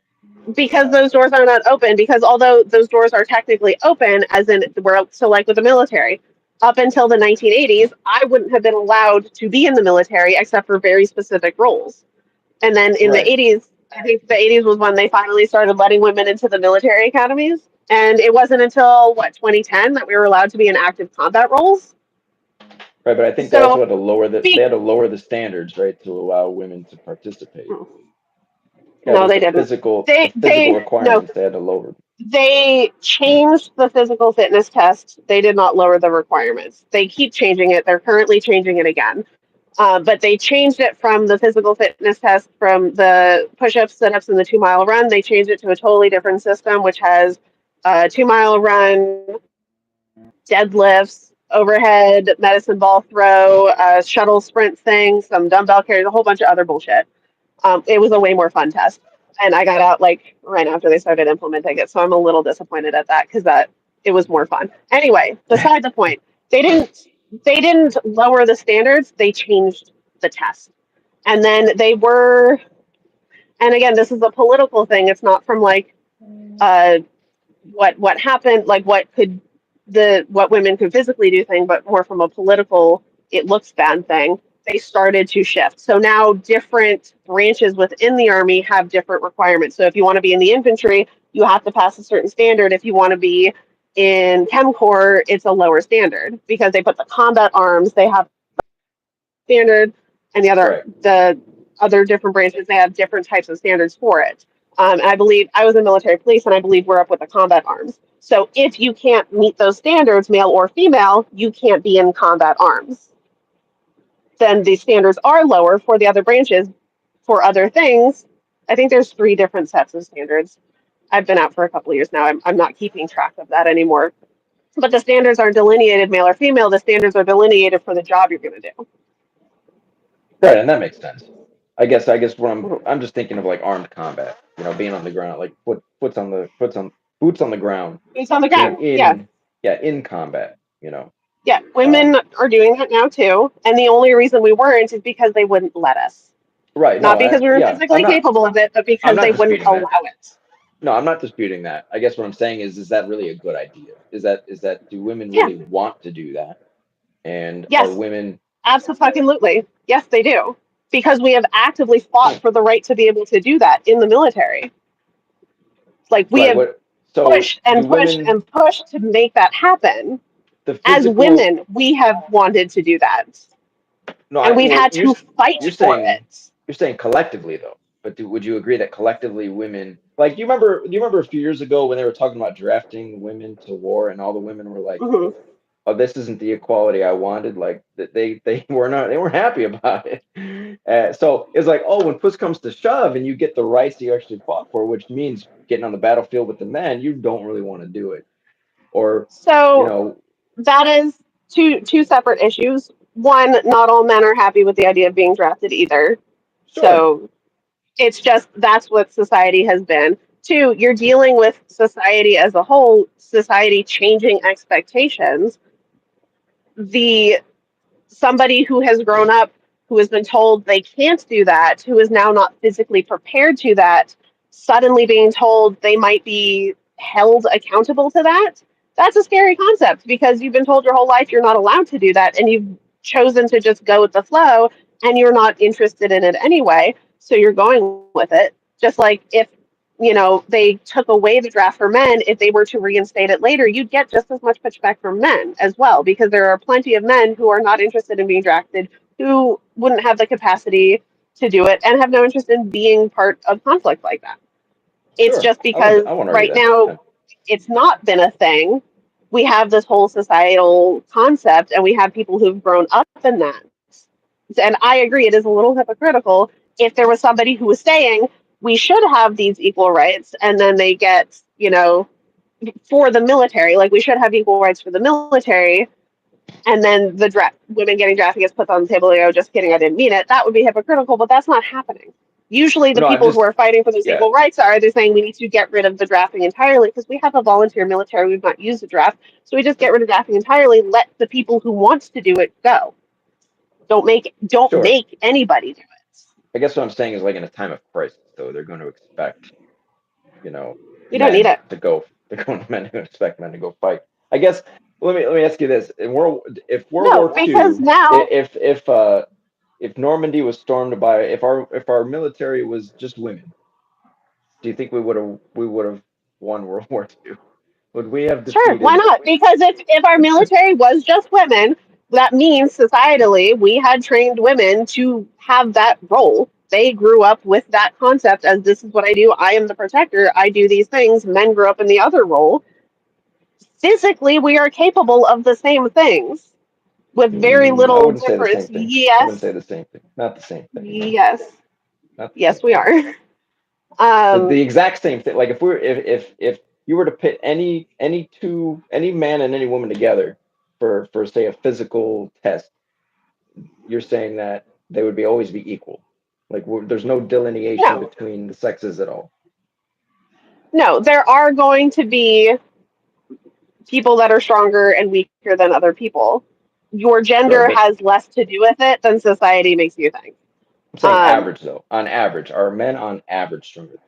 because those doors are not open. Because although those doors are technically open, as in we're so like with the military, up until the 1980s, I wouldn't have been allowed to be in the military except for very specific roles. And then in the right. 80s, I think the 80s was when they finally started letting women into the military academies. And it wasn't until what 2010 that we were allowed to be in active combat roles. Right, but I think they also So, had to lower they be, had to lower the standards, right, to allow women to participate. Yeah, no, just they didn't. the physical No, requirements they had to lower. they changed the physical fitness test. They did not lower the requirements. They keep changing it. They're currently changing it again. But they changed it from the physical fitness test from the push-ups, sit-ups, and the 2 mile run. They changed it to a totally different system, which has a 2 mile run, deadlifts, overhead medicine ball throw, shuttle sprint thing, some dumbbell carries, a whole bunch of other bullshit. It was a way more fun test, and I got out like right after they started implementing it. So I'm a little disappointed at that because that it was more fun. Anyway, beside the point, they didn't they didn't lower the standards. They changed the test, and then they were. And again, this is a political thing. It's not from like uh, what happened, like what women could physically do thing, but more from a political it looks bad thing. They started to shift. So now different branches within the army have different requirements. So if you want to be in the infantry, you have to pass a certain standard. If you want to be in Chem Corps, it's a lower standard because they put the combat arms, they have standard, and Right. the other different branches they have different types of standards for it. And I believe I was in military police, and I believe we're up with the combat arms. So if you can't meet those standards, male or female, you can't be in combat arms. Then the standards are lower for the other branches. For other things, I think there's three different sets of standards. I've been out for a couple of years now. I'm not keeping track of that anymore. But the standards aren't delineated male or female. The standards are delineated for the job you're going to Right, and that makes sense. I guess when do. I'm just thinking of like armed combat, being on the ground, like boots on the ground, It's on the being ground. Yeah. in, yeah, in combat. Yeah. Um, Women are doing that now too. And the only reason we weren't is because they wouldn't let us. right. Not No, because we were yeah, physically capable of it, but I'm because not they wouldn't disputing allow that. it. No, I'm not disputing that. I guess what I'm saying is that really a good idea? Is that do women Yeah. really want to do that? And are Yes. women Absolutely. Yes, they do. Because we have actively fought hmm, for the right to be able to do that in the military. Like we right? have What? So pushed and do pushed women and pushed to make that happen. the As physical? women, we have wanted to do that. No, And we've well, had to fight you're for saying it. you're saying collectively though. But would you agree that collectively women, like, do you remember a few years ago when they were talking about drafting women to war and all the women were like, Hmm. "Oh, this isn't the equality I wanted." Like that they were not, they weren't happy about it. So it's like, oh, when push comes to shove and you get the rights you actually fought for, which means getting on the battlefield with the men, you don't really want to do it. Or, you So know, that is two separate issues. One, not all men are happy with the idea of being drafted either. sure, So it's just that's what society has been. Two, you're dealing with society as a whole, society changing expectations. The somebody who has grown up, who has been told they can't do that, who is now not physically prepared to that, suddenly being told they might be held accountable to that, that's a scary concept because you've been told your whole life you're not allowed to do that and you've chosen to just go with the flow and you're not interested in it anyway. So you're going with it. Just like if they took away the draft for men, if they were to reinstate it later, you'd get just as much pushback from men as well, because there are plenty of men who are not interested in being drafted, who wouldn't have the capacity to do it, and have no interest in being part of conflict like that. It's sure. just because I won't argue right that. now Yeah. it's not been a thing. We have this whole societal concept, and we have people who've grown up in that. And I agree, it is a little hypocritical if there was somebody who was saying we should have these equal rights, and then they get, for the military, like we should have equal rights for the military, and then women getting drafted gets put on the table. They go, just kidding, I didn't mean it. That would be hypocritical, but that's not happening. Usually, the No, I'm people who just are fighting for those yeah, equal rights are either saying we need to get rid of the drafting entirely because we have a volunteer military, we've not used the draft, so we just get rid of drafting entirely. Let the people who want to do it go. Don't sure. make anybody do it. I guess what I'm saying is like in a time of crisis, though, they're going to expect, you know, We don't need men it. to go. They're going to men to expect men to go fight. I guess. Let me ask you this: if World No, War because II, now, if Normandy was stormed by, if our military was just women, do you think we would have won World War II? Would we have sure, why defeated? not? Because if our military was just women, that means societally we had trained women to have that role. They grew up with that concept as this is what I do. I am the protector. I do these things. Men grew up in the other role. Physically, we are capable of the same things with very I little wouldn't say the difference. same thing. I wouldn't Yes, say the same thing. Not the same thing. No, yes, not the yes, same we thing. are. The Um, exact same thing. Like if you were to pit any man and any woman together for say a physical test, you're saying that they would be always be equal. Like there's no delineation no, between the sexes at all. no, there are going to be people that are stronger and weaker than other people. Your Sure, gender but has less to do with it than society makes you think. I'm saying Um, average though. On average, are men on average stronger?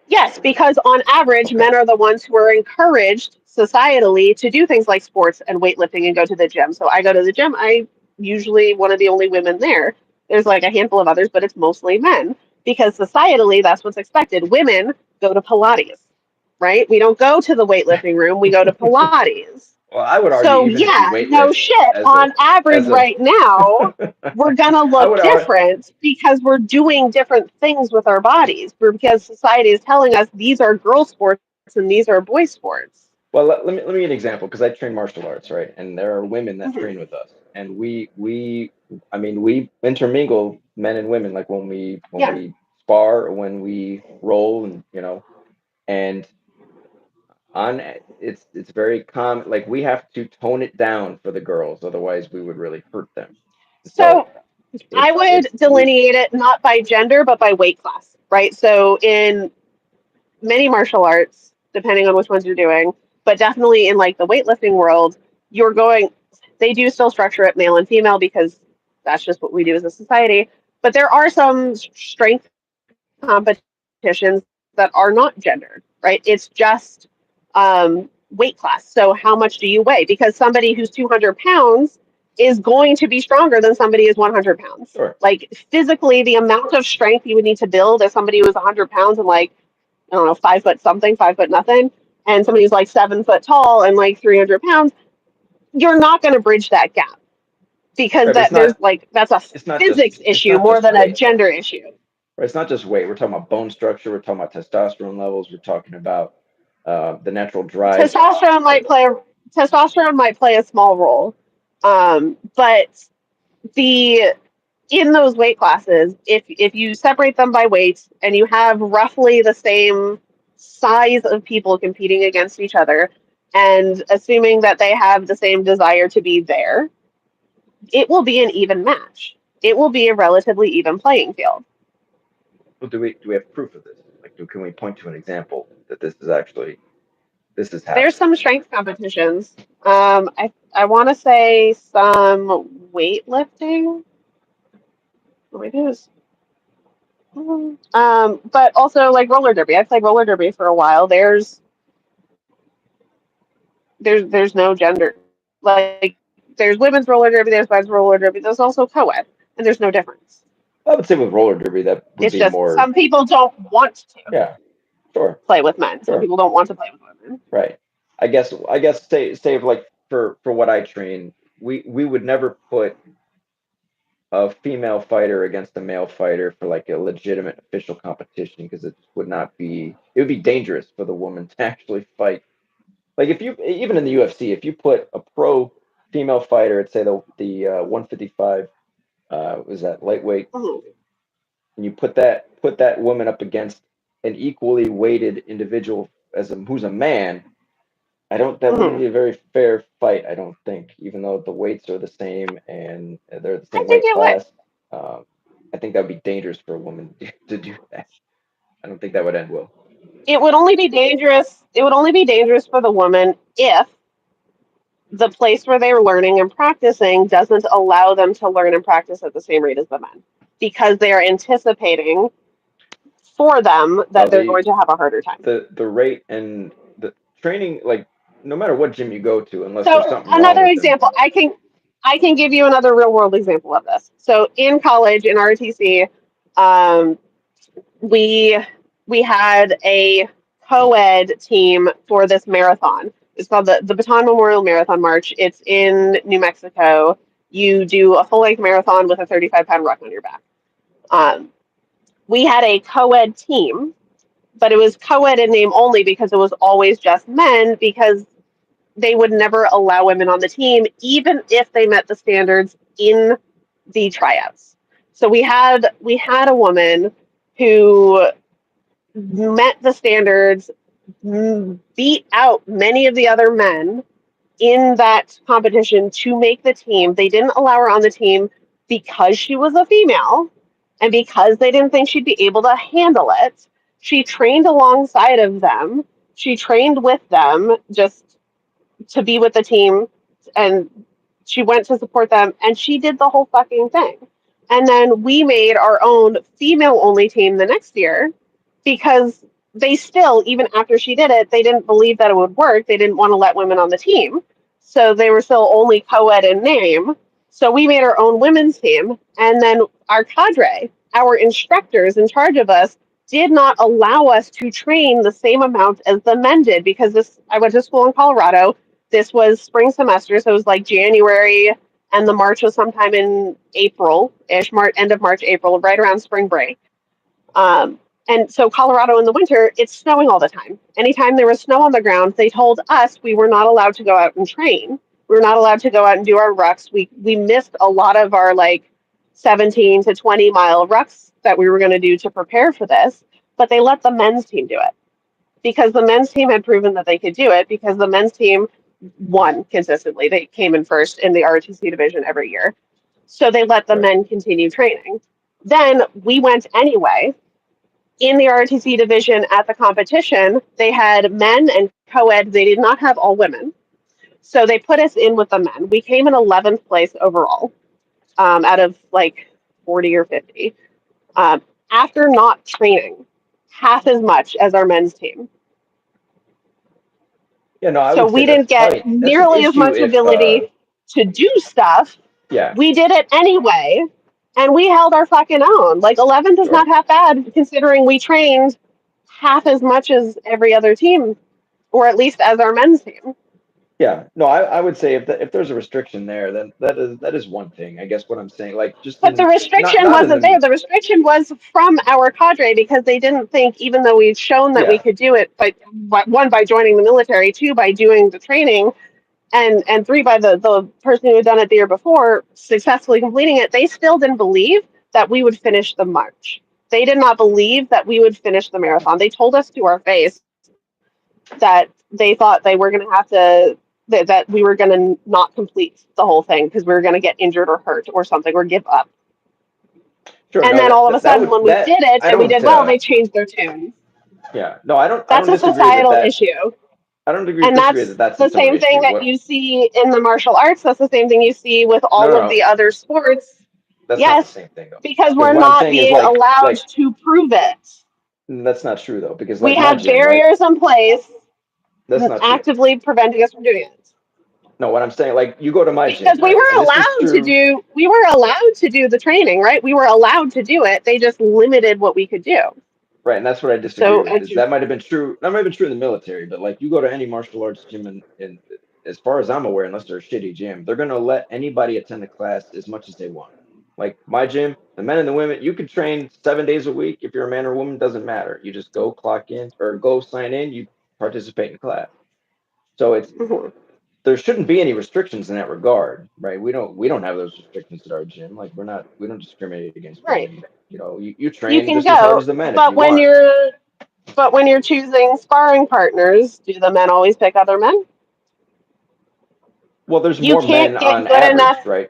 yes, because on average, Okay, men are the ones who are encouraged societally to do things like sports and weightlifting and go to the gym. So I go to the gym. I usually one of the only women there. There's like a handful of others, but it's mostly men because societally that's what's expected. Women go to Pilates, right? We don't go to the weightlifting room. We go to Pilates. well, I would argue So even if you yeah, no weightlift shit. as a On average, as a right now, we're gonna I look would argue. different because we're doing different things with our bodies. Because society is telling us these are girl sports and these are boy sports. Well, let me give an example because I train martial arts, right? And there are women that Hmm. train with us, and I mean, we intermingle men and women, like when Yeah. we spar or when we roll, and and on it's very common. Like we have to tone it down for the girls, otherwise we would really hurt them. So So I would it's we delineate it not by gender but by weight class, right? So in many martial arts, depending on which ones you're doing, but definitely in like the weightlifting world, you're going. They do still structure it male and female because that's just what we do as a society. But there are some strength competitions that are not gendered, right? It's just weight class. So how much do you weigh? Because somebody who's 200 pounds is going to be stronger than somebody who's 100 pounds. sure. Like physically, the amount of strength you would need to build as somebody who was 100 pounds and like I don't know, 5 foot something, 5 foot nothing, and somebody who's like 7 foot tall and like 300 pounds, you're not going to bridge that gap because Right, but that there's like that's a physics it's issue not more just than a weight though. gender issue. Right? It's not just weight. We're talking about bone structure. We're talking about testosterone levels. We're talking about the natural drive. Testosterone Of, might play testosterone might play a small role, but the in those weight classes, if you separate them by weight and you have roughly the same size of people competing against each other, and assuming that they have the same desire to be there, it will be an even match. It will be a relatively even playing field. well, do we have proof of this? Like, can we point to an example that this is There's happening? some strength competitions. I want to say some weightlifting. Maybe it was but also like roller derby. I played roller derby for a while. There's no gender. Like there's women's roller derby, there's men's roller derby. There's also co-ed, and there's no difference. I would say with roller derby that It's would just be some more. people don't want to Yeah, sure, play with men. Some sure, people don't want to play with women. right. I guess say like for what I train, we would never put a female fighter against a male fighter for like a legitimate official competition because it would be dangerous for the woman to actually fight. Like if you even in the UFC, if you put a pro female fighter at say the 155 was that lightweight, Mhm. and you put that woman up against an equally weighted individual who's a man, that wouldn't Mhm. be a very fair fight. I don't think, even though the weights are the same and they're the I same think weight it would. class. Um, I think that would be dangerous for a woman to do that. I don't think that would end well. It would only be dangerous. It would only be dangerous for the woman if the place where they were learning and practicing doesn't allow them to learn and practice at the same rate as the men, because they are anticipating for them No, that they're going to have a harder time. the rate and the training, like no matter what gym you go to, unless there's So something wrong another with them. example, I can give you another real world example of this. So in college in ROTC, um, we we had a co-ed team for this marathon. It's called the Baton Memorial Marathon March. It's in New Mexico. You do a full length marathon with a 35-pound ruck on your back. Um, we had a co-ed team, but it was co-ed in name only because it was always just men, because they would never allow women on the team, even if they met the standards in the tryouts. So we had a woman who met the standards, beat out many of the other men in that competition to make the team. They didn't allow her on the team because she was a female and because they didn't think she'd be able to handle it. She trained alongside of them. She trained with them just to be with the team, and she went to support them, and she did the whole fucking thing. And then we made our own female only team the next year, because they still, even after she did it, they didn't believe that it would work. They didn't want to let women on the team. So they were still only co-ed in name. So we made our own women's team. And then our cadre, our instructors in charge of us, did not allow us to train the same amount as the men did, because I went to school in Colorado. This was spring semester, so it was like January, and the March was sometime in April-ish, end of March, April, right around spring break. And so Colorado in the winter, it's snowing all the time. Anytime there was snow on the ground, they told us we were not allowed to go out and train. We were not allowed to go out and do our rucks. We missed a lot of our like 17 to 20-mile rucks that we were going to do to prepare for this, but they let the men's team do it because the men's team had proven that they could do it, because the men's team won consistently. They came in first in the ROTC division every year. So they let the Right. men continue training. Then we went anyway. In the ROTC division at the competition, they had men and co-ed. They did not have all women. So they put us in with the men. We came in 11th place overall, out of like 40 or 50, um, after not training half as much as our men's team. Yeah, no, I So would say we that's didn't get probably that's an nearly as issue much if ability to do stuff. yeah, We did it anyway, and we held our fucking own. Like 11th is sure. not half bad, considering we trained half as much as every other team, or at least as our men's team. Yeah, no, I would say if there's a restriction there, then that is one thing. I guess what I'm saying, like just But the in not restriction not in wasn't there. the The restriction was from our cadre, because they didn't think, even though we'd shown that we yeah could do it, but one, by joining the military, two, by doing the training, and three, by the person who had done it the year before successfully completing it, they still didn't believe that we would finish the march. They did not believe that we would finish the marathon. They told us to our face that they thought they were going to have to, that we were going to not complete the whole thing because we were going to get injured or hurt or something or give up. sure And no then all of a that sudden, would when we that did it I and we don't did well, they changed their tune. yeah no I don't That's a disagree societal issue. I don't agree And disagree that's that that's the its own same thing issue. that What you see in the martial arts. That's the same thing you see with no no all of no the other sports. that's not the Yes, same thing though because because we're what I'm not saying is being allowed like to prove it. that's not true though because We like my have gym right barriers in place that's not true. actively preventing us from doing it. No, what I'm saying, like you go to my Because gym, right? And this is true. we were allowed to do the training, right? We were allowed to do it. They just limited what we could do. Right, and that's what I disagree So with. Is that might have been true. That might have been true in the military, but like you go to any martial arts gym, and as far as I'm aware, unless they're a shitty gym, they're gonna let anybody attend the class as much as they want. Like my gym, the men and the women, you can train 7 days a week. If you're a man or a woman, doesn't matter. You just go clock in or go sign in. You participate in class. So it's mhm. there shouldn't be any restrictions in that regard, right? We don't have those restrictions at our gym. Like we don't discriminate against Right. women. You know, you You train can just as hard go, as the men if but you want. when you're choosing sparring partners, do the men always pick other men? Well, there's You more can't men get on good average, enough. right?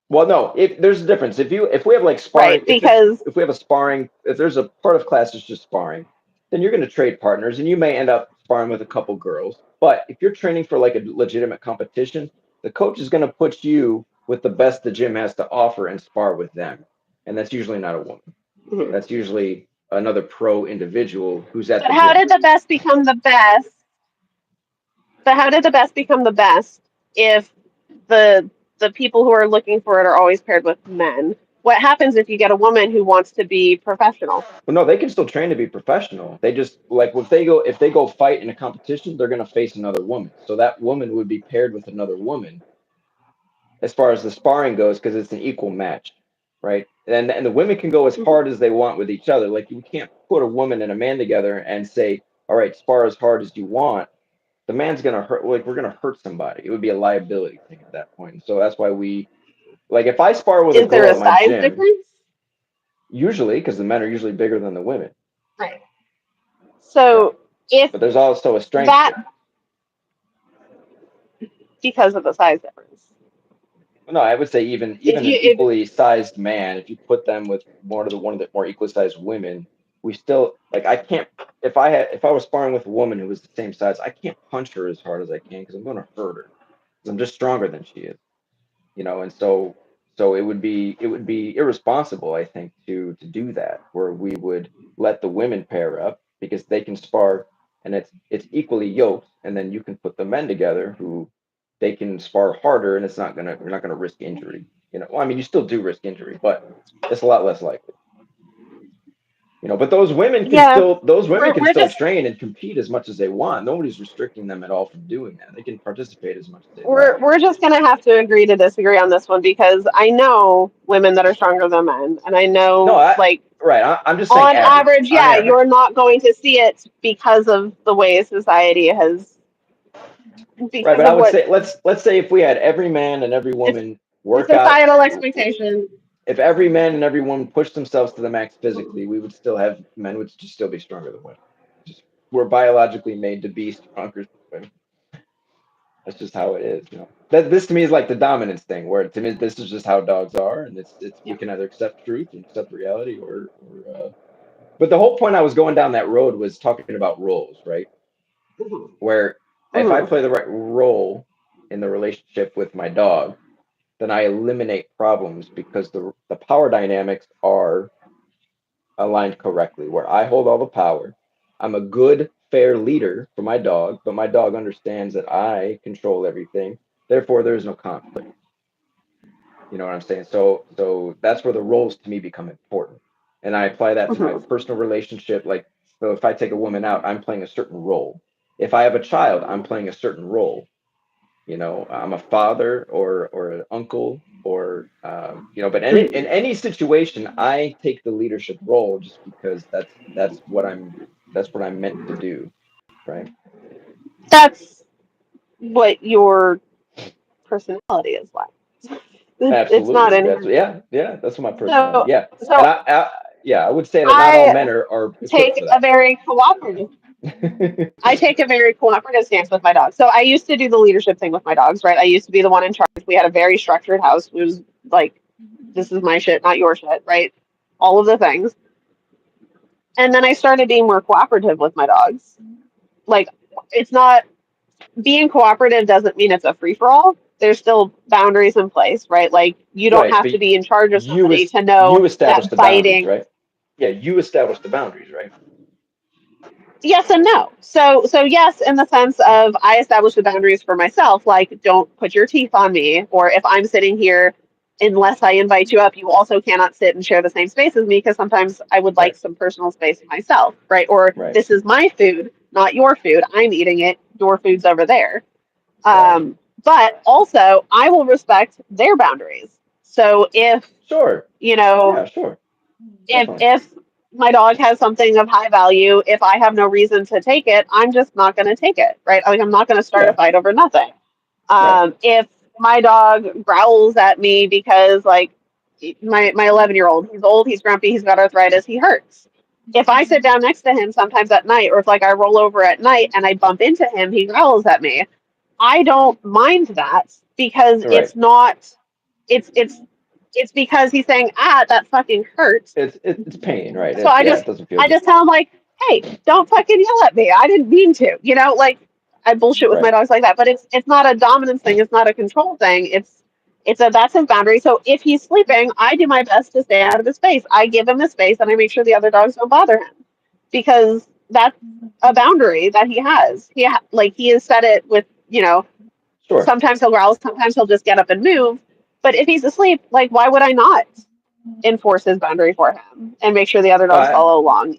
Well, no, if there's a difference. If we have like sparring, Right, because if we have a sparring, if there's a part of class that's just sparring, then you're going to trade partners, and you may end up sparring with a couple girls. But if you're training for like a legitimate competition, the coach is going to put you with the best the gym has to offer and spar with them, and that's usually not a woman. Mhm. That's usually another pro individual who's at But the how gym. did the best become the best? But how did the best become the best if the the people who are looking for it are always paired with men? What happens if you get a woman who wants to be professional? Well, no, they can still train to be professional. They just like if they go fight in a competition, they're going to face another woman. So that woman would be paired with another woman as far as the sparring goes because it's an equal match, right? And the women can go as Mhm. hard as they want with each other. Like you can't put a woman and a man together and say, "All right, spar as hard as you want." The man's going to hurt. Like we're going to hurt somebody. It would be a liability thing at that point. So that's why we like if I spar with a Is there girl a at my size gym, difference? usually because the men are usually bigger than the women. Right. Yeah, So if but there's also a strength that difference. because of the size difference, No, I would say if even you an if equally sized man, if you put them with one of the more equally sized women, we still like I can't if I was sparring with a woman who was the same size, I can't punch her as hard as I can because I'm going to hurt her because I'm just stronger than she is, and so it would be irresponsible, I think, to do that where we would let the women pair up because they can spar and it's equally yoked, and then you can put the men together who they can spar harder and it's not gonna you're not gonna risk injury. Well, I mean you still do risk injury, but it's a lot less likely. But yeah, those women we're can we're still just train and compete as much as they want. Nobody's restricting them at all from doing that. They can participate as much as they we're like. we're just gonna have to agree to disagree on this one because I know women that are stronger than men, and I No, know like I'm just saying on average. average, On yeah, average. you're not going to see it because of the way society has Right, because but I of would what say let's say if we had every man and every it's woman the work out, societal expectation. if every man and every woman pushed themselves to the max physically, we would still have men would just still be stronger than women. Just we're biologically made to be stronger than women. That's just how it is. That this to me is like the dominance thing, where to me this is just how dogs are, and it's we Yeah. can either accept truth and accept reality, or. But the whole point I was going down that road was talking about roles, right? Mhm. Where if I Mhm. play the right role in the relationship with my dog, then I eliminate problems because the power dynamics are aligned correctly, where I hold all the power. I'm a good, fair leader for my dog, but my dog understands that I control everything. Therefore, there is no conflict. You know what I'm saying? So that's where the roles to me become important. And I apply that to my Mhm. personal relationship. Like, so if I take a woman out, I'm playing a certain role. If I have a child, I'm playing a certain role. I'm a father or an uncle or but in any situation, I take the leadership role just because that's what I'm meant to do, right? That's what your personality is like. It's not Absolutely. inherent. Yeah, that's my personality. So Yeah. And so yeah, I would say that not all I men are equipped take for a that. very cooperative. I take a very cooperative stance with my dogs. So I used to do the leadership thing with my dogs, right? I used to be the one in charge. We had a very structured house. It was like, this is my shit, not your shit, right? All of the things. And then I started being more cooperative with my dogs. Like, it's not being cooperative doesn't mean it's a free for all. There's still boundaries in place, right? Like, you don't Right, have but to be in charge of you somebody es- to know you establish that the boundaries, biting. right? Yeah, you establish the boundaries, right? Yes and no. So yes, in the sense of I establish the boundaries for myself, like don't put your teeth on me, or if I'm sitting here, unless I invite you up, you also cannot sit and share the same space as me because sometimes I would like Right, some personal space myself, right? Or right, this is my food, not your food. I'm eating it. Your food's over there. right. But also, I will respect their boundaries. So if Sure. you know Yeah, sure. if Definitely. if my dog has something of high value, if I have no reason to take it, I'm just not going to take it, right? Like I'm not going to start a Yeah, fight over nothing. right, If my dog growls at me because like my 11-year-old, he's old, he's grumpy, he's got arthritis, he hurts. If I sit down next to him sometimes at night, or if like I roll over at night and I bump into him, he growls at me. I don't mind that because right. it's it's because he's saying, ah, that fucking hurts. It's pain, right? So Yeah, it doesn't feel I good. just tell him like, hey, don't fucking yell at me. I didn't mean to. Like I bullshit with my Right. dogs like that. But it's not a dominance thing. It's not a control thing. It's a that's his boundary. So if he's sleeping, I do my best to stay out of his space. I give him the space and I make sure the other dogs don't bother him because that's a boundary that he has. Like he has set it with Sure. sometimes he'll growl, sometimes he'll just get up and move. But if he's asleep, like why would I not enforce his boundary for him and make sure the other dogs I follow along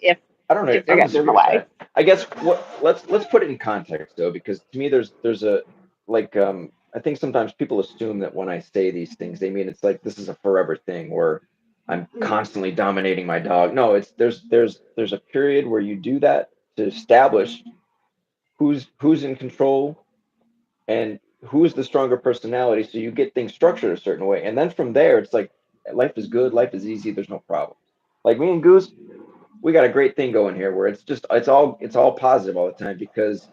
I don't know. if I they're don't getting in the disagree with way? that. I guess what let's put it in context though, because to me there's a like I think sometimes people assume that when I say these things, they mean it's like this is a forever thing where I'm constantly dominating my dog. No, it's there's a period where you do that to establish who's in control and who's the stronger personality, so you get things structured a certain way, and then from there it's like life is good, life is easy, there's no problem. Like me and Goose, we got a great thing going here where it's all positive all the time because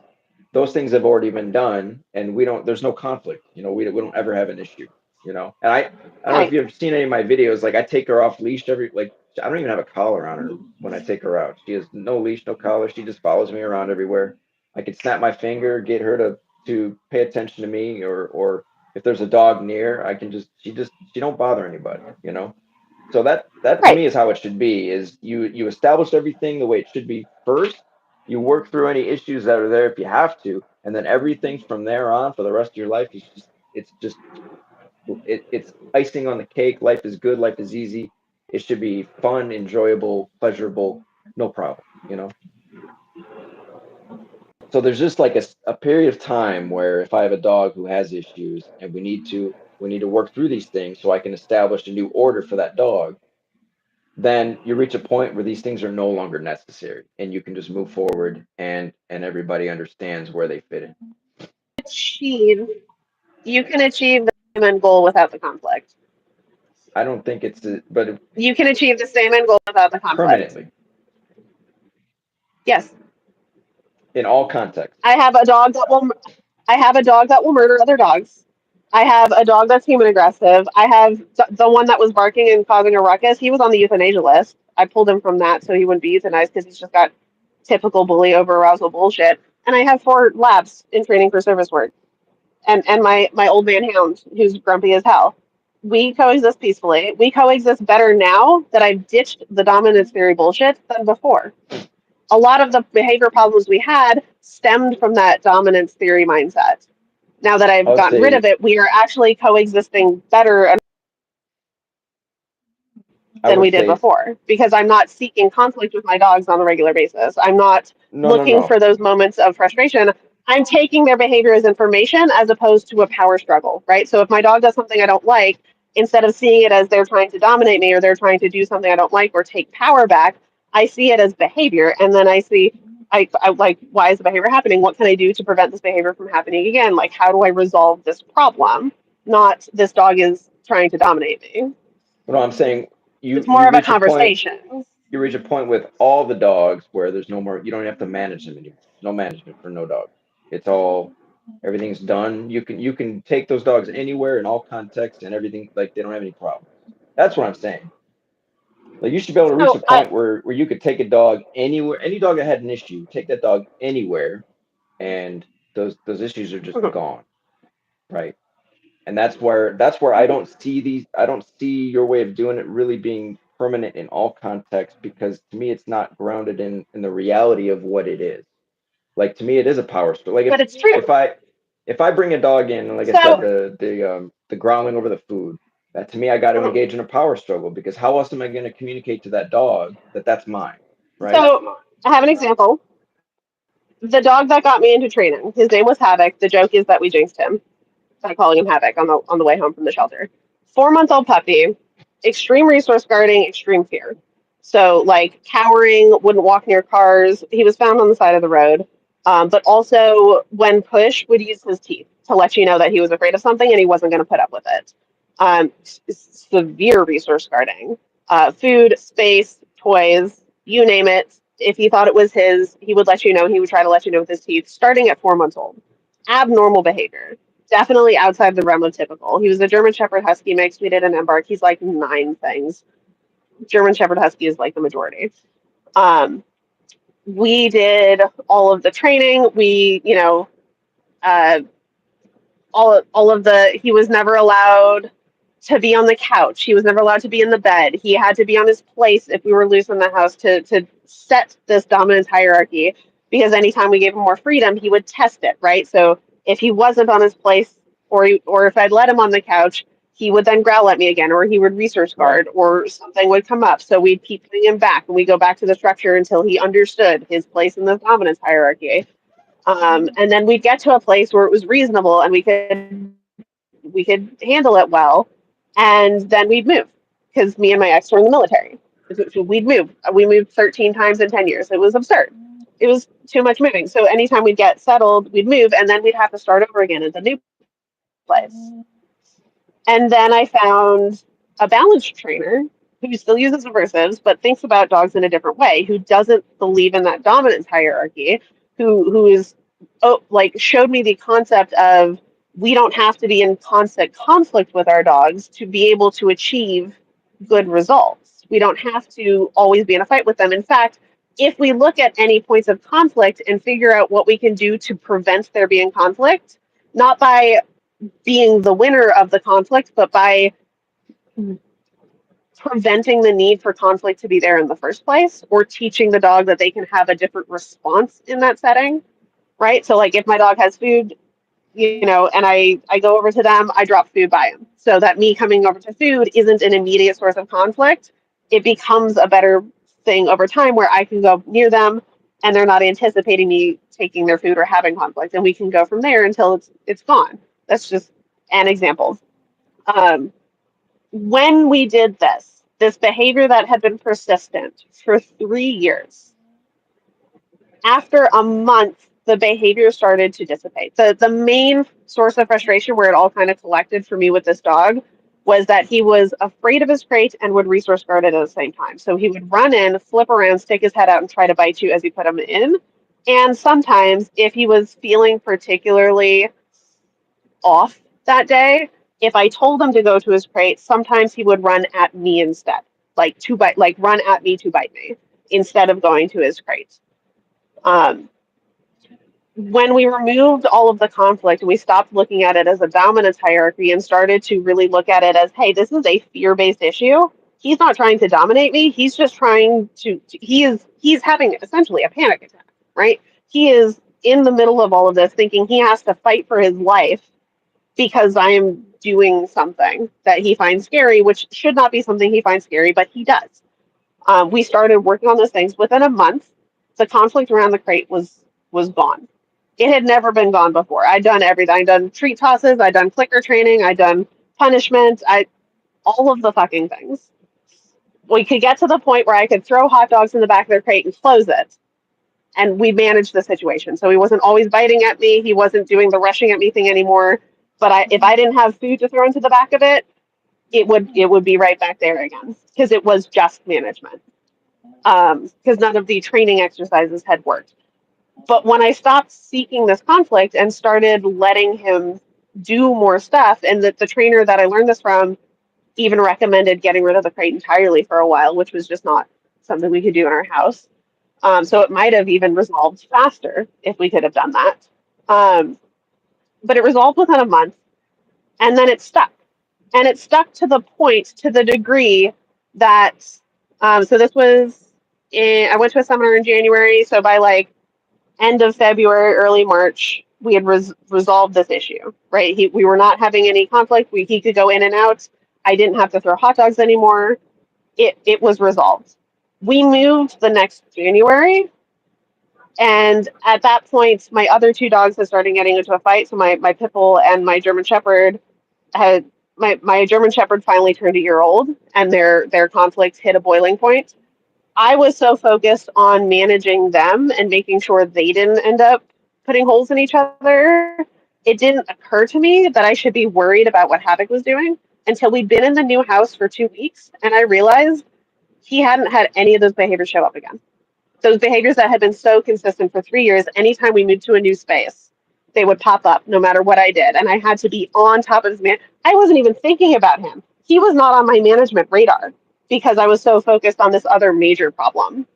those things have already been done and we don't there's no conflict, we don't ever have an issue. And I don't know if Right, you've ever seen any of my videos. Like I take her off leash every like I don't even have a collar on her when I take her out. She has no leash, no collar. She just follows me around everywhere. I could snap my finger, get her to pay attention to me, or if there's a dog near, I can she don't bother anybody. So that to right. me is how it should be, is you establish everything the way it should be first. You work through any issues that are there if you have to, and then everything from there on for the rest of your life is just it's icing on the cake. Life is good, life is easy. It should be fun, enjoyable, pleasurable, no problem. So there's just like a period of time where if I have a dog who has issues and we need to work through these things so I can establish a new order for that dog, then you reach a point where these things are no longer necessary and you can just move forward and everybody understands where they fit in. Achieve You can achieve the same end goal without the conflict. I don't think but You can achieve the same end goal without the conflict. permanently Yes, in all contexts. I have a dog that will. I have a dog that will murder other dogs. I have a dog that's human aggressive. I have the one that was barking and causing a ruckus. He was on the euthanasia list. I pulled him from that so he wouldn't be euthanized because he's just got typical bully over arousal bullshit. And I have 4 labs in training for service work, and my old man hound who's grumpy as hell. We coexist peacefully. We coexist better now that I've ditched the dominance theory bullshit than before. A lot of the behavior problems we had stemmed from that dominance theory mindset. Now that I I've would gotten rid of say it, we are actually coexisting better I than would we did say before because I'm not seeking conflict with my dogs on a regular basis. I'm not no, no, looking no. for those moments of frustration. I'm taking their behavior as information as opposed to a power struggle, right? So if my dog does something I don't like, instead of seeing it as they're trying to dominate me or they're trying to do something I don't like or take power back, I see it as behavior. And then I see, I like, why is the behavior happening? What can I do to prevent this behavior from happening again? Like, how do I resolve this problem? Not this dog is trying to dominate me. No, I'm saying you It's you more of a reach a point conversation. you reach a point with all the dogs where there's no more, you don't have to manage them anymore. No management for no dog. It's all everything's done. You can take those dogs anywhere in all contexts and everything, like they don't have any problems. That's what I'm saying. Like you should be able to reach a So I point where you could take a dog anywhere, any dog that had an issue, take that dog anywhere, and those issues are just mhm, gone, right? And that's where I don't see your way of doing it really being permanent in all contexts, because to me it's not grounded in the reality of what it is. Like to me it is a power struggle. Like but if it's true. if I if I bring a dog in, and like I said, So the growling over the food, that to me I got to mhm. engage in a power struggle, because how else am I going to communicate to that dog that that's mine, right? so I have an example. The dog that got me into training, his name was Havoc. The joke is that we jinxed him by calling him Havoc on the way home from the shelter. 4 month old puppy, extreme resource guarding, extreme fear. So like cowering, wouldn't walk near cars. He was found on the side of the road, but also when pushed, would use his teeth to let you know that he was afraid of something and he wasn't going to put up with it. Severe resource guarding, food, space, toys, you name it. If he thought it was his, he would let you know. He would try to let you know with his teeth, starting at 4 months old. Abnormal behavior. definitely outside the realm of typical. He was a German Shepherd Husky mix. We did an embark. He's like 9 things. German Shepherd Husky is like the majority. Um, we did all of the training. We, uh, all of the. He was never allowed to be on the couch. He was never allowed to be in the bed. He had to be on his place if we were loose in the house to set this dominance hierarchy. Because anytime we gave him more freedom, he would test it, right? So if he wasn't on his place, or if I'd let him on the couch, he would then growl at me again, or he would resource Right. guard, or something would come up. So we'd keep putting him back, and we go back to the structure until he understood his place in the dominance hierarchy. And then we'd get to a place where it was reasonable, and we could handle it well, and then we'd move because me and my ex were in the military. So we'd move. We moved 13 times in 10 years. It was absurd. It was too much moving. So anytime we'd get settled, we'd move, and then we'd have to start over again at the new place. And then I found a balance trainer who still uses aversives, but thinks about dogs in a different way, who doesn't believe in that dominance hierarchy, who is like showed me the concept of we don't have to be in constant conflict with our dogs to be able to achieve good results. We don't have to always be in a fight with them. In fact, if we look at any points of conflict and figure out what we can do to prevent there being conflict, not by being the winner of the conflict, but by preventing the need for conflict to be there in the first place, or teaching the dog that they can have a different response in that setting, right? So, like, if my dog has food, and I go over to them, I drop food by them so that me coming over to food isn't an immediate source of conflict. It becomes a better thing over time where I can go near them and they're not anticipating me taking their food or having conflict, and we can go from there until it's gone. That's just an example. Um, when we did this behavior that had been persistent for 3 years, after a month, the behavior started to dissipate. The main source of frustration where it all kind of collected for me with this dog was that he was afraid of his crate and would resource guard it at the same time. So he would run in, flip around, stick his head out, and try to bite you as you put him in. And sometimes, if he was feeling particularly off that day, if I told him to go to his crate, sometimes he would run at me instead, like run at me to bite me instead of going to his crate. Um, when we removed all of the conflict and we stopped looking at it as a dominance hierarchy and started to really look at it as, hey, this is a fear-based issue. He's not trying to dominate me. He's just trying he's having essentially a panic attack, right? He is in the middle of all of this thinking he has to fight for his life because I am doing something that he finds scary, which should not be something he finds scary, but he does. We started working on those things. Within a month, the conflict around the crate was gone. It had never been gone before. I'd done everything. I'd done treat tosses. I'd done clicker training. I'd done punishment. I all of the fucking things. We could get to the point where I could throw hot dogs in the back of their crate and close it, and we managed the situation. So he wasn't always biting at me. He wasn't doing the rushing at me thing anymore. But if I didn't have food to throw into the back of it, it would be right back there again because it was just management. Because none of the training exercises had worked. But when I stopped seeking this conflict and started letting him do more stuff, and that the trainer that I learned this from even recommended getting rid of the crate entirely for a while, which was just not something we could do in our house. So it might have even resolved faster if we could have done that. Um, but it resolved within a month, and then it stuck. And it stuck to the point, to the degree that, so this was I went to a seminar in January. So by like end of February, early March, we had resolved this issue, right? We were not having any conflict. He could go in and out. I didn't have to throw hot dogs anymore. It was resolved. We moved the next January, and at that point, my other two dogs had started getting into a fight. So my pit bull and my German Shepherd had my German Shepherd finally turned a year old, and their conflict hit a boiling point. I was so focused on managing them and making sure they didn't end up putting holes in each other. It didn't occur to me that I should be worried about what Havoc was doing until we'd been in the new house for 2 weeks, and I realized he hadn't had any of those behaviors show up again. Those behaviors that had been so consistent for 3 years, anytime we moved to a new space, They would pop up no matter what I did. And I had to be on top of his man. I wasn't even thinking about him. He was not on my management radar because I was so focused on this other major problem.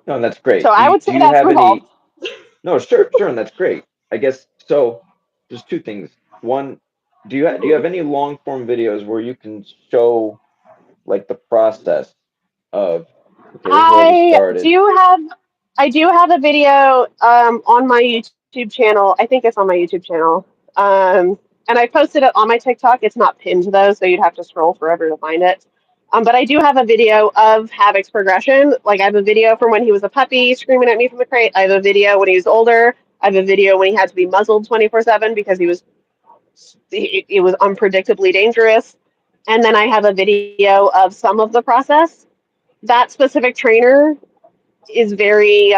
No, and that's So great. I would Do say you that's have resolved. any? No, sure, and that's great. I guess so. There's two things. One, do you have Mhm. any long form videos where you can show like the process of, okay, this is where we I started. do have I do have a video on my YouTube channel. I think it's on my YouTube channel. And I posted it on my TikTok. It's not pinned though, so you'd have to scroll forever to find it. But I do have a video of Havoc's progression. Like I have a video from when he was a puppy screaming at me from the crate. I have a video when he was older. I have a video when he had to be muzzled 24/7 because it was unpredictably dangerous. And then I have a video of some of the process. That specific trainer is very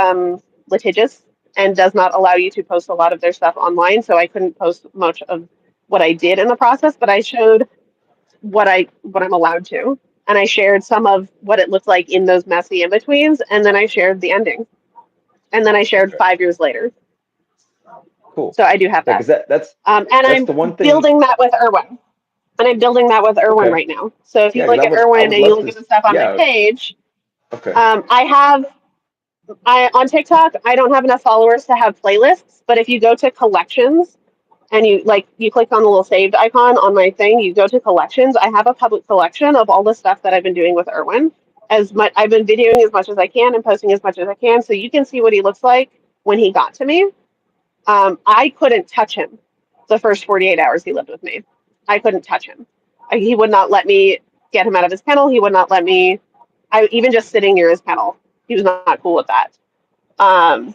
litigious and does not allow you to post a lot of their stuff online. So I couldn't post much of what I did in the process, but I showed what I'm allowed to, and I shared some of what it looked like in those messy in betweens, and then I shared the ending, and then I shared Okay, 5 years later. cool. So I do have Yeah, that, because and that's I'm the one thing. building that with Irwin, and I'm building that with Irwin Okay, right now. So if you yeah, because look at I Irwin would and you love look to. at the stuff on my Yeah, page, okay, I have I on TikTok, I don't have enough followers to have playlists, but if you go to collections and you click on the little saved icon on my thing, you go to collections, I have a public collection of all the stuff that I've been doing with Irwin. As much I've been videoing as much as I can and posting as much as I can, so you can see what he looks like when he got to me. I couldn't touch him the first 48 hours he lived with me. I couldn't touch him. He would not let me get him out of his kennel. He would not let me. I even just sitting near his kennel. He was not cool with that. Um,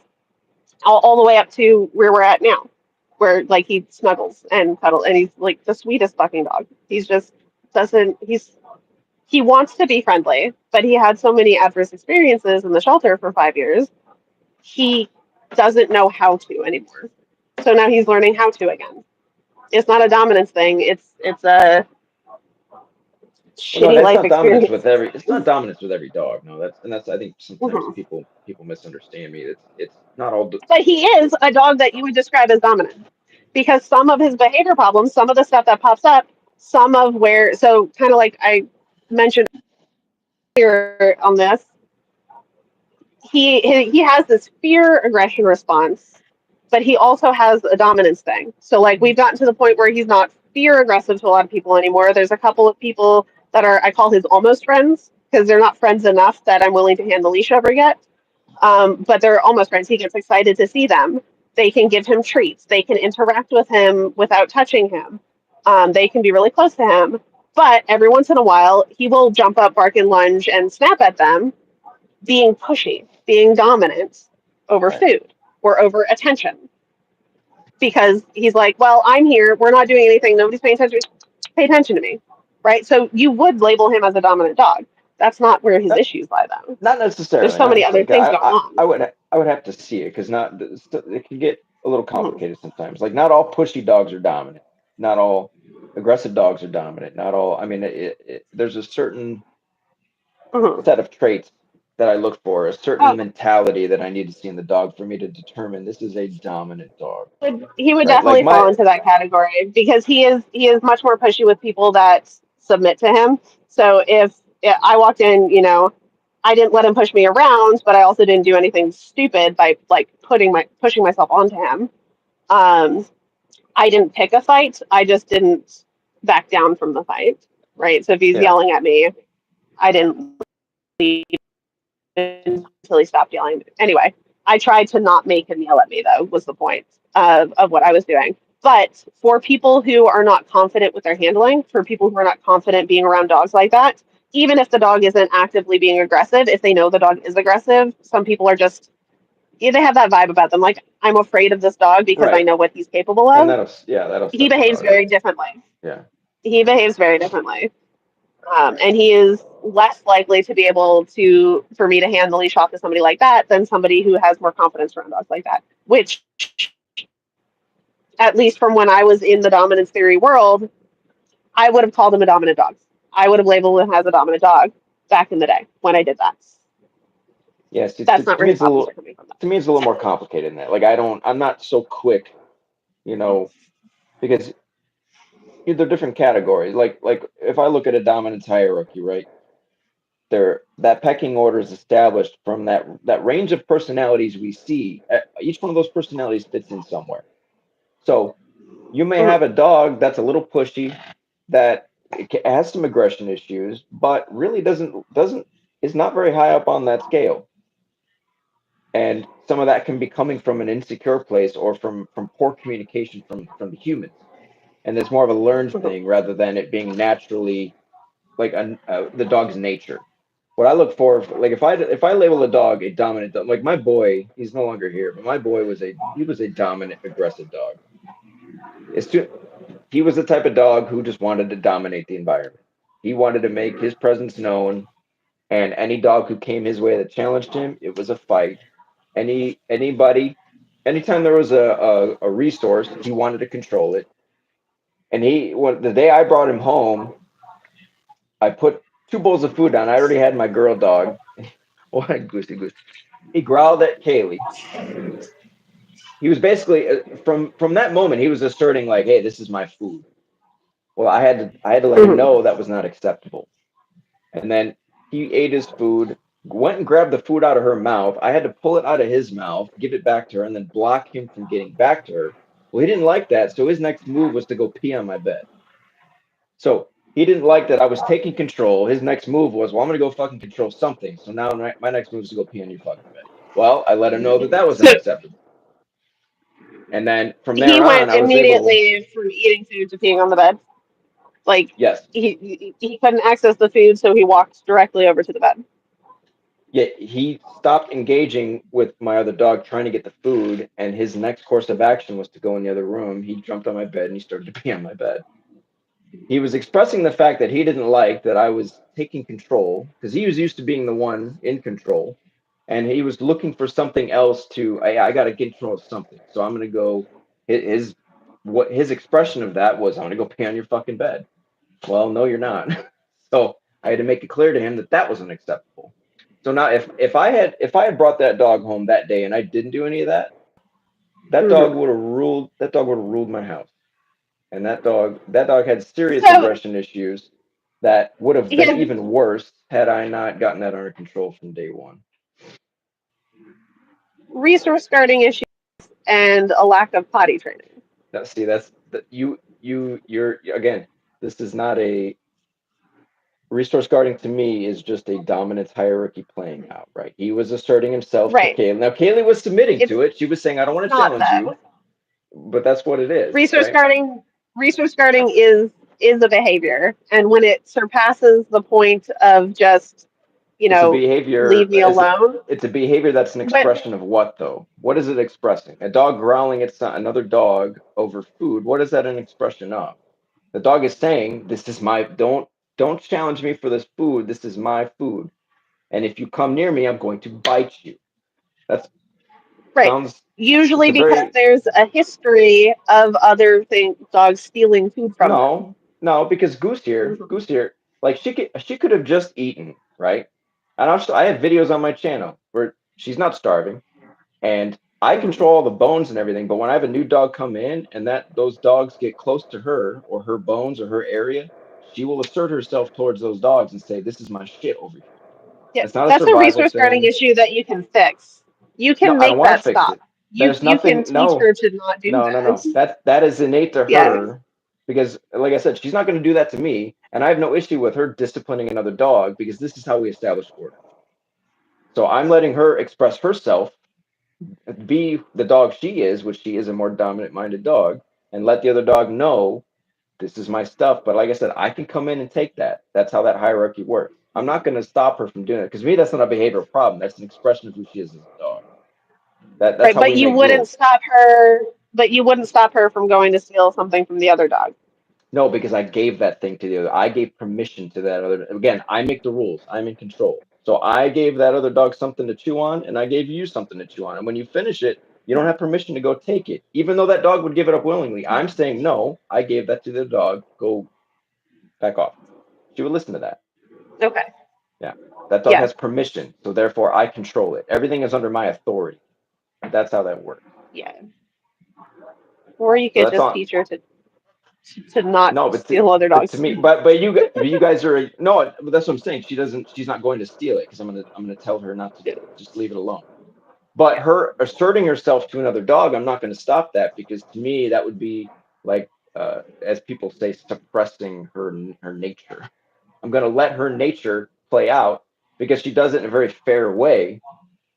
all the way up to where we're at now, where like he snuggles and cuddles, and he's like the sweetest fucking dog. He's just doesn't. He wants to be friendly, but he had so many adverse experiences in the shelter for 5 years. He doesn't know how to anymore. So now he's learning how to again. It's not a dominance thing. It's a well, no, shitty it's life not dominance experience. with every. It's not dominance with every dog. No, that's. I think sometimes Mhm. people misunderstand me. It's not all. But he is a dog that you would describe as dominant because some of his behavior problems, some of the stuff that pops up, some of where, so kind of like I mentioned earlier on this, he has this fear aggression response, but he also has a dominance thing. So like we've gotten to the point where he's not fear aggressive to a lot of people anymore. There's a couple of people that are I call his almost friends because they're not friends enough that I'm willing to hand the leash over yet. But they're almost friends. He gets excited to see them. They can give him treats. They can interact with him without touching him. They can be really close to him. But every once in a while, he will jump up, bark, and lunge and snap at them, being pushy, being dominant over Right. food or over attention. Because he's like, well, I'm here. We're not doing anything. Nobody's paying attention. Pay attention to me. Right? So you would label him as a dominant dog. That's not where his Not, issues lie, though. not There's necessarily. so Not many other necessarily. things going on. I would have to see it because not it can get a little Mhm. complicated sometimes. Like not all pushy dogs are dominant. Not all aggressive dogs are dominant. Not all. I mean, there's a certain Mhm. set of traits that I look for, a certain Oh, mentality that I need to see in the dog for me to determine this is a dominant dog, he would right? Like definitely fall my into that category because he is much more pushy with people that submit to him. So if I walked in, I didn't let him push me around, but I also didn't do anything stupid by like pushing myself onto him. Um, I didn't pick a fight. I just didn't back down from the fight, right? So if he's yeah yelling at me, I didn't leave until he stopped yelling. Anyway, I tried to not make him yell at me, though, was the point of what I was doing. But for people who are not confident with their handling, for people who are not confident being around dogs like that, even if the dog isn't actively being aggressive, if they know the dog is aggressive, some people are just, yeah, they have that vibe about them. Like, I'm afraid of this dog because I right, know what he's capable and of. that'll He set the behaves dog up. very differently. Yeah. He behaves very differently. And he is less likely to be able to for me to hand the leash off to somebody like that than somebody who has more confidence around dogs like that. Which, at least from when I was in the dominance theory world, I would have called him a dominant dog. I would have labeled him as a dominant dog back in the day when I did that. Yes, That's not where his hobbies are coming from. to me it's a little more complicated than that. Like I'm not so quick, you know, because they're different categories. Like if I look at a dominance hierarchy, right? There that pecking order is established from that range of personalities we see. Each one of those personalities fits in somewhere. So you may Mhm. have a dog that's a little pushy, that has some aggression issues, but really doesn't is not very high up on that scale. And some of that can be coming from an insecure place or from poor communication from the humans. And it's more of a learned Mhm. thing rather than it being naturally like the dog's nature. What I look for, like if I label a dog a dominant dog, like my boy, he's no longer here, but my boy was a dominant, aggressive dog. It's too, he was the type of dog who just wanted to dominate the environment. He wanted to make his presence known, and any dog who came his way that challenged him, it was a fight. Anybody, anytime there was a resource, he wanted to control it. And the day I brought him home, I put two bowls of food down. I already had my girl dog. What goosey goose. He growled at Kaylee. He was basically from that moment he was asserting like, "Hey, this is my food." Well, I had to let him Mhm. know that was not acceptable. And then he ate his food, went and grabbed the food out of her mouth. I had to pull it out of his mouth, give it back to her, and then block him from getting back to her. Well, he didn't like that, so his next move was to go pee on my bed. So he didn't like that I was taking control. His next move was, well, I'm going to go fucking control something. So now my next move is to go pee on your fucking bed. Well, I let him know that that was So unacceptable. And then from he there on, went I was able to, immediately from eating food to peeing on the bed. Like yes, he couldn't access the food, so he walked directly over to the bed. yeah, he stopped engaging with my other dog trying to get the food, and his next course of action was to go in the other room. He jumped on my bed and he started to pee on my bed. He was expressing the fact that he didn't like that I was taking control because he was used to being the one in control, and he was looking for something else to. I got to get control of something, so I'm gonna go. His what his expression of that was, I'm gonna go pee on your fucking bed. Well, no, you're not. So I had to make it clear to him that that wasn't acceptable. So now, if I had brought that dog home that day and I didn't do any of that, Hmm. that dog would have ruled my house. And that dog had serious So aggression issues that would have he been had even worse had I not gotten that under control from day one. resource guarding issues and a lack of potty training. Now, see, that's that you're again. This is not a resource guarding to me is just a dominance hierarchy playing out, right? He was asserting himself to Right. Kaylee. Now Kaylee was submitting It's to it. She was saying, "I don't want to not challenge you," though. but that's what it is, Resource right? guarding resource guarding is a behavior, and when it surpasses the point of just, It's a leave behavior. me alone. It's a behavior that's an But expression of what though? What is it expressing? A dog growling at another dog over food. What is that an expression of? The dog is saying, "This is my don't challenge me for this food. This is my food, and if you come near me, I'm going to bite you." That right, sounds. It's usually a because very there's a history of other dogs stealing food from them. no, because Mhm. Goose here, like she could have just eaten, right? And I have videos on my channel where she's not starving, and I Mhm. control all the bones and everything. But when I have a new dog come in, and that those dogs get close to her or her bones or her area, she will assert herself towards those dogs and say, "This is my shit over here." Yeah, It's not a that's a survival resource guarding thing. issue that you can fix. You No, can I don't make want to that fix stop. it. You There's you can nothing. teach No, her to not do no. that. That is innate to Yeah. her because, like I said, she's not going to do that to me, and I have no issue with her disciplining another dog because this is how we establish order. So I'm letting her express herself, be the dog she is, which she is a more dominant-minded dog, and let the other dog know this is my stuff. But like I said, I can come in and take that. That's how that hierarchy works. I'm not going to stop her from doing it because me, that's not a behavioral problem. That's an expression of who she is as a dog. That's Right, how we make rules. but you wouldn't stop her from going to steal something from the other dog. No, because I gave that thing to the other. I gave permission to that other. Again, I make the rules. I'm in control. So I gave that other dog something to chew on, and I gave you something to chew on. And when you finish it, you don't have permission to go take it, even though that dog would give it up willingly. I'm saying no. I gave that to the dog. Go back off. She would listen to that. Okay. Yeah. that dog Yeah, has permission, so therefore I control it. Everything is under my authority. That's how that works. yeah. Or you So could that's just all. teach her to not No, steal other but to dogs. me, but you guys are no. But that's what I'm saying. She doesn't. She's not going to steal it because I'm gonna tell her not to do it. Just leave it alone. But Yeah. her asserting herself to another dog, I'm not going to stop that because to me that would be like, as people say, suppressing her nature. I'm going to let her nature play out because she does it in a very fair way,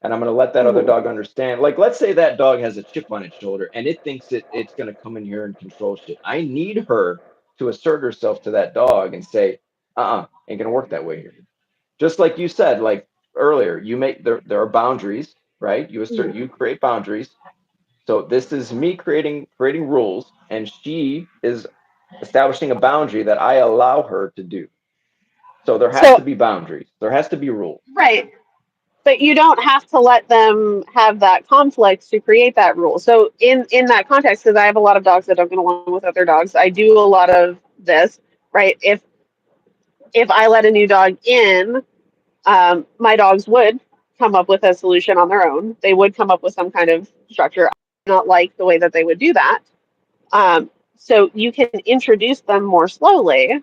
and I'm going to let that other Hmm. dog understand. Like, let's say that dog has a chip on its shoulder and it thinks it's going to come in here and control shit. I need her to assert herself to that dog and say, ain't going to work that way here. Just like you said, like earlier, you make there are boundaries, right? You Hmm. create boundaries. So this is me creating rules, and she is establishing a boundary that I allow her to do. So there has to So, be boundaries. There has to be rules. right. But you don't have to let them have that conflict to create that rule. So in that context, because I have a lot of dogs that don't get along with other dogs, I do a lot of this, right? If I let a new dog in, my dogs would come up with a solution on their own. They would come up with some kind of structure. I do not like the way that they would do that. So you can introduce them more slowly,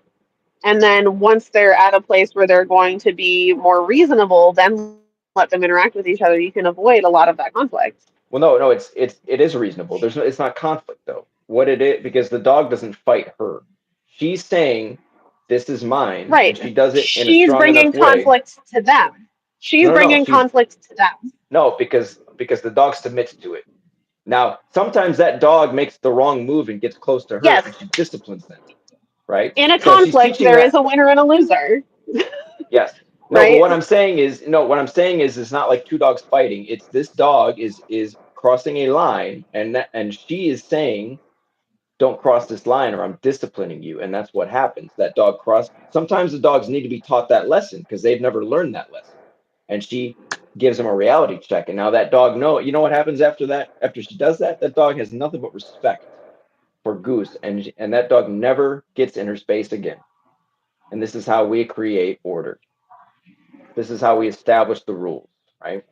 and then once they're at a place where they're going to be more reasonable, then let them interact with each other. You can avoid a lot of that conflict. Well, no, it is reasonable. It's not conflict though. What it is, because the dog doesn't fight her. She's saying this is mine, and Right. she does it in a She's strong bringing enough way. conflict to them. She's No. bringing conflict to them. No, because the dog submits to it. Now, sometimes that dog makes the wrong move and gets close to her, Yes. and she disciplines them, right? In a So she's conflict, teaching there is that. a winner and a loser, Yes. No, but right? what I'm saying is, no, what I'm saying is, it's not like two dogs fighting. It's this dog is crossing a line, and she is saying, "Don't cross this line, or I'm disciplining you." And that's what happens. That dog cross. Sometimes the dogs need to be taught that lesson because they've never learned that lesson, and she gives them a reality check. And now that dog know. You know what happens after that? After she does that, that dog has nothing but respect for Goose, and that dog never gets in her space again. And this is how we create order. This is how we establish the rules, right?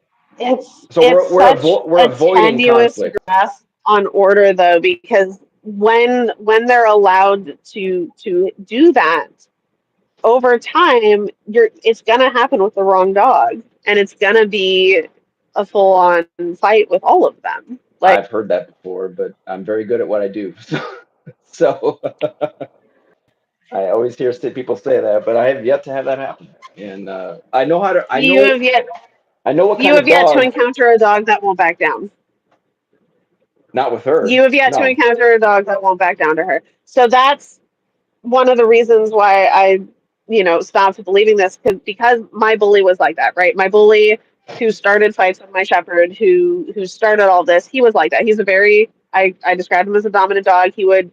So It's such we're a avoiding tenuous conflict. grasp on order though, because when they're allowed to do that over time, it's gonna happen with the wrong dog, and it's gonna be a full on fight with all of them. Like, I've heard that before, but I'm very good at what I do. So I always hear people say that, but I have yet to have that happen. And I know how to. you have yet I know what you kind have of yet to dog. encounter a dog that won't back down. Not with You her. have yet to No, encounter a dog that won't back down to her. So that's one of the reasons why I, stopped believing this, because my bully was like that, right? My bully who started fights with my shepherd, who started all this, he was like that. He's a very I described him as a dominant dog. He would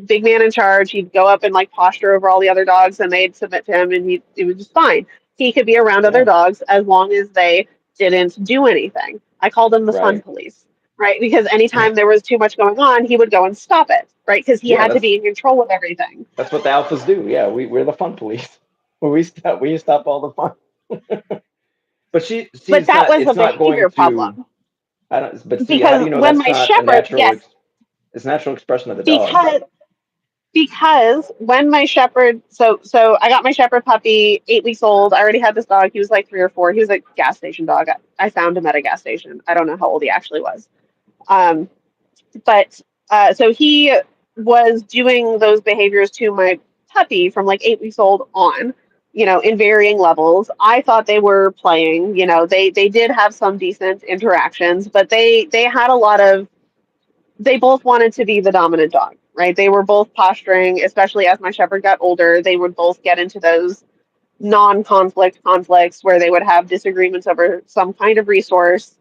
big man in charge. He'd go up and like posture over all the other dogs, and they'd submit to him, and it was just fine. He could be around other yeah, dogs as long as they didn't do anything. I called him the fun right. police, right? Because anytime there was too much going on, he would go and stop it, right? Because he Yeah, had to be in control of everything. that's what the alphas do. Yeah, we're the fun police. We stop all the fun. But she see, But that was a it's not going behavior to. problem, I don't. But see, how do because you know when that's my not a shepherd, natural? yes, It's a natural expression of the dog, because though. when my shepherd, so I got my shepherd puppy, 8 weeks old. I already had this dog. He was like 3 or 4. He was a gas station dog. I found him at a gas station. I don't know how old he actually was. Um, but so he was doing those behaviors to my puppy from like 8 weeks old on, in varying levels. I thought they were playing. They did have some decent interactions, but they had a lot of, they both wanted to be the dominant dog, right? They were both posturing, especially as my shepherd got older. They would both get into those non-conflict conflicts where they would have disagreements over some kind of resource,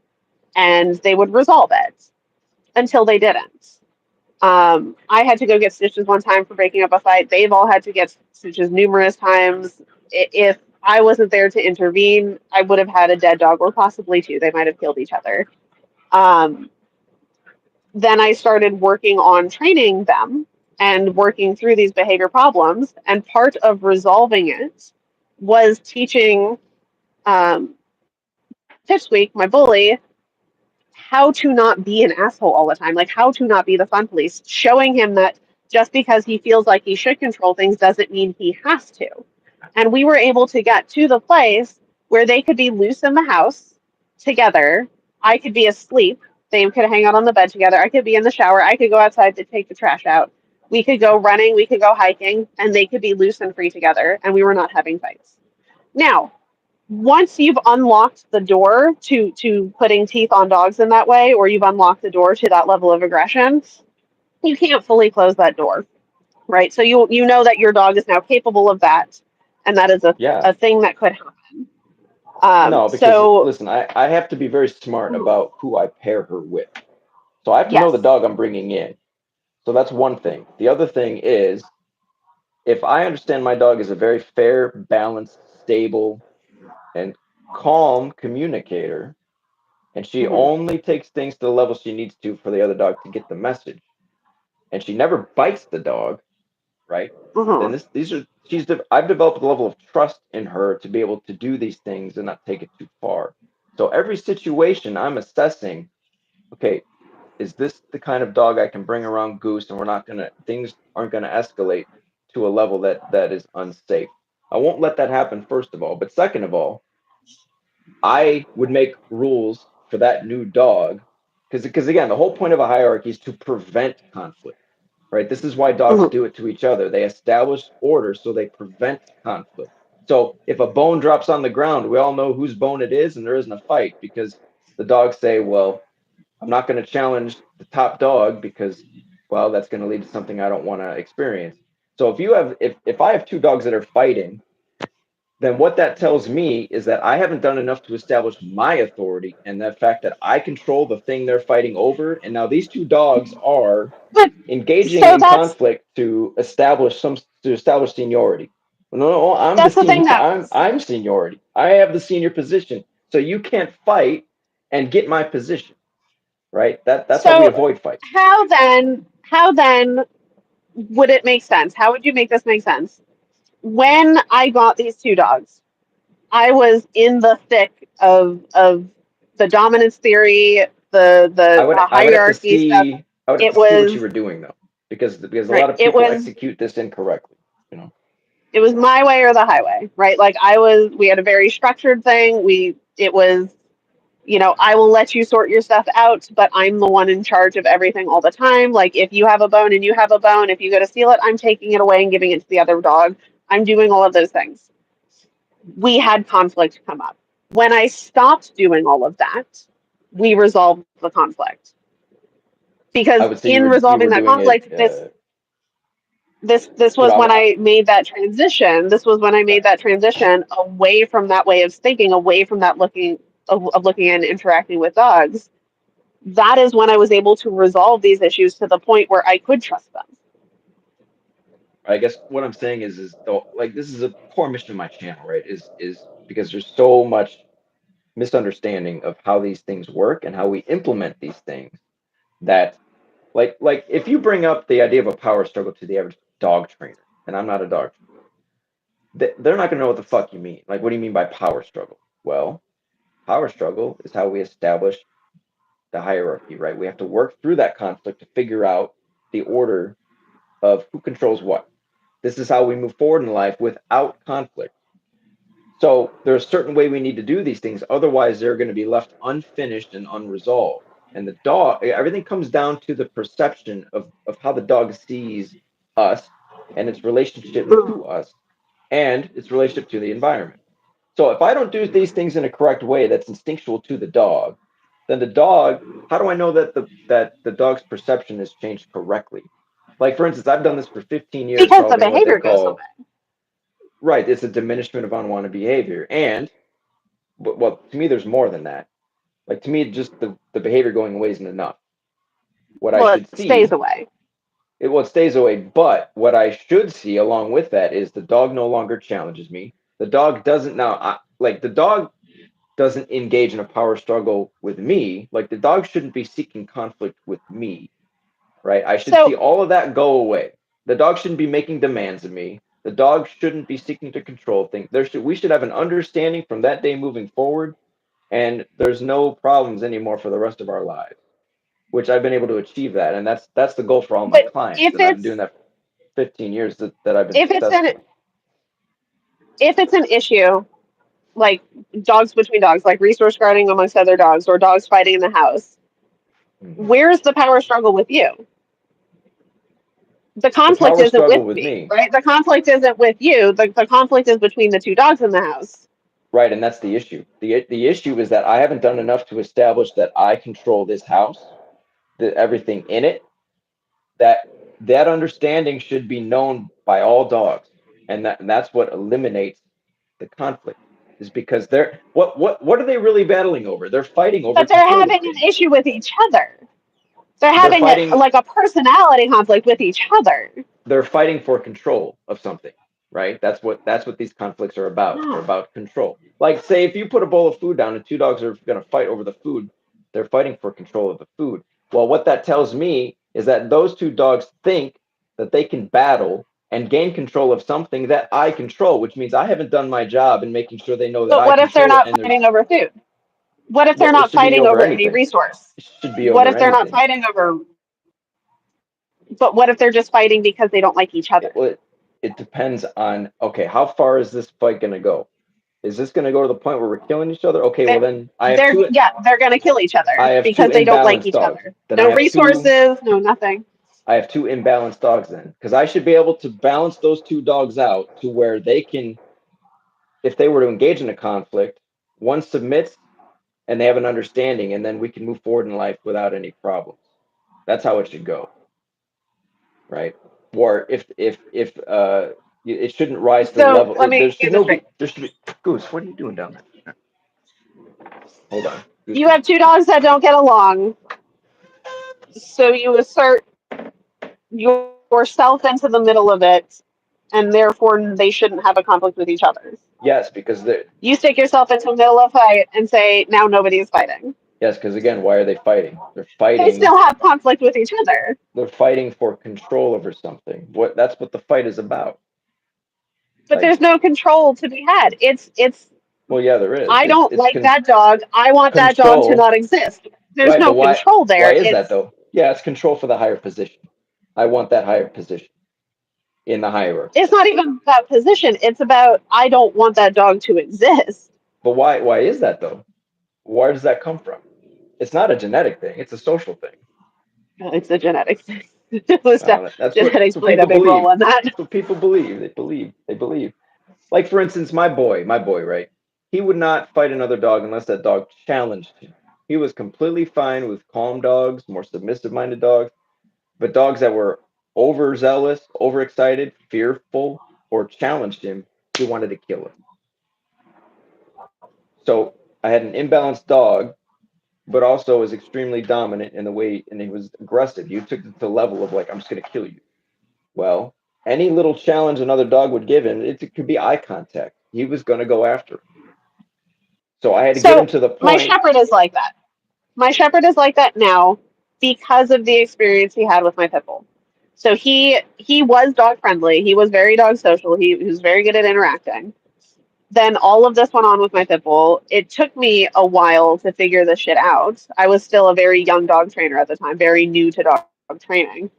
and they would resolve it until they didn't. I had to go get stitches one time for breaking up a fight. They've all had to get stitches numerous times. If I wasn't there to intervene, I would have had a dead dog, or possibly two. They might have killed each other. Um, then I started working on training them and working through these behavior problems. And part of resolving it was teaching. um, Pipsqueak, my bully, how to not be an asshole all the time, like how to not be the fun police, showing him that just because he feels like he should control things doesn't mean he has to. And we were able to get to the place where they could be loose in the house together. I could be asleep. They could hang out on the bed together. I could be in the shower. I could go outside to take the trash out. We could go running. We could go hiking, and they could be loose and free together. And we were not having fights. Now, once you've unlocked the door to putting teeth on dogs in that way, or you've unlocked the door to that level of aggression, you can't fully close that door, right? So you know that your dog is now capable of that, and that is Yeah. a thing that could happen. No, because So listen, I have to be very smart about who I pair her with. So I have to know the yes. dog I'm bringing in. So that's one thing. The other thing is, if I understand my dog is a very fair, balanced, stable, and calm communicator, and she Hmm. only takes things to the level she needs to for the other dog to get the message, and she never bites the dog, right? Then Hmm. these are I've developed a level of trust in her to be able to do these things and not take it too far. So every situation I'm assessing, okay, is this the kind of dog I can bring around Goose, and things aren't gonna escalate to a level that is unsafe. I won't let that happen, first of all. But second of all, I would make rules for that new dog, because again, the whole point of a hierarchy is to prevent conflict, right? This is why dogs Hmm. do it to each other. They establish order so they prevent conflict. So if a bone drops on the ground, we all know whose bone it is, and there isn't a fight because the dogs say, "Well, I'm not going to challenge the top dog because, well, that's going to lead to something I don't want to experience." So if I have two dogs that are fighting, then what that tells me is that I haven't done enough to establish my authority and the fact that I control the thing they're fighting over. And now these two dogs are But engaging so in conflict to establish seniority. No, no, I'm the that's the thing senior. that I'm seniority. I have the senior position, so you can't fight and get my position, right? That's how we so avoid fights. how then would it make sense? How would you make this make sense? When I got these two dogs, I was in the thick of the dominance theory, the I would have to hierarchy stuff. see I would have It to see what you was were doing though, because a right. lot of people execute this incorrectly. You know, It was my way or the highway, right? Like we had a very structured thing. It was, I will let you sort your stuff out, but I'm the one in charge of everything all the time. Like if you have a bone and you have a bone, if you go to steal it, I'm taking it away and giving it to the other dog. I'm doing all of those things. We had conflict come up. When I stopped doing all of that, we resolved the conflict. Because I would say in you resolving were that doing it. conflict, this What was when I made that transition. This was when I okay. made that transition away from that way of thinking, away from that of looking and interacting with dogs. That is when I was able to resolve these issues to the point where I could trust them. I guess what I'm saying is though, like this is a core mission of my channel, right? Is because there's so much misunderstanding of how these things work and how we implement these things that like if you bring up the idea of a power struggle to the average dog trainer, and I'm not a dog trainer, they're not gonna know what the fuck you mean. Like, what do you mean by power struggle? Well, power struggle is how we establish the hierarchy, right? We have to work through that conflict to figure out the order of who controls what. This is how we move forward in life without conflict. So there's a certain way we need to do these things. Otherwise, they're going to be left unfinished and unresolved. And the dog, everything comes down to the perception of how the dog sees us and its relationship to us and its relationship to the environment. So if I don't do these things in a correct way that's instinctual to the dog, then the dog, how do I know that the dog's perception has changed correctly? Like for instance, I've done this for 15 years, Because the solving what they behavior goes away. call right. It's a diminishment of unwanted behavior, and well, to me, there's more than that. Like to me, just the behavior going away isn't enough. What I Well, it should stays see, away. it stays away. But what I should see along with that is the dog no longer challenges me. The dog doesn't now like the dog doesn't engage in a power struggle with me. Like the dog shouldn't be seeking conflict with me, right? I should see So all of that go away. The dog shouldn't be making demands of me. The dog shouldn't be seeking to control things. We should have an understanding from that day moving forward, and there's no problems anymore for the rest of our lives. Which I've been able to achieve that, and that's the goal for all my But clients, if and I've been doing it's that for 15 years that I've been if it's an successful. if it's an issue like dogs between dogs, like resource guarding amongst other dogs, or dogs fighting in the house, Mhm. where's the power struggle with you? The The conflict power isn't struggle with with me, me, right? The conflict isn't with you. The conflict is between the two dogs in the house. right, and that's the issue. The issue is that I haven't done enough to establish that I control this house, everything in it. That understanding should be known by all dogs, and that's what eliminates the conflict. Is because they're what are they really battling over? They're fighting over But they're control of having an things. issue with each other. They're They're having fighting like a personality conflict with each other. they're fighting for control of something, right? That's what these conflicts are about. They're Yeah. about control. Like say if you put a bowl of food down and two dogs are going to fight over the food, they're fighting for control of the food. Well, what that tells me is that those two dogs think that they can battle and gain control of something that I control, which means I haven't done my job in making sure they know that But I what if they're control it. not And there's fighting over food? What if they're well, it not should be fighting over over any anything. resource? It should be What over if they're not anything. fighting over, but what if they're just fighting because they don't like each other? It depends on okay, how far is this fight going to go? Is this going to go to the point where we're killing each other? Okay, well They're, then I have two. they're going to kill each I other have two because they don't like imbalanced each dogs. other. Then No resources, no nothing. I have two imbalanced dogs then because I should be able to balance those two dogs out to where they can, if they were to engage in a conflict, one submits and they have an understanding, and then we can move forward in life without any problems. That's how it should go, right? Or if it shouldn't rise to the So level. let There me should get this no be straight. there should be Goose. What are you doing down there? Hold on, Goose. You Come have two dogs that don't get along, so you assert yourself into the middle of it, and therefore they shouldn't have a conflict with each other. Yes, because they You stick yourself into the middle of a fight and say, now nobody is fighting. yes, because again, why are they fighting? They still have conflict with each other. They're fighting for control over something. That's what the fight is about. But Like, there's no control to be had. It's well, yeah, there is. I don't It's like that dog. I want that dog to control, not exist. There's right? But no control why there. is that though? Yeah, it's control for the higher position. I want that higher position in the hierarchy. It's not even about position. It's about I don't want that dog to exist. But why is that though? Where does that come from? It's not a genetic thing. It's a social thing. It's a genetics thing. Let's That's genetics what played a people big role believe. in that. That's what people believe. They believe. Like for instance, my boy, right? He would not fight another dog unless that dog challenged him. He was completely fine with calm dogs, more submissive-minded dogs, but dogs that were overzealous, overexcited, fearful, or challenged him, he wanted to kill him. So I had an imbalanced dog, but also was extremely dominant in the way, and he was aggressive. You took it to the level of like, I'm just gonna kill you. Well, any little challenge another dog would give him, it could be eye contact. He was gonna go after him. So I had to get him So to the my point. shepherd is like that. My shepherd is like that now because of the experience he had with my pit bull. So he was dog friendly. He was very dog social. He was very good at interacting. Then all of this went on with my pit bull. It took me a while to figure this shit out. I was still a very young dog trainer at the time, very new to dog training.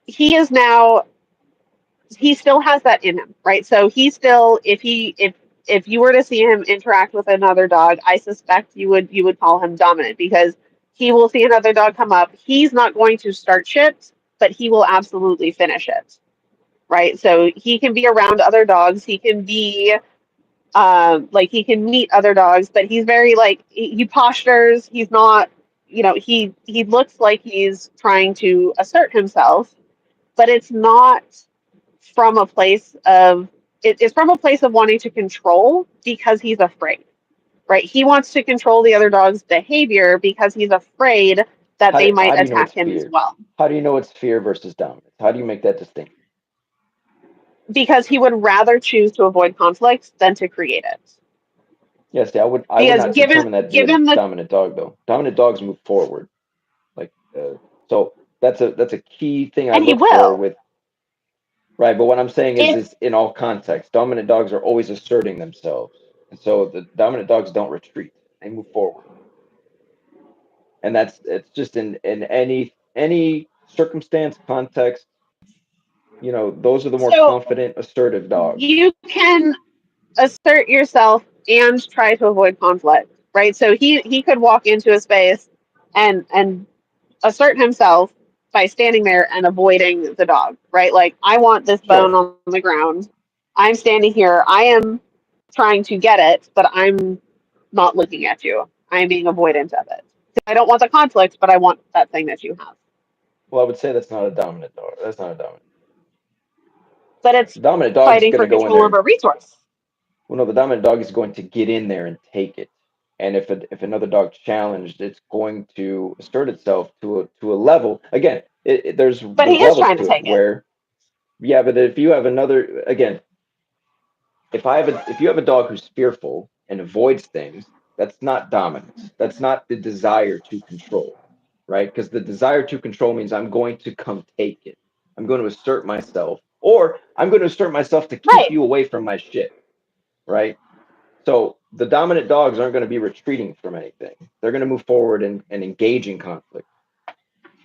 He is now he still has that in him, right? So he still if you were to see him interact with another dog, I suspect you would call him dominant because he will see another dog come up. He's not going to start shit, but he will absolutely finish it, right? So he can be around other dogs. He can be like he can meet other dogs, but he's very like he postures. He's not, he looks like he's trying to assert himself, but it's not from a place of it's from a place of wanting to control because he's afraid, right? He wants to control the other dog's behavior because he's afraid that they How might do you know it's attack him as fear? well. How do you know it's fear versus dominance? How do you make that distinction? Because he would rather choose to avoid conflict than to create it. Yes, I would Because not given determine that to be a given the dominant dog though. Dominant dogs move forward. Like so that's a key thing I and he look for will. with. Right, but what I'm saying If is in all contexts, dominant dogs are always asserting themselves, and so the dominant dogs don't retreat; they move forward, and that's it's just in any circumstance, context. Those are the more so, confident, assertive dogs. you can assert yourself and try to avoid conflict, right? So he could walk into a space and assert himself by standing there and avoiding the dog, right? Like, I want this bone Sure. on the ground. I'm standing here. I am trying to get it, but I'm not looking at you. I'm being avoidant of it. I don't want the conflict, but I want that thing that you have. Well, I would say that's not a dominant dog. That's not a dominant. But it's The dominant dog is fighting going to for go in control there of and a resource. well, no, the dominant dog is going to get in there and take it. And if another dog's challenged, it's going to assert itself to a level. Again, there's But there's he is levels trying to to it take it. where yeah, but if you have another again, if you have a dog who's fearful and avoids things, that's not dominance. That's not the desire to control, right? Because the desire to control means I'm going to come take it. I'm going to assert myself, or I'm going to assert myself to keep Right. you away from my shit, right? So the dominant dogs aren't going to be retreating from anything. They're going to move forward and engage in conflict,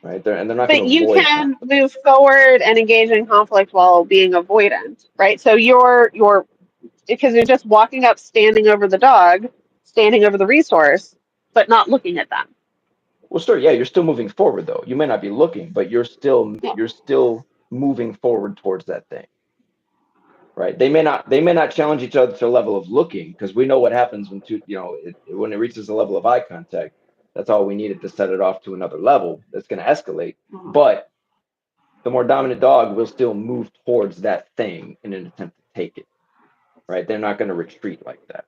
right? And they're not going But to you avoid can conflict. move forward and engage in conflict while being avoidant, right? So you're because you're just walking up, standing over the dog, standing over the resource, but not looking at them. Well, sure, yeah, you're still moving forward though. You may not be looking, but Yeah. you're still moving forward towards that thing, right? They may not challenge each other to a level of looking because we know what happens when when it reaches a level of eye contact. That's all we needed to set it off to another level. That's going to escalate, Mhm. but the more dominant dog will still move towards that thing in an attempt to take it, right? They're not going to retreat like that.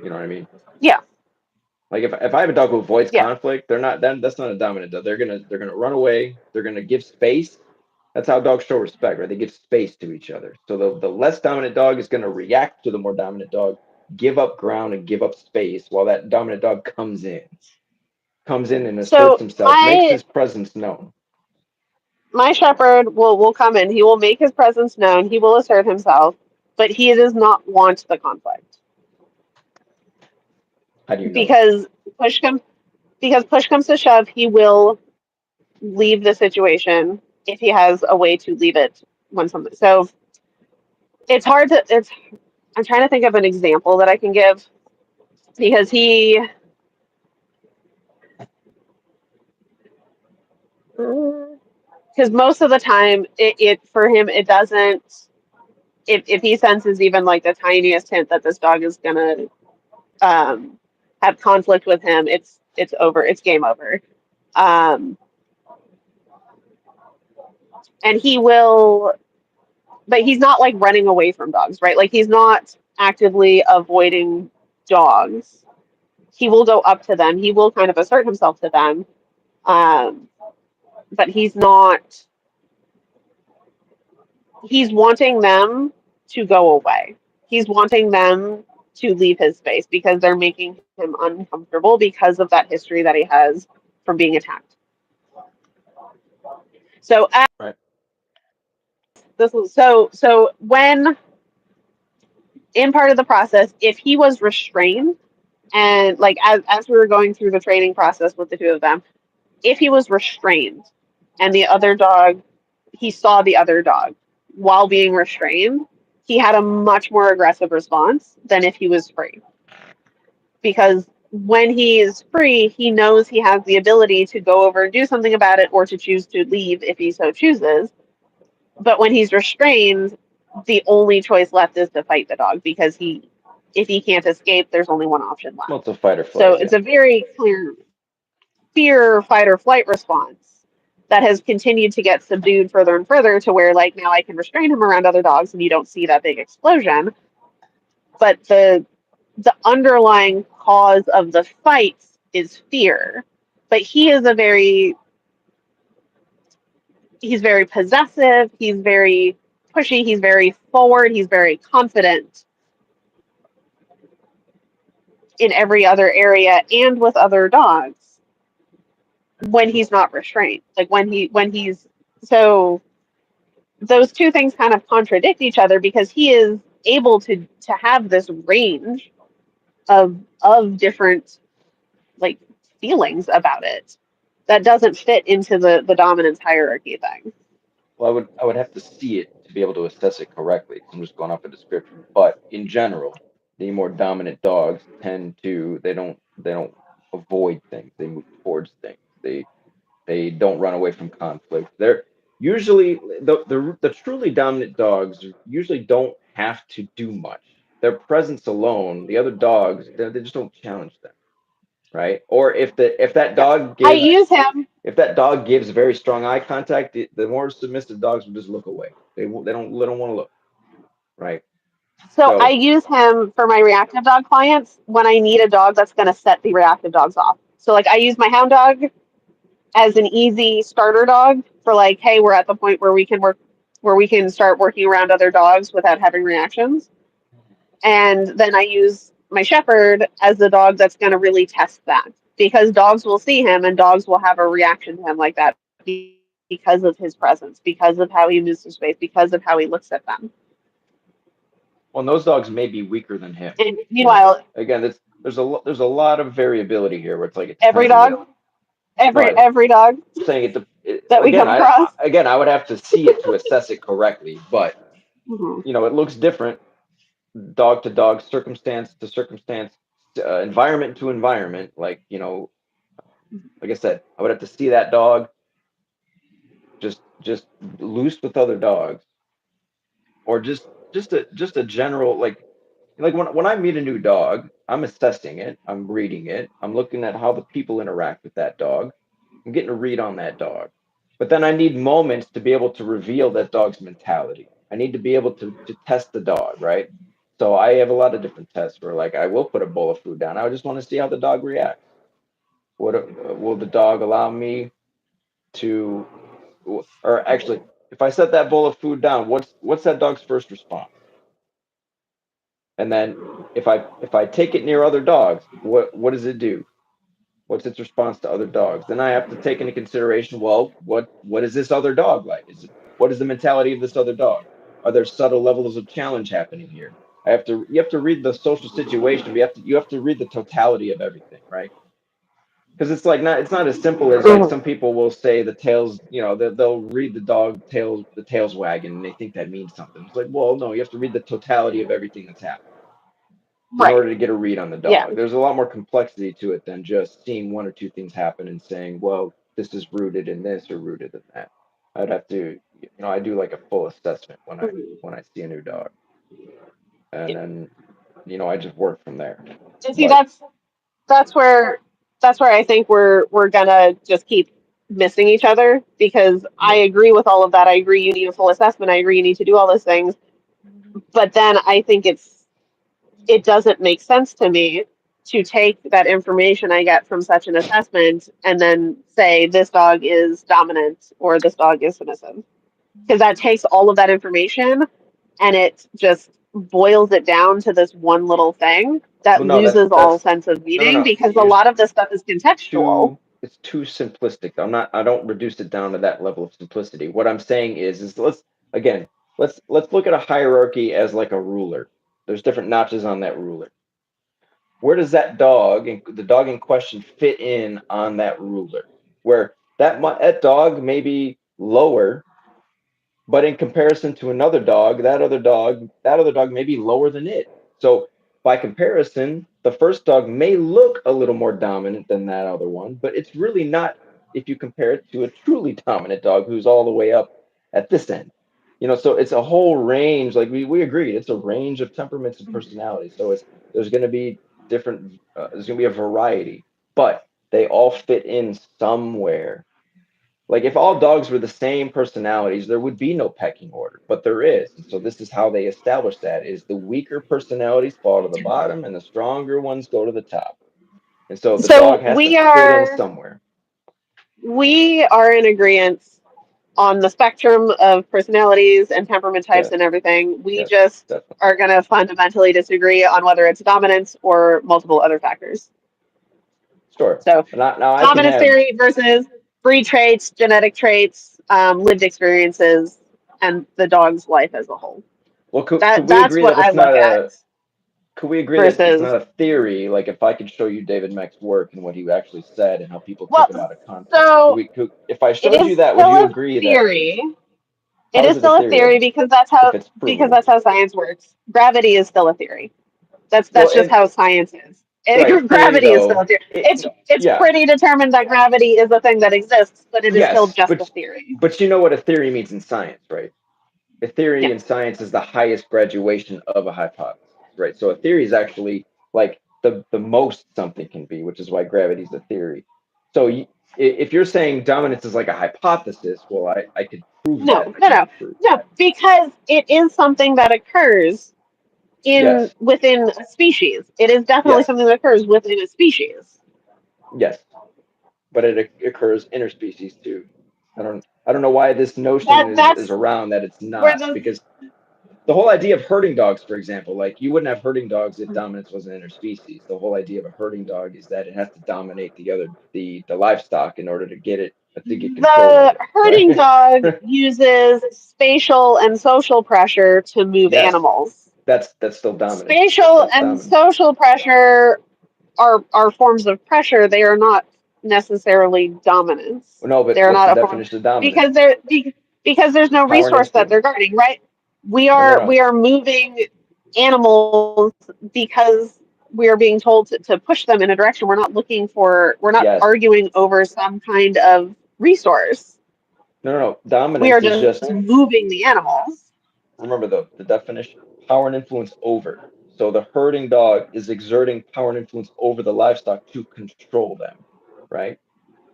You know what I mean? Yeah. Like if I have a dog who avoids Yeah. conflict, they're not then that's not a dominant dog. They're gonna run away. They're gonna give space. That's how dogs show respect, right? They give space to each other. So the less dominant dog is gonna react to the more dominant dog, give up ground and give up space while that dominant dog comes in and asserts So himself, makes my his presence known. my shepherd will come in. He will make his presence known. He will assert himself, but he does not want the conflict How do you know that? because push comes push comes to shove. He will leave the situation if he has a way to leave it when something. So it's hard to. It's I'm trying to think of an example that I can give because he because most of the time it for him it doesn't if he senses even like the tiniest hint that this dog is gonna um, have conflict with him, it's over. It's game over. Um, and he will, but he's not like running away from dogs, right? Like he's not actively avoiding dogs. He will go up to them. He will kind of assert himself to them, um, but he's not. He's wanting them to go away. He's wanting them to leave his space because they're making him uncomfortable because of that history that he has from being attacked. So Right. this was so when in part of the process, if he was restrained and like as we were going through the training process with the two of them, if he was restrained and the other dog he saw the other dog while being restrained, he had a much more aggressive response than if he was free. Because when he is free, he knows he has the ability to go over and do something about it or to choose to leave if he so chooses. But when he's restrained, the only choice left is to fight the dog because if he can't escape, there's only one option Well, left. it's a fight or So flight, it's yeah. a very clear fear, fight, or flight response that has continued to get subdued further and further to where, like, now I can restrain him around other dogs and you don't see that big explosion. But the underlying cause of the fights is fear. But he's very possessive, he's very pushy, he's very forward, he's very confident in every other area and with other dogs when he's not restrained. Like when he's so those two things kind of contradict each other because he is able to have this range of different like feelings about it that doesn't fit into the dominance hierarchy thing. Well, I would have to see it to be able to assess it correctly. 'Cause I'm just going off a description. But in general, the more dominant dogs tend to they don't avoid things. They move towards things. They don't run away from conflict. They're usually the truly dominant dogs usually don't have to do much. Their presence alone, the other dogs, they just don't challenge them, right? Or if that Yeah, dog I gives use him. if that dog gives very strong eye contact, the more submissive dogs will just look away. They don't want to look, right? So I So, use him for my reactive dog clients when I need a dog that's going to set the reactive dogs off. So like I use my hound dog as an easy starter dog for like, hey, we're at the point where we can start working around other dogs without having reactions. And then I use my shepherd as the dog that's going to really test that because dogs will see him and dogs will have a reaction to him like that because of his presence, because of how he moves through space, because of how he looks at them. well, those dogs may be weaker than him. And You know, meanwhile, again, there's a lot of variability here where it's like it every depends on the dog, every no. every dog Saying that we again. come across. Again, I would have to see it to assess it correctly, but Mhm. it looks different dog to dog, circumstance to circumstance, environment to environment. Like I said, I would have to see that dog just loose with other dogs, or just a general like when I meet a new dog, I'm assessing it, I'm reading it, I'm looking at how the people interact with that dog. I'm getting a read on that dog. But then I need moments to be able to reveal that dog's mentality. I need to be able to test the dog, right? So I have a lot of different tests where, like, I will put a bowl of food down. I just want to see how the dog reacts. What will the dog allow me to, or actually, if I set that bowl of food down, what's that dog's first response? And then if I take it near other dogs, what does it do? What's its response to other dogs? Then I have to take into consideration, well, what is this other dog like? What is the mentality of this other dog? Are there subtle levels of challenge happening here? You have to read the social situation. You have to read the totality of everything, right? Because it's not as simple as like some people will say the tails, they'll read the tails wagging and they think that means something. It's like, well, no, you have to read the totality of everything that's happening in Right. order to get a read on the Yeah. dog. There's a lot more complexity to it than just seeing one or two things happen and saying, well, this is rooted in this or rooted in that. I'd have to, I do like a full assessment when I Mhm. when I see a new dog, and Yeah. then I just work from there. And see, But that's where I think we're gonna just keep missing each other because I yeah, agree with all of that. I agree you need a full assessment. I agree you need to do all those things. But then I think it doesn't make sense to me to take that information I get from such an assessment and then say this dog is dominant or this dog is submissive. Because that takes all of that information and it just boils it down to this one little thing that well, no, that's loses all that's sense of no, no, meaning no. because a lot of this stuff is contextual. It's too simplistic. I don't reduce it down to that level of simplicity. What I'm saying is again, let's look at a hierarchy as like a ruler. There's different notches on that ruler. Where does that dog and the dog in question fit in on that ruler? Where that dog may be lower, but in comparison to another dog, that other dog may be lower than it. So by comparison, the first dog may look a little more dominant than that other one, but it's really not if you compare it to a truly dominant dog who's all the way up at this end. So it's a whole range. Like we agreed, it's a range of temperaments and personalities. So there's going to be different. There's going to be a variety, but they all fit in somewhere. Like if all dogs were the same personalities, there would be no pecking order, but there is. And so this is how they establish that is the weaker personalities fall to the bottom and the stronger ones go to the top. And so the dog So has to fit in somewhere. we are in agreement on the spectrum of personalities and temperament types Yes, and everything. We yes, just definitely. are going to fundamentally disagree on whether it's dominance or multiple other factors. Sure. So, Now I can dominance have theory versus breed traits, genetic traits, lived experiences. and the dog's life as a whole. Well, could we That's agree what that I it's not look at a could we agree that it's versus, not a theory? Like if I could show you David Mack's work and what he actually said and how people took well, him out of context, so if I it showed you is that, would still you a agree that theory. It how is is it a still a theory theory then because if it's provable? that's how science works. Gravity is still a theory. Well, That's just and how science is. right, theory Gravity is still though, a theory. It's yeah, pretty determined that gravity is a thing that exists, but it is still yes, just a theory. but you know what a theory means in science, right? A theory in Yes. science is the highest graduation of a hypothesis, right? So a theory is actually like the most something can be, which is why gravity is a theory. So if you're saying dominance is like a hypothesis, well, I could prove No, that. I no, can no, disprove no, that. because it is something that occurs in Yes, within a species. It is definitely yes, something that occurs within a species. yes, but it occurs interspecies too. I don't know why this notion is That's around that it's where not the because the whole idea of herding dogs, for example, like you wouldn't have herding dogs if dominance wasn't interspecies. The whole idea of a herding dog is that it has to dominate the livestock in order to get it to get control the of it, herding right? dog uses spatial and social pressure to move Yes, animals. that's still dominance. Spatial That's and dominance. social pressure are forms of pressure. They are not necessarily dominance. Well, no, but They're what's not the a form definition of dominance? because because there's no Power and resource that influence. they're guarding, right? No, no, We no. are moving animals because we are being told to push them in a direction. We're not Yes. arguing over some kind of resource. No, no, no. We are Dominance is just just moving the animals. remember the definition: power and influence over. So the herding dog is exerting power and influence over the livestock to control them, right?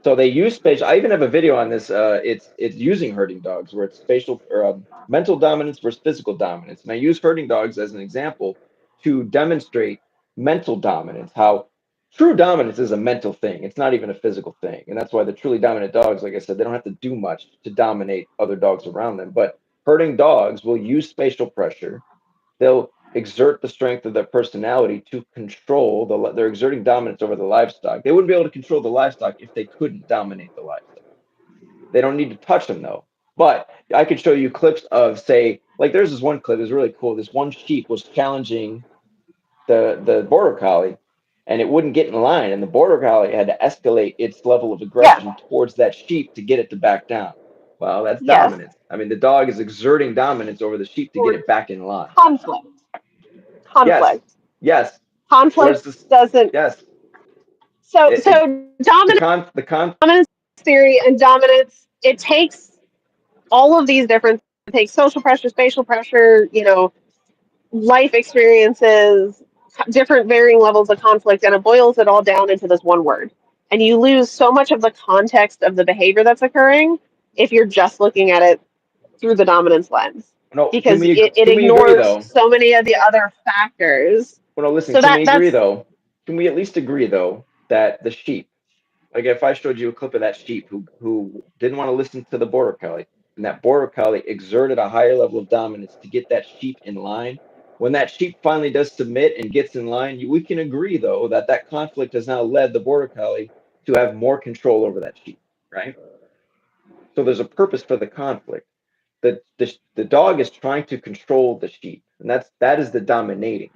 So they use spatial. I even have a video on this. It's using herding dogs where it's spatial or mental dominance versus physical dominance, and I use herding dogs as an example to demonstrate mental dominance. How true dominance is a mental thing. It's not even a physical thing, and that's why the truly dominant dogs, like I said, they don't have to do much to dominate other dogs around them. But herding dogs will use spatial pressure. They'll exert the strength of their personality to control they're exerting dominance over the livestock. They wouldn't be able to control the livestock if they couldn't dominate the livestock. They don't need to touch them though. But I could show you clips of say like there's this one clip is really cool. This one sheep was challenging the border collie and it wouldn't get in line and the border collie had to escalate its level of Yeah. aggression towards that sheep to get it to back down. Well, that's Yes. dominance. I mean, the dog is exerting dominance over the sheep to get Or it back in line. conflict. Yes, Conflict. yes. Conflict Whereas this, doesn't. yes, So the con, dominance theory and dominance, it takes all of these different, it takes social pressure, spatial pressure, life experiences, different varying levels of conflict, and it boils it all down into this one word. And you lose so much of the context of the behavior that's occurring if you're just looking at it through the dominance lens, no, because it can we agree ignores though? so many of the other factors. Well, no, listen, So can we agree that's though? Can we at least agree though that the sheep, like if I showed you a clip of that sheep who didn't want to listen to the border collie, and that border collie exerted a higher level of dominance to get that sheep in line. When that sheep finally does submit and gets in line, we can agree though that that conflict has now led the border collie to have more control over that sheep, right? So there's a purpose for the conflict. The dog is trying to control the sheep, and that is the dominating,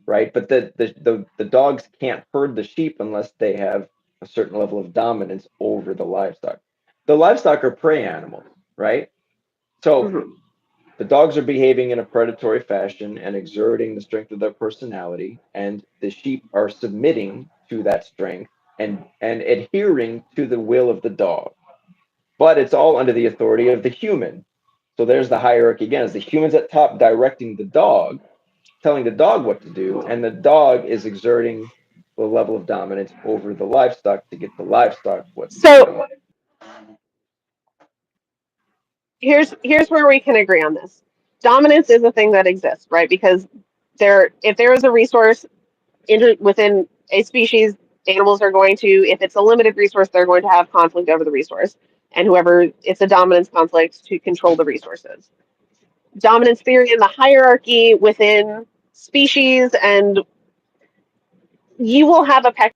right? But the dogs can't herd the sheep unless they have a certain level of dominance over the livestock. The livestock are prey animals, right? So mhm. the dogs are behaving in a predatory fashion and exerting the strength of their personality, and the sheep are submitting to that strength and adhering to the will of the dog. But it's all under the authority of the human. So there's the hierarchy again. It's the humans at top directing the dog, telling the dog what to do, and the dog is exerting the level of dominance over the livestock to get the livestock what to do. So here's where we can agree on this. Dominance is a thing that exists, right? Because if there is a resource within a species, animals are going to, if it's a limited resource, they're going to have conflict over the resource, and whoever it's a dominance conflict to control the resources. Dominance theory and the hierarchy within species, and you will have a peck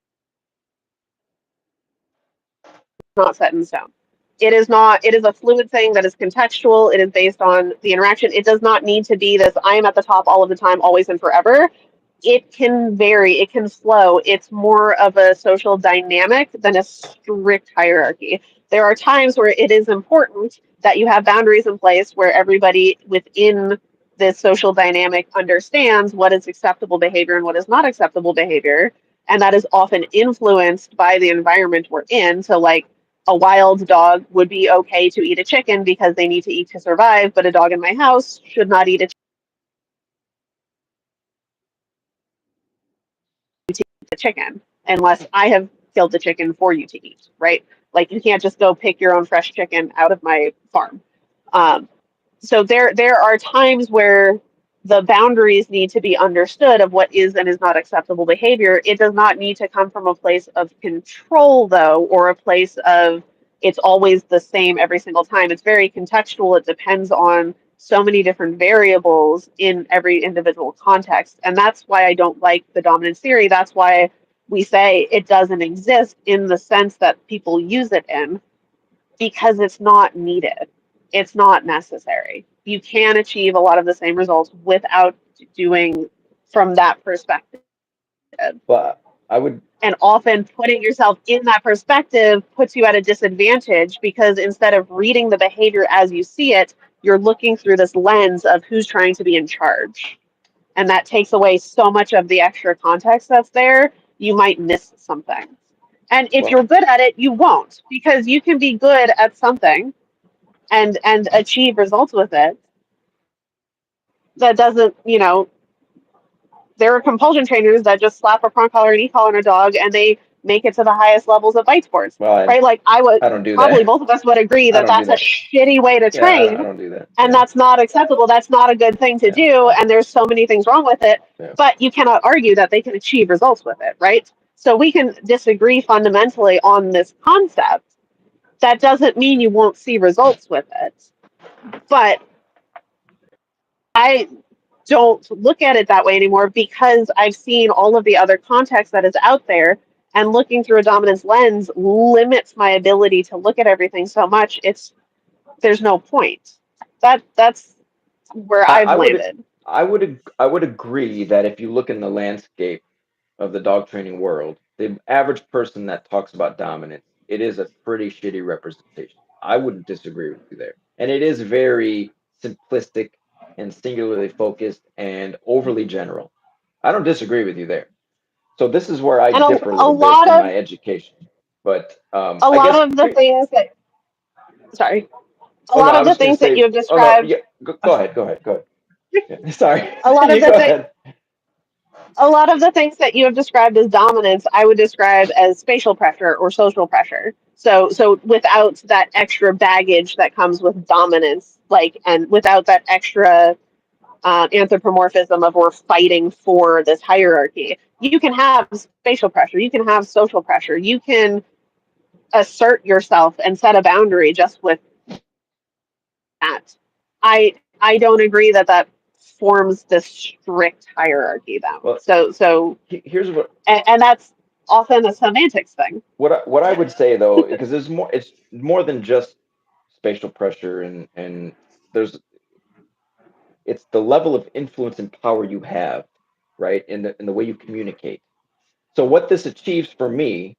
not set in stone. It is not, it is a fluid thing that is contextual. It is based on the interaction. It does not need to be this, I am at the top all of the time, always and forever. It can vary, it can flow. It's more of a social dynamic than a strict hierarchy. There are times where it is important that you have boundaries in place where everybody within this social dynamic understands what is acceptable behavior and what is not acceptable behavior. And that is often influenced by the environment we're in. So, like, a wild dog would be okay to eat a chicken because they need to eat to survive, but a dog in my house should not eat a chicken unless I have killed the chicken for you to eat, right? Like, you can't just go pick your own fresh chicken out of my farm. Um, so there are times where the boundaries need to be understood of what is and is not acceptable behavior. It does not need to come from a place of control, though, or a place of it's always the same every single time. It's very contextual. It depends on so many different variables in every individual context. And that's why I don't like the dominance theory. That's why we say it doesn't exist in the sense that people use it in, because it's not needed. It's not necessary. You can achieve a lot of the same results without doing from that perspective. But I would, And often putting yourself in that perspective puts you at a disadvantage because instead of reading the behavior as you see it, you're looking through this lens of who's trying to be in charge. And that takes away so much of the extra context that's there. You might miss something. And if well, you're good at it, you won't, because you can be good at something and achieve results with it. That doesn't, there are compulsion trainers that just slap a prong collar and e-collar on a dog and they make it to the highest levels of bite scores, well, right? Like, I would I don't do probably, that. both of us would agree I that don't do that's a that. shitty way to Yeah, I train, don't do that. and Yeah, that's not acceptable. That's not a good thing to yeah, do, and there's so many things wrong with it. yeah. But you cannot argue that they can achieve results with it, right? So we can disagree fundamentally on this concept. That doesn't mean you won't see results with it. But I don't look at it that way anymore because I've seen all of the other context that is out there, and looking through a dominance lens limits my ability to look at everything so much. There's no point. That's where I, I've I would, landed. I would agree that if you look in the landscape of the dog training world, the average person that talks about dominance, it is a pretty shitty representation. I wouldn't disagree with you there. And it is very simplistic and singularly focused and overly general. I don't disagree with you there. So this is where I And differ a a little bit lot in of my education. But a I lot guess of the things that sorry, a oh no, lot I of the was going to things that you say have oh no, yeah, described, go ahead, go ahead. Yeah, sorry, a lot of you the go things ahead. a lot of the things that you have described as dominance, I would describe as spatial pressure or social pressure. So without that extra baggage that comes with dominance, like, and without that extra anthropomorphism of we're fighting for this hierarchy, you can have spatial pressure, you can have social pressure, you can assert yourself and set a boundary just with that. I don't agree that that forms this strict hierarchy though. Well, So here's and that's often a semantics thing. what I would say though, because there's more. It's more than just spatial pressure, and there's it's the level of influence and power you have, right, in the way you communicate. So what this achieves for me,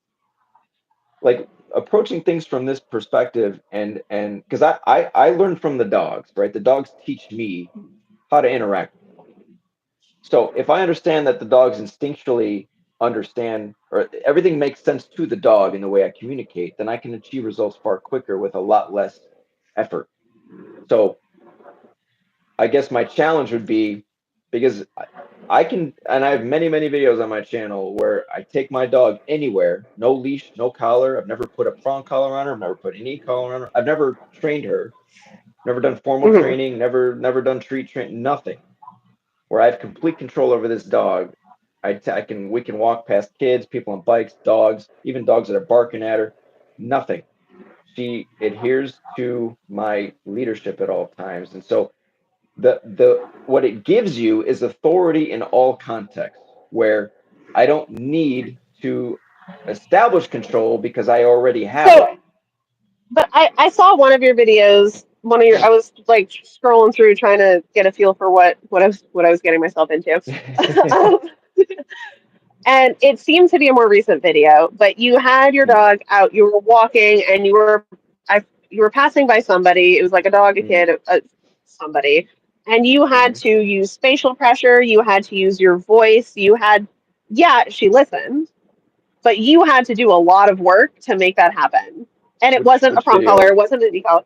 like approaching things from this perspective, and because I learned from the dogs, right? The dogs teach me how to interact. So if I understand that the dogs instinctually understand or everything makes sense to the dog in the way I communicate, then I can achieve results far quicker with a lot less effort. So I guess my challenge would be because I can, and I have many videos on my channel where I take my dog anywhere, no leash, no collar. I've never put a prong collar on her. I've never put any collar on her. I've never trained her, never done formal Mm-hmm. training, never done treat train, nothing. Where I have complete control over this dog. I can we can walk past kids, people on bikes, dogs, even dogs that are barking at her. Nothing. She adheres to my leadership at all times, and so the what it gives you is authority in all contexts where I don't need to establish control because I already have So it. but I saw one of your videos, one of your, I was like scrolling through trying to get a feel for what I was getting myself into. Um, and it seemed to be a more recent video, but you had your Mm, dog out, you were walking and you were passing by somebody, it was like a dog, a mm, kid, somebody, and you had mm, to use facial pressure, you had to use your voice, yeah, she listened, but you had to do a lot of work to make that happen. And it wasn't a which prong collar, video? it wasn't a decal.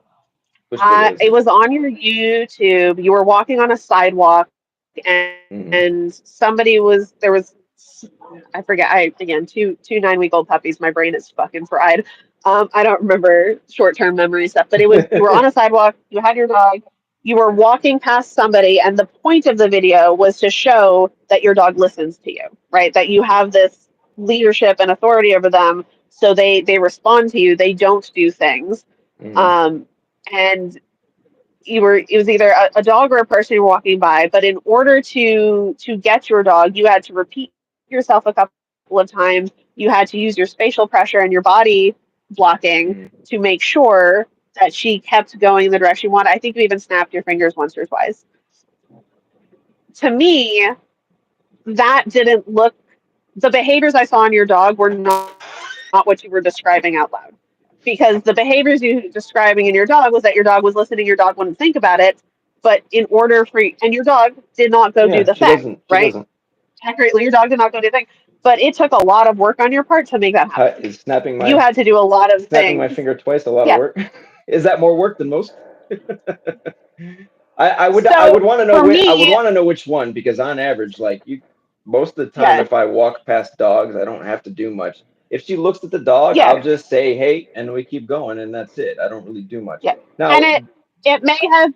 Which video is It it? was on your YouTube. You were walking on a sidewalk, and Mm, somebody I forget. Again, two 9-week-old puppies. My brain is fucking fried. I don't remember short-term memory stuff, but it was you were on a sidewalk. You had your dog. You were walking past somebody, and the point of the video was to show that your dog listens to you, right? That you have this leadership and authority over them, so they respond to you. They don't do things. mm, Um, and it was either a dog or a person you were walking by, but in order to get your dog you had to repeat yourself a couple of times, you had to use your spatial pressure and your body blocking mm. to make sure that she kept going in the direction you wanted. I think you even snapped your fingers once or twice. To me, that didn't look the behaviors I saw in your dog were not what you were describing out loud, because the behaviors you were describing in your dog was that your dog was listening, your dog wouldn't think about it, but in order for and your dog did not go do the Yeah, thing, she doesn't. right? She doesn't. Accurately, your dog did not go do the thing, but it took a lot of work on your part to make that happen. Is snapping You my had to do a lot of things. finger twice a lot of Yeah. work? Is that more work than most? I would So want to know for I would me, want to know which one, because on average, like you, most of the time, yeah, if I walk past dogs, I don't have to do much. If she looks at the dog, I'll yeah, just say hey, and we keep going, and that's it. I don't really do much. yeah. And Now, it may have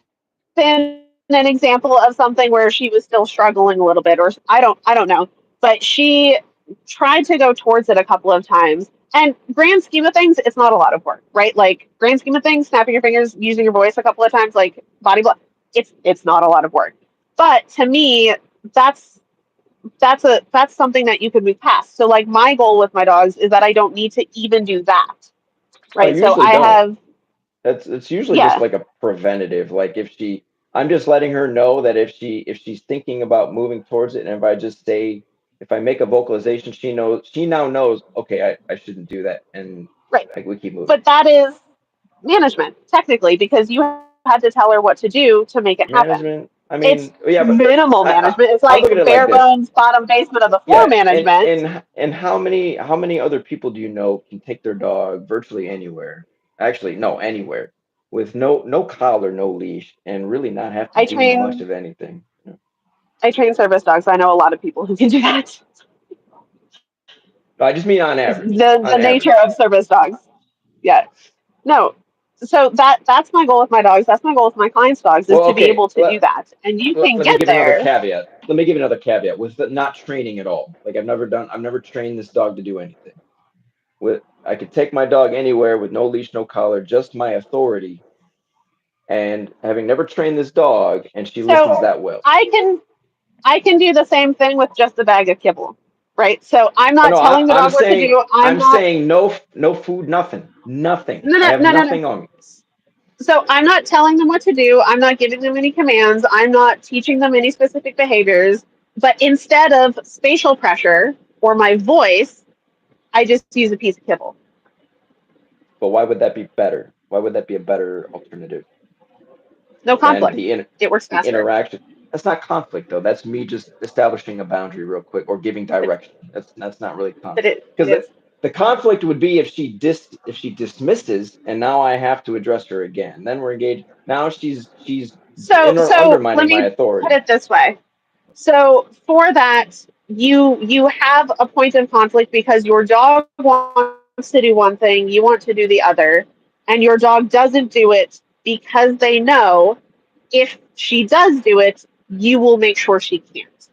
been an example of something where she was still struggling a little bit, or I don't know. But she tried to go towards it a couple of times. And grand scheme of things, it's not a lot of work, right? Like grand scheme of things, snapping your fingers, using your voice a couple of times, like body block, it's not a lot of work. But to me, that's that's something that you could move past. So like my goal with my dogs is that I don't need to even do that, I right? So usually I don't. have, That's it's usually just yeah, like a preventative. Like if she, I'm just letting her know that if she's thinking about moving towards it, and if I just say, if I make a vocalization, she now knows. Okay, I shouldn't do that, and right. like we keep moving. But that is management technically, because you had to tell her what to do to make it happen. Management. I It's mean, yeah, but minimal management. It's I'll like look at it bare like this. bones bottom basement of the floor Yeah, management. and how many other people do you know can take their dog virtually anywhere? Actually, no, anywhere with no collar, no leash, and really not have to I do much train of anything. I train service dogs. So I know a lot of people who can do that. No, I just mean on average. The On nature average. of service dogs. Yeah. No. So that's my goal with my dogs. That's my goal with my clients' dogs is Well, to be okay. able to do that. And you can Let me get give another there. caveat. Let me give another caveat with the not training at all. Like I've never trained this dog to do anything. With I could take my dog anywhere with no leash, no collar, just my authority. And having never trained this dog, and she listens So that well. I can do the same thing with just a bag of kibble. Right? So I'm Oh not no, telling the dog what to do. I'm I'm not saying no food, nothing, nothing. no I no have no no no. nothing on me. So I'm not telling them what to do. I'm not giving them any commands. I'm not teaching them any specific behaviors. But instead of spatial pressure or my voice, I just use a piece of kibble. But why would that be better? Why would that be a better alternative No than conflict. It works the faster. interaction? That's not conflict though. That's me just establishing a boundary real quick or giving But direction. That's not really but conflict. it Because is. the conflict would be if she dismisses and now I have to address her again. Then we're engaged. Now she's So let undermining my me put authority. it this way. So for that, you have a point of conflict because your dog wants to do one thing, you want to do the other, and your dog doesn't do it because they know if she does do it, you will make sure she can't.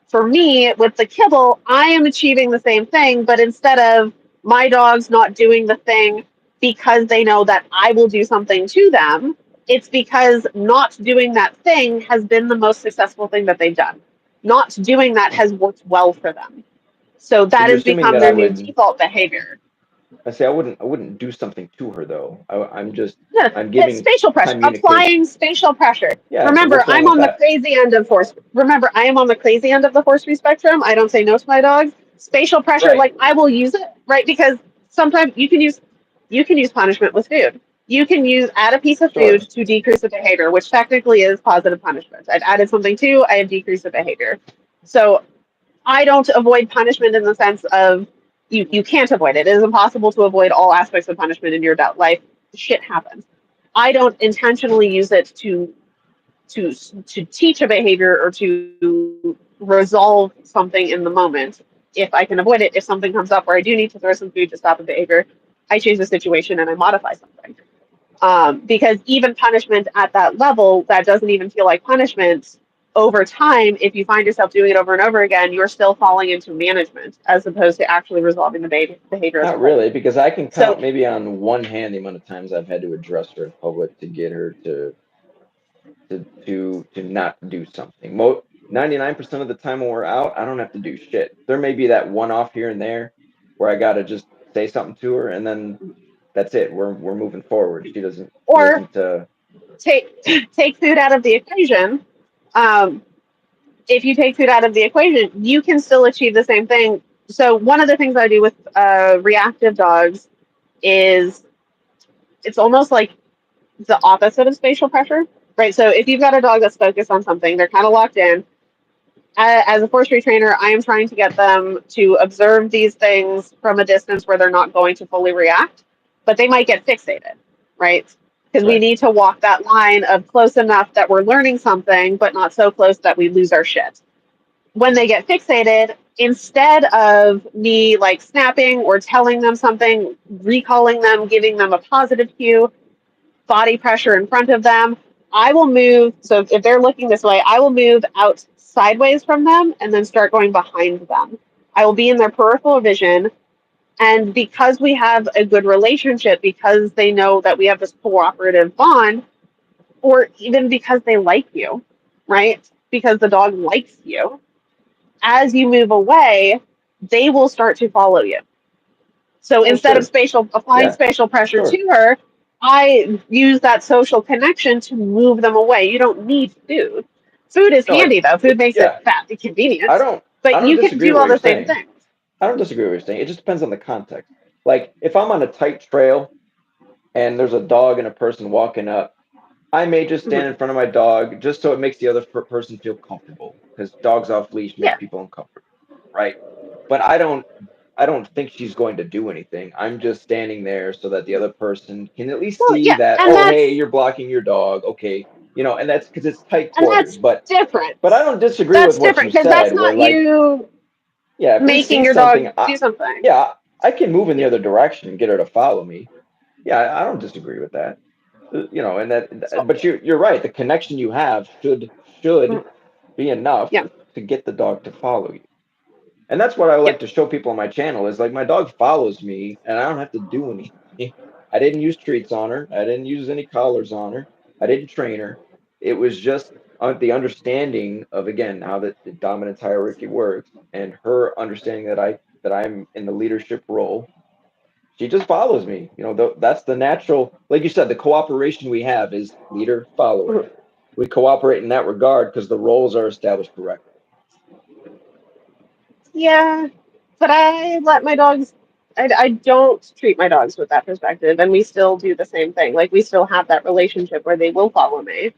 For me, with the kibble, I am achieving the same thing, but instead of my dogs not doing the thing because they know that I will do something to them, it's because not doing that thing has been the most successful thing that they've done. Not doing that has worked well for them. So So that you're has assuming become that their new default behavior. I say I wouldn't do something to her though. I'm just Yeah, I'm it's giving spatial pressure, communication. applying spatial pressure. Yeah. So Remember, what's wrong I'm with on the that? crazy end of force. Remember, I am on the crazy end of the force spectrum. I don't say no to my dogs. Spatial pressure, Right. like I will use it, right? Because sometimes you can use punishment with food. You can use add a piece of food Sure. to decrease the behavior, which technically is positive punishment. I've added something to, I have decreased the behavior. So I don't avoid punishment in the sense of you can't avoid it. It is impossible to avoid all aspects of punishment in your adult life. Shit happens. I don't intentionally use it to teach a behavior or to resolve something in the moment. If I can avoid it, if something comes up where I do need to throw some food to stop a behavior, I change the situation and I modify something. Because even punishment at that level, that doesn't even feel like punishment. Over time, if you find yourself doing it over and over again, you're still falling into management as opposed to actually resolving the behavior as a Not whole. really, because I can So, count maybe on one hand the amount of times I've had to address her in public to get her to not do something. 99% of the time when we're out, I don't have to do shit. There may be that one off here and there where I gotta just say something to her, and then that's it. We're moving forward. She or doesn't take take food out of the equation. Um, if you take food out of the equation, you can still achieve the same thing. So one of the things I do with reactive dogs is it's almost like the opposite of spatial pressure, right? So if you've got a dog that's focused on something, they're kind of locked in. As a forestry trainer, I am trying to get them to observe these things from a distance where they're not going to fully react, but they might get fixated, right? Because we right. need to walk that line of close enough that we're learning something, but not so close that we lose our shit. When they get fixated, instead of me like snapping or telling them something, recalling them, giving them a positive cue, body pressure in front of them, I will move. So if they're looking this way, I will move out sideways from them and then start going behind them. I will be in their peripheral vision. And because we have a good relationship, because they know that we have this cooperative bond, or even because they like you, right? Because the dog likes you, as you move away, they will start to follow you. So Oh, instead of sure. spatial applying Yeah, spatial pressure sure. to her, I use that social connection to move them away. You don't need food. Food is No, handy though. Food makes it yeah. fat I convenient, don't I but don't you can disagree do with all what you're the same saying. things. I don't disagree with what you're saying. It just depends on the context. Like if I'm on a tight trail and there's a dog and a person walking up, I may just stand Mhm. in front of my dog just so it makes the other person feel comfortable because dogs off leash make Yeah. people uncomfortable, right? But I don't think she's going to do anything. I'm just standing there so that the other person can at least Well, see yeah, that, oh, hey, you're blocking your dog. Okay. And that's because it's tight and quarters. that's different. But I don't disagree with That's what you different because that's said, where not like, you yeah, if we making see your something, dog do something. yeah, I can move in the Yeah. other direction and get her to follow me. Yeah, I don't disagree with that. And So, but you're right. The connection you have should mm, be enough yeah. to get the dog to follow you. And that's what I like Yep. to show people on my channel is like my dog follows me and I don't have to do anything. I didn't use treats on her. I didn't use any collars on her. I didn't train her. It was just the understanding of again how the dominance hierarchy works and her understanding that I'm in the leadership role. She just follows me. That's the natural, like you said, the cooperation we have is leader follower. Mhm. We cooperate in that regard because the roles are established correctly. Yeah, but I let my dogs. I don't treat my dogs with that perspective, and we still do the same thing. Like we still have that relationship where they will follow me.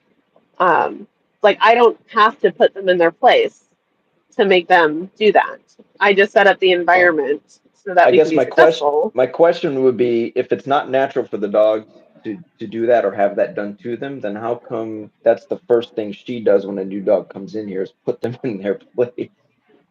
Um, like I don't have to put them in their place to make them do that. I just set up the Well, environment so that I we can guess be my question successful. my question would be if it's not natural for the dogs to do that or have that done to them, then how come that's the first thing she does when a new dog comes in here is put them in their place?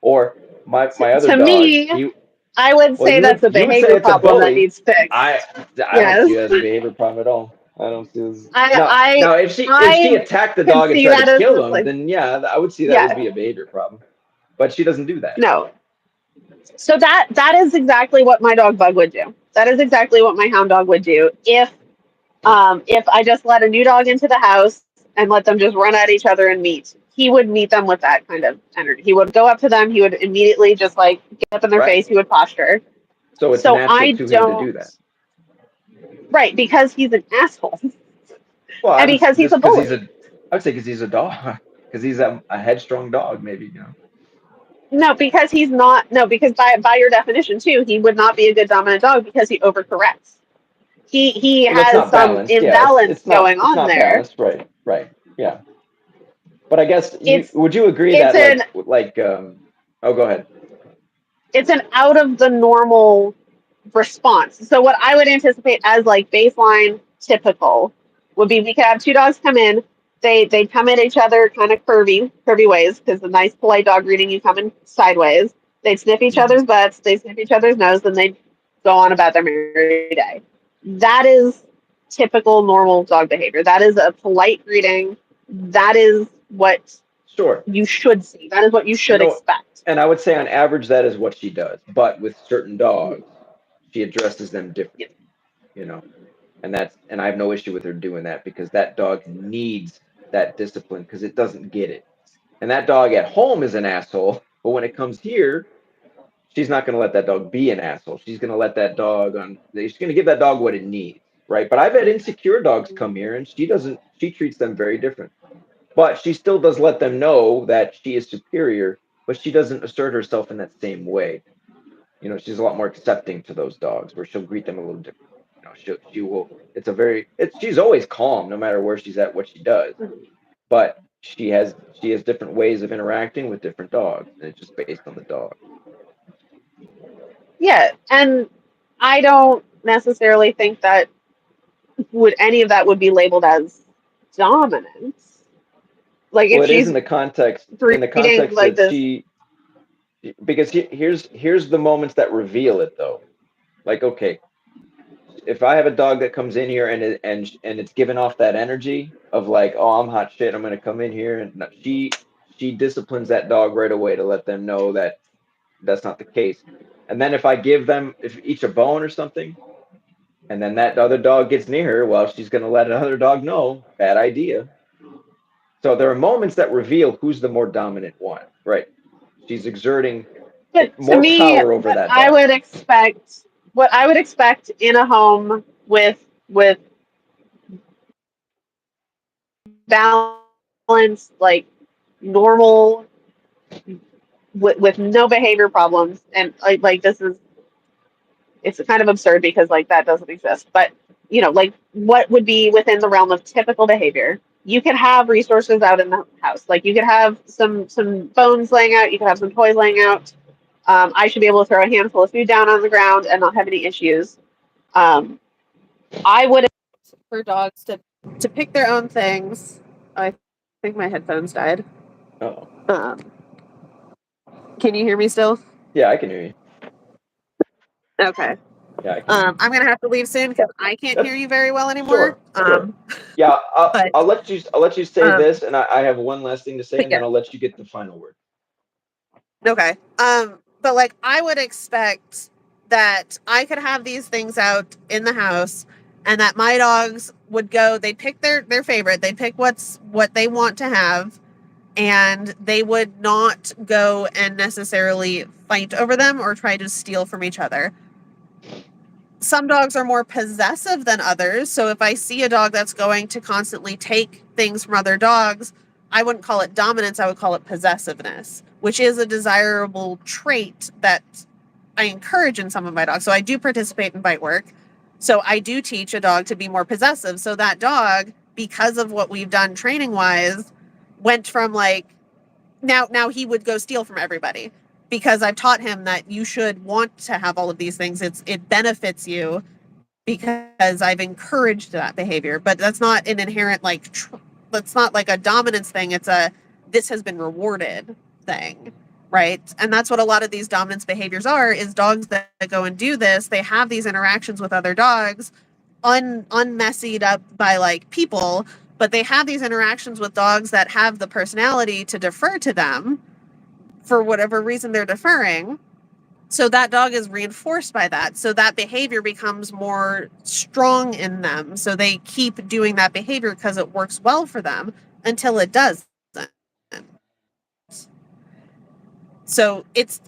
Or my other To dog, me, I would well, say you that's would a you would say behavior it's a problem that bully. needs I fixed. I don't see Yes, it as a behavior problem at all. I don't see it as I no I now if she I attacked the can dog and see tried to that as kill him, like then yeah, I would see that would yeah be a behavior problem. But she doesn't do that. no. So that is exactly what my dog Bug would do. That is exactly what my hound dog would do if I just let a new dog into the house and let them just run at each other and meet. He would meet them with that kind of energy. He would go up to them. He would immediately just like get up in their Right. face. He would posture. So it's So natural I to him to do don't, that. right, because he's an asshole Well, and because he's a bully. I would say because he's a dog, because he's a headstrong dog, maybe, you know. No, because he's not, no, because by your definition too, he would not be a good dominant dog because he overcorrects. He Well, that's has not some balanced. Yeah, imbalance going it's on not there. balanced. Right, right. Yeah. But I guess you It's would you agree it's that an oh, go ahead. it's an out of the normal response. So what I would anticipate as like baseline typical would be we could have two dogs come in. They come at each other kind of curvy ways because the nice polite dog greeting you coming sideways. They'd sniff each Mhm. other's butts. They sniff each other's nose. Then they'd go on about their merry day. That is typical normal dog behavior. That is a polite greeting. That is what Sure. you should see. That is what you You should know, expect. and I would say on average that is what she does. But with certain dogs, she addresses them differently. You know, and I have no issue with her doing that because that dog needs that discipline because it doesn't get it. And that dog at home is an asshole, but when it comes here, she's not going to let that dog be an asshole. She's going to let that dog on. She's going to give that dog what it needs, right? But I've had insecure dogs come here, and she doesn't. She treats them very different, but she still does let them know that she is superior. But she doesn't assert herself in that same way. You know, she's a lot more accepting to those dogs, where she'll greet them a little different. You know, she will. It's a very. It's she's always calm, no matter where she's at, what she does. But she has different ways of interacting with different dogs, and it's just based on the dog. Yeah, and I don't necessarily think that would any of that would be labeled as dominance. Like Well, if it is she's in the breeding context like that this, she because here's the moments that reveal it though. Like okay, if I have a dog that comes in here and it's giving off that energy of like, oh, I'm hot shit, I'm gonna come in here, and she disciplines that dog right away to let them know that that's not the case. And then if I give them if each a bone or something, and then that other dog gets near her, well, she's gonna let another dog know bad idea. So there are moments that reveal who's the more dominant one, right? She's exerting but to more me, power over that dog. what I would expect in a home with balanced, like normal, with no behavior problems, and like this is it's kind of absurd because like that doesn't exist. But like what would be within the realm of typical behavior? You could have resources out in the house. Like you could have some bones laying out. You could have some toys laying out. I should be able to throw a handful of food down on the ground and not have any issues. Um, I would for dogs to pick their own things. I think my headphones died. Oh, Um, can you hear me still? yeah, I can hear you. Okay. Yeah, I can hear you. I'm gonna have to leave soon because I can't hear That's you very well anymore. sure, sure. Yeah, But I'll let you say um, this, and I have one last thing to say, but and then yeah, I'll let you get the final word. okay. But like I would expect that I could have these things out in the house and that my dogs would go, they'd pick their favorite, they'd pick what they want to have, and they would not go and necessarily fight over them or try to steal from each other. Some dogs are more possessive than others. So if I see a dog that's going to constantly take things from other dogs, I wouldn't call it dominance. I would call it possessiveness, which is a desirable trait that I encourage in some of my dogs. So I do participate in bite work. So I do teach a dog to be more possessive. So that dog, because of what we've done training wise, went from like now he would go steal from everybody because I've taught him that you should want to have all of these things. It benefits you because I've encouraged that behavior. But that's not an inherent that's not like a dominance thing. It's a this has been rewarded thing, right? And that's what a lot of these dominance behaviors are is dogs that go and do this. They have these interactions with other dogs unmessied up by like people, but they have these interactions with dogs that have the personality to defer to them for whatever reason they're deferring. So that dog is reinforced by that. So that behavior becomes more strong in them. So they keep doing that behavior because it works well for them until it doesn't. So it's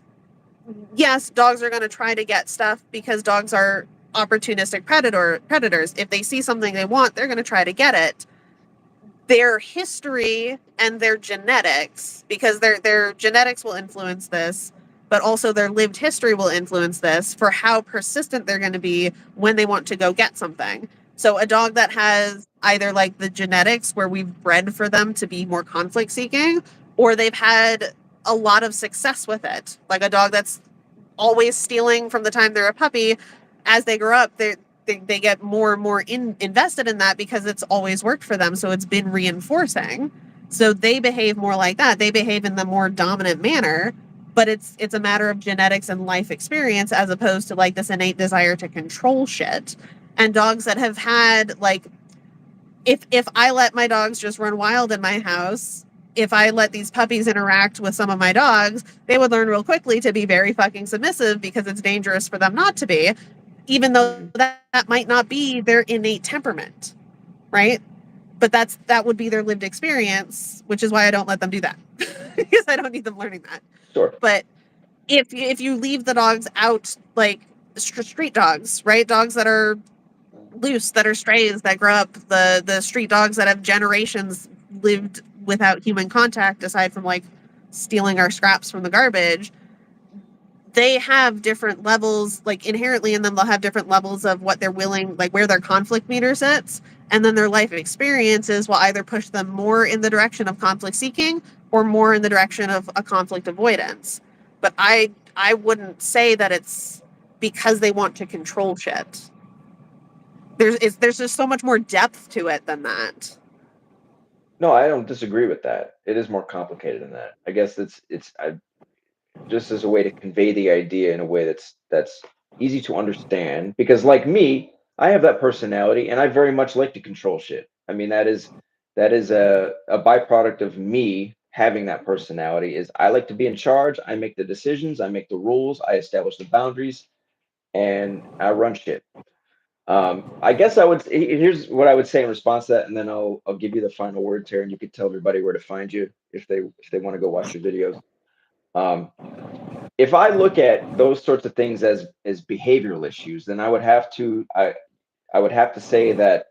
yes, dogs are going to try to get stuff because dogs are opportunistic predators. If they see something they want, they're going to try to get it. Their history and their genetics, because their genetics will influence this, but also their lived history will influence this for how persistent they're going to be when they want to go get something. So a dog that has either like the genetics where we've bred for them to be more conflict seeking, or they've had a lot of success with it, like a dog that's always stealing from the time they're a puppy, as they grow up, they get more and more invested in that because it's always worked for them. So it's been reinforcing. So they behave more like that. They behave in the more dominant manner, but it's a matter of genetics and life experience as opposed to like this innate desire to control shit. And dogs that have had like, if I let my dogs just run wild in my house, if I let these puppies interact with some of my dogs, they would learn real quickly to be very fucking submissive because it's dangerous for them not to be, even though Mhm. that might not be their innate temperament, right? But that would be their lived experience, which is why I don't let them do that because I don't need them learning that. Sure. But if you leave the dogs out, like street dogs, right? Dogs that are loose, that are strays, that grow up, the street dogs that have generations lived without human contact aside from like stealing our scraps from the garbage, they have different levels, like inherently in them they'll have different levels of what they're willing, like where their conflict meter sits, and then their life experiences will either push them more in the direction of conflict seeking or more in the direction of a conflict avoidance. But I wouldn't say that it's because they want to control shit. There's just so much more depth to it than that. No, I don't disagree with that. It is more complicated than that. I guess just as a way to convey the idea in a way that's easy to understand. Because like me, I have that personality, and I very much like to control shit. I mean, that is a byproduct of me having that personality. Is I like to be in charge. I make the decisions. I make the rules. I establish the boundaries, and I run shit. I guess here's what I would say in response to that, and then I'll give you the final words here, and you could tell everybody where to find you if they want to go watch your videos. Um, if I look at those sorts of things as behavioral issues, then I would have to say that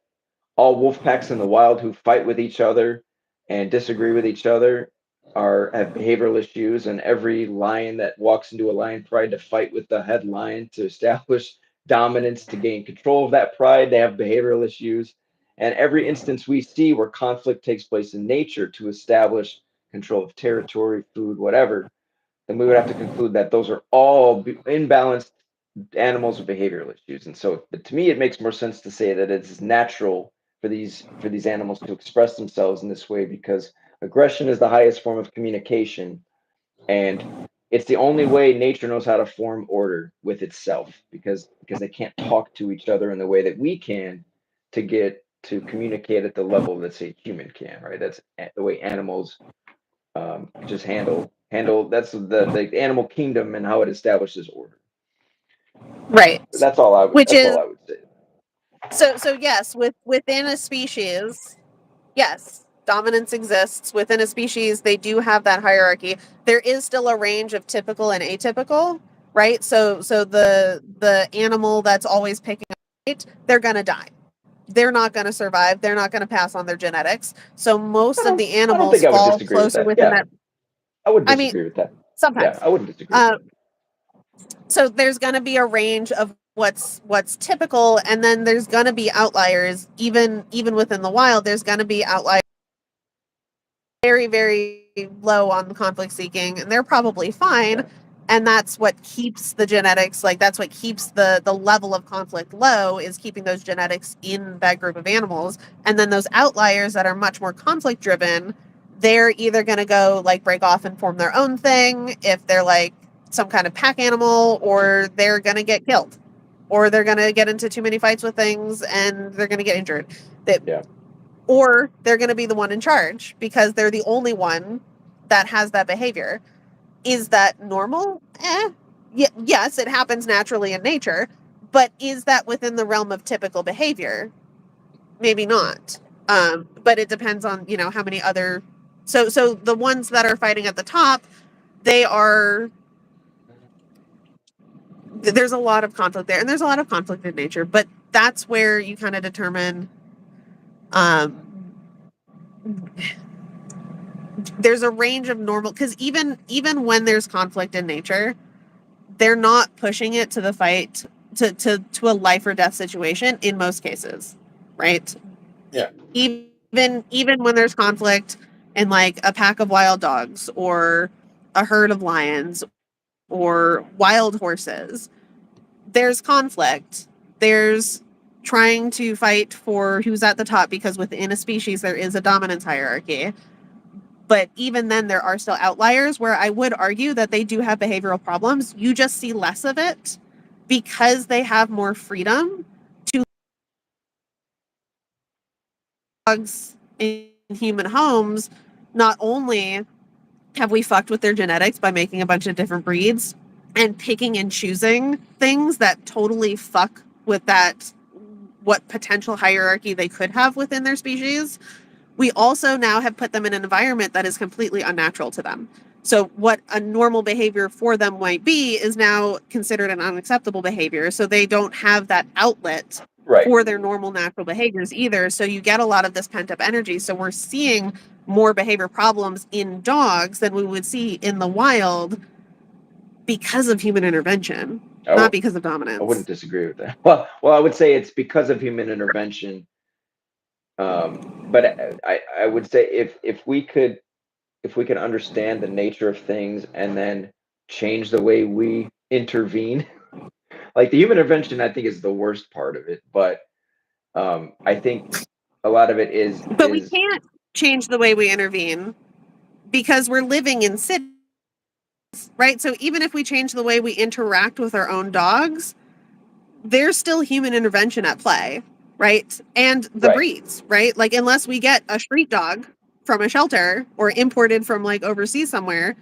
all wolf packs in the wild who fight with each other and disagree with each other are have behavioral issues, and every lion that walks into a lion pride to fight with the head lion to establish dominance to gain control of that pride, they have behavioral issues. And every instance we see where conflict takes place in nature to establish control of territory, food, whatever, then we would have to conclude that those are all imbalanced animals with behavioral issues. And so, but to me, it makes more sense to say that it's natural for these animals to express themselves in this way because aggression is the highest form of communication, and it's the only way nature knows how to form order with itself because they can't talk to each other in the way that we can to get to communicate at the level that say human can, right? That's the way animals just handle that's the animal kingdom and how it establishes order. Right. That's all I would Which that's all is I would say. so yes, within a species, yes, dominance exists within a species. They do have that hierarchy. There is still a range of typical and atypical, right? So the animal that's always picking up fight, they're gonna die. They're not gonna survive. They're not gonna pass on their genetics. So I most of don't the I don't animals think I would fall disagree with closer that. within Yeah, that. I wouldn't I mean, disagree with that. Yeah, sometimes. I wouldn't disagree with Uh, that. so there's going to be a range of what's typical, and then there's going to be outliers. Even within the wild, there's going to be outliers very, very low on the conflict seeking, and they're probably fine. Yeah. And that's what keeps the genetics, like that's what keeps the level of conflict low, is keeping those genetics in that group of animals. And then those outliers that are much more conflict driven, they're either going to go like break off and form their own thing if they're like some kind of pack animal, or they're going to get killed, or they're going to get into too many fights with things and they're going to get injured. That Yeah. Or they're going to be the one in charge because they're the only one that has that behavior. Is that normal? Yes, it happens naturally in nature, but is that within the realm of typical behavior? Maybe not. But it depends on how many other. So the ones that are fighting at the top, they are there's a lot of conflict there, and there's a lot of conflict in nature, but that's where you kind of determine um, there's a range of normal, because even when there's conflict in nature, they're not pushing it to the fight to a life or death situation in most cases, right? Yeah. Even when there's conflict in like a pack of wild dogs or a herd of lions or wild horses, there's conflict. There's trying to fight for who's at the top, because within a species there is a dominance hierarchy. But even then, there are still outliers where I would argue that they do have behavioral problems. You just see less of it because they have more freedom to dogs in human homes. Not only have we fucked with their genetics by making a bunch of different breeds and picking and choosing things that totally fuck with that, what potential hierarchy they could have within their species, we also now have put them in an environment that is completely unnatural to them. So what a normal behavior for them might be is now considered an unacceptable behavior. So they don't have that outlet Right. for their normal natural behaviors either. So you get a lot of this pent up energy. So we're seeing more behavior problems in dogs than we would see in the wild because of human intervention, I, not w- because of I wouldn't dominance. disagree with that. Well, I would say it's because of human intervention. But I would say if we could understand the nature of things and then change the way we intervene, like the human intervention, I think is the worst part of it. But I think a lot of it is But we can't change the way we intervene because we're living in cities, right? So even if we change the way we interact with our own dogs, there's still human intervention at play, right? And the right. breeds, right? Like, unless we get a street dog from a shelter or imported from like overseas somewhere,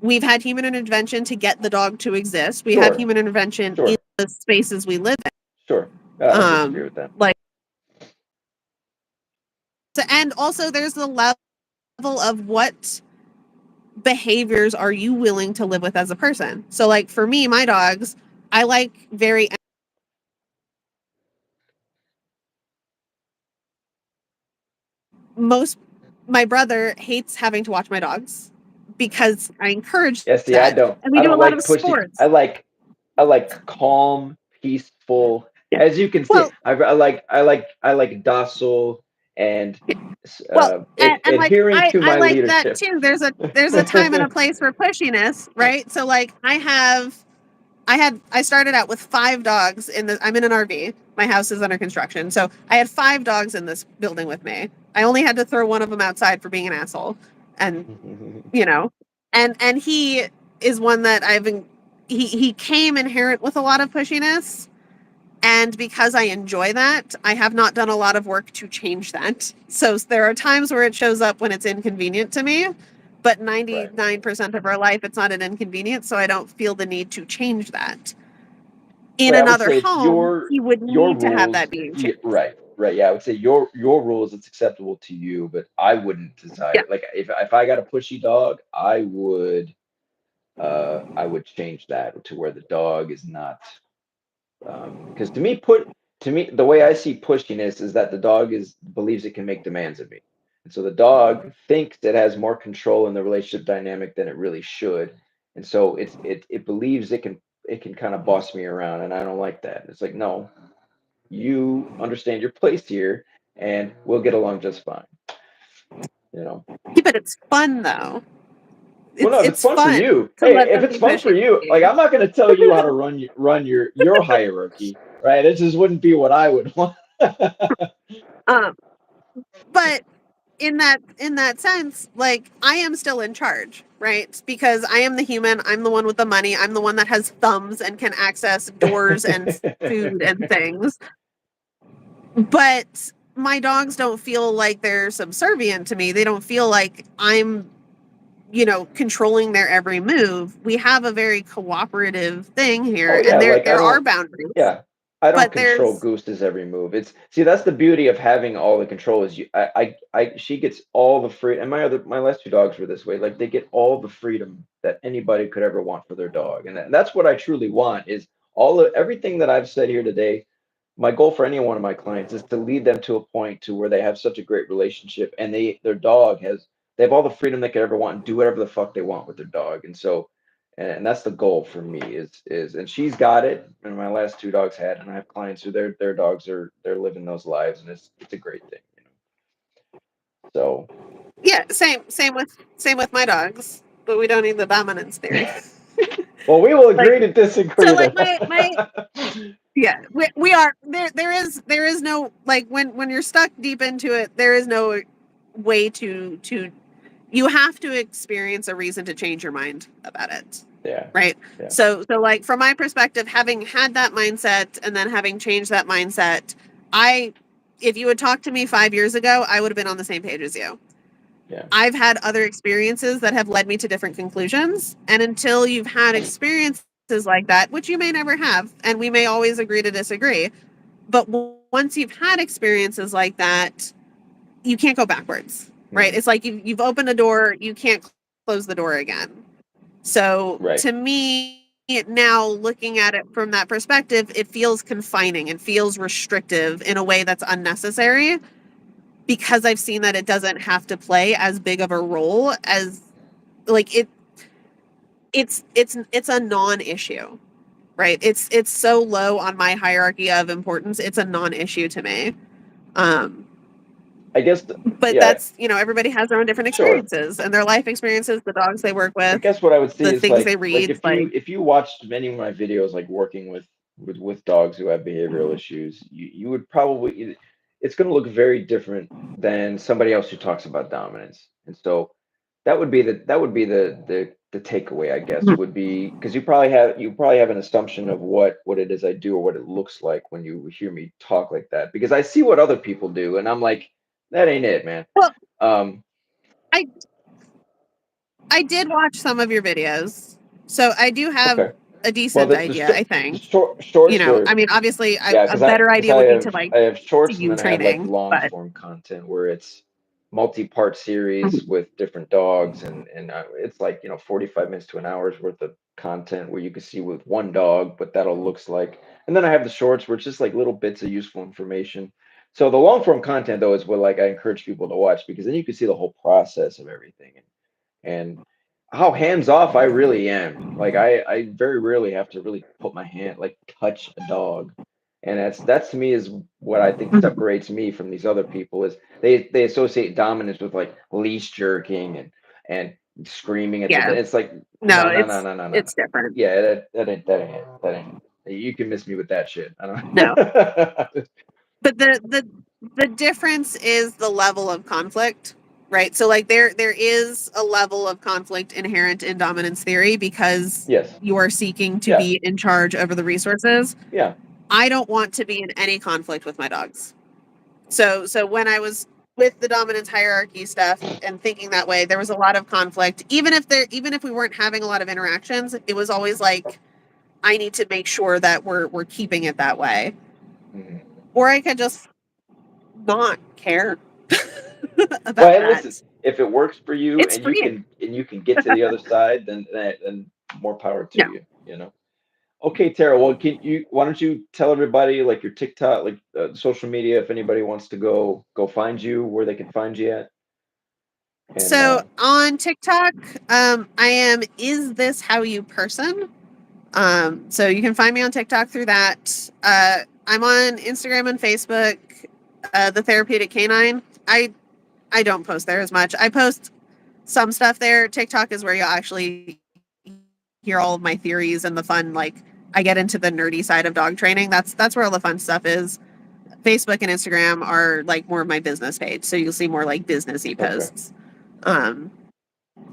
we've had human intervention to get the dog to exist. We have Sure. human intervention in Sure. the spaces we live Sure. in. I don't disagree with that. Like, and also there's the level of what behaviors are you willing to live with as a person. So like for me, my dogs, I like very most my brother hates having to watch my dogs because I encourage Yeah. See, I that. don't. And we I do a don't lot of like pushy. sports. I like calm, peaceful. Yeah. As you can see, Well, I like docile and well, and like adhering to I my like that leadership. too. There's a time and a place for pushiness, right? So like I started out with 5 dogs I'm in an RV. My house is under construction. So I had 5 dogs in this building with me. I only had to throw one of them outside for being an asshole. And you know, and he is one that he came inherent with a lot of pushiness, and because I enjoy that, I have not done a lot of work to change that. So there are times where it shows up when it's inconvenient to me, but Right. 99% of our life it's not an inconvenience, so I don't feel the need to change that. In Right. I would another say it's home, your he would your need to have rules. that being Yeah, changed. right. Right. Yeah. I would say your rules. It's acceptable to you, but I wouldn't Yeah. desire. Like if I got a pushy dog, I would change that to where the dog is not. Because to me, the way I see pushiness is that the dog is believes it can make demands of me, and so the dog thinks it has more control in the relationship dynamic than it really should, and so it believes it can kind of boss me around, and I don't like that. It's like, no, you understand your place here, and we'll get along just fine. You know. Yeah, but it's fun though. Well, It's no, if it's it's fun for fun you, to hey, let if them it's be fun for pushy. you, like I'm not going to tell you how to run your hierarchy, right? It just wouldn't be what I would want. Um, but in that sense, like I am still in charge, right? Because I am the human, I'm the one with the money, I'm the one that has thumbs and can access doors and food and things. But my dogs don't feel like they're subservient to me. They don't feel like I'm, controlling their every move. We have a very cooperative thing Oh here, yeah, and there like I there are don't. boundaries. Yeah, I don't But control there's Goose's every move. It's see that's the beauty of having all the control is she gets all the free and my last 2 dogs were this way. Like they get all the freedom that anybody could ever want for their dog, and that's what I truly want is everything that I've said here today, my goal for any one of my clients is to lead them to a point to where they have such a great relationship and their dog they have all the freedom they could ever want and do whatever the fuck they want with their dog. And so and that's the goal for me is and she's got it and my last two dogs had, and I have clients who their dogs they're living those lives, and it's a great thing, you know. So Yeah, same with my dogs, but we don't need the dominance theory. well, we will Like, agree to so disagree like then. my yeah, we are there is no, like, when you're stuck deep into it, there is no way to you have to experience a reason to change your mind about it. Yeah, Right. yeah, So like, from my perspective, having had that mindset and then having changed that mindset, I if you had talked to me 5 years ago, I would have been on the same page as you. yeah. I've had other experiences that have led me to different conclusions. And until you've had experiences like that, which you may never have, and we may always agree to disagree, but once you've had experiences like that, you can't go backwards, right? Hmm. It's like you've opened a door, you can't close the door again. So Right. to me, now looking at it from that perspective, it feels confining and feels restrictive in a way that's unnecessary, because I've seen that it doesn't have to play as big of a role as, like, it's a non-issue, right? It's so low on my hierarchy of importance. It's a non-issue to me. Um, I guess but yeah, that's, everybody has their own different sure. experiences and their life experiences, the dogs they work I with, guess what I would see the is things they like read, like, if you watched many of my videos like working with dogs who have behavioral issues, you would probably it's going to look very different than somebody else who talks about dominance. And so that would be the takeaway, I guess, would be because you probably have an assumption of what it is I do or what it looks like when you hear me talk like that, because I see what other people do and I'm like, that ain't it, man. well, Um, I I did watch some of your videos, so I do have okay. a Well, decent idea, I the think. shorts I are mean, obviously, yeah, a because better idea would be to, like, I have see shorts and you then I have like training, long but form content where it's multi-part series Mhm. with different dogs and it's like 45 minutes to an hour's worth of content where you can see with one dog what that'll looks like. And then I have the shorts where it's just like little bits of useful information. So the long form content though is what like I encourage people to watch because then you can see the whole process of everything and how hands off I really am. Like I very rarely have to really put my hand like touch a dog. And that's to me is what I think Mhm. separates me from these other people is they associate dominance with like leash jerking and screaming at Yeah, it's like no, no. it's different. Yeah, that ain't you can miss me with that shit. I No, don't but the difference is the level of conflict, right? So, like, there is a level of conflict inherent in dominance theory because yes. you are seeking to Yeah. be in charge over the resources. Yeah. I don't want to be in any conflict with my dogs. So when I was with the dominance hierarchy stuff and thinking that way, there was a lot of conflict. Even if we weren't having a lot of interactions, it was always like, I need to make sure that we're keeping it that way. Mhm. Or I could just not care Well, about and listen, that. if it works for you It's free. and you can get to the other side, then more power to No. you, you know. Okay, Tara, well, why don't you tell everybody like your TikTok, like social media, if anybody wants to go find you, where they can find you at? And So on TikTok, I am Is This How You Person? So you can find me on TikTok through that. I'm on Instagram and Facebook, the Therapeutic Canine. I don't post there as much. I post some stuff there. TikTok is where you'll actually hear all of my theories and the fun. Like, I get into the nerdy side of dog training. That's where all the fun stuff is. Facebook and Instagram are like more of my business page, so you'll see more like businessy okay, posts. Um,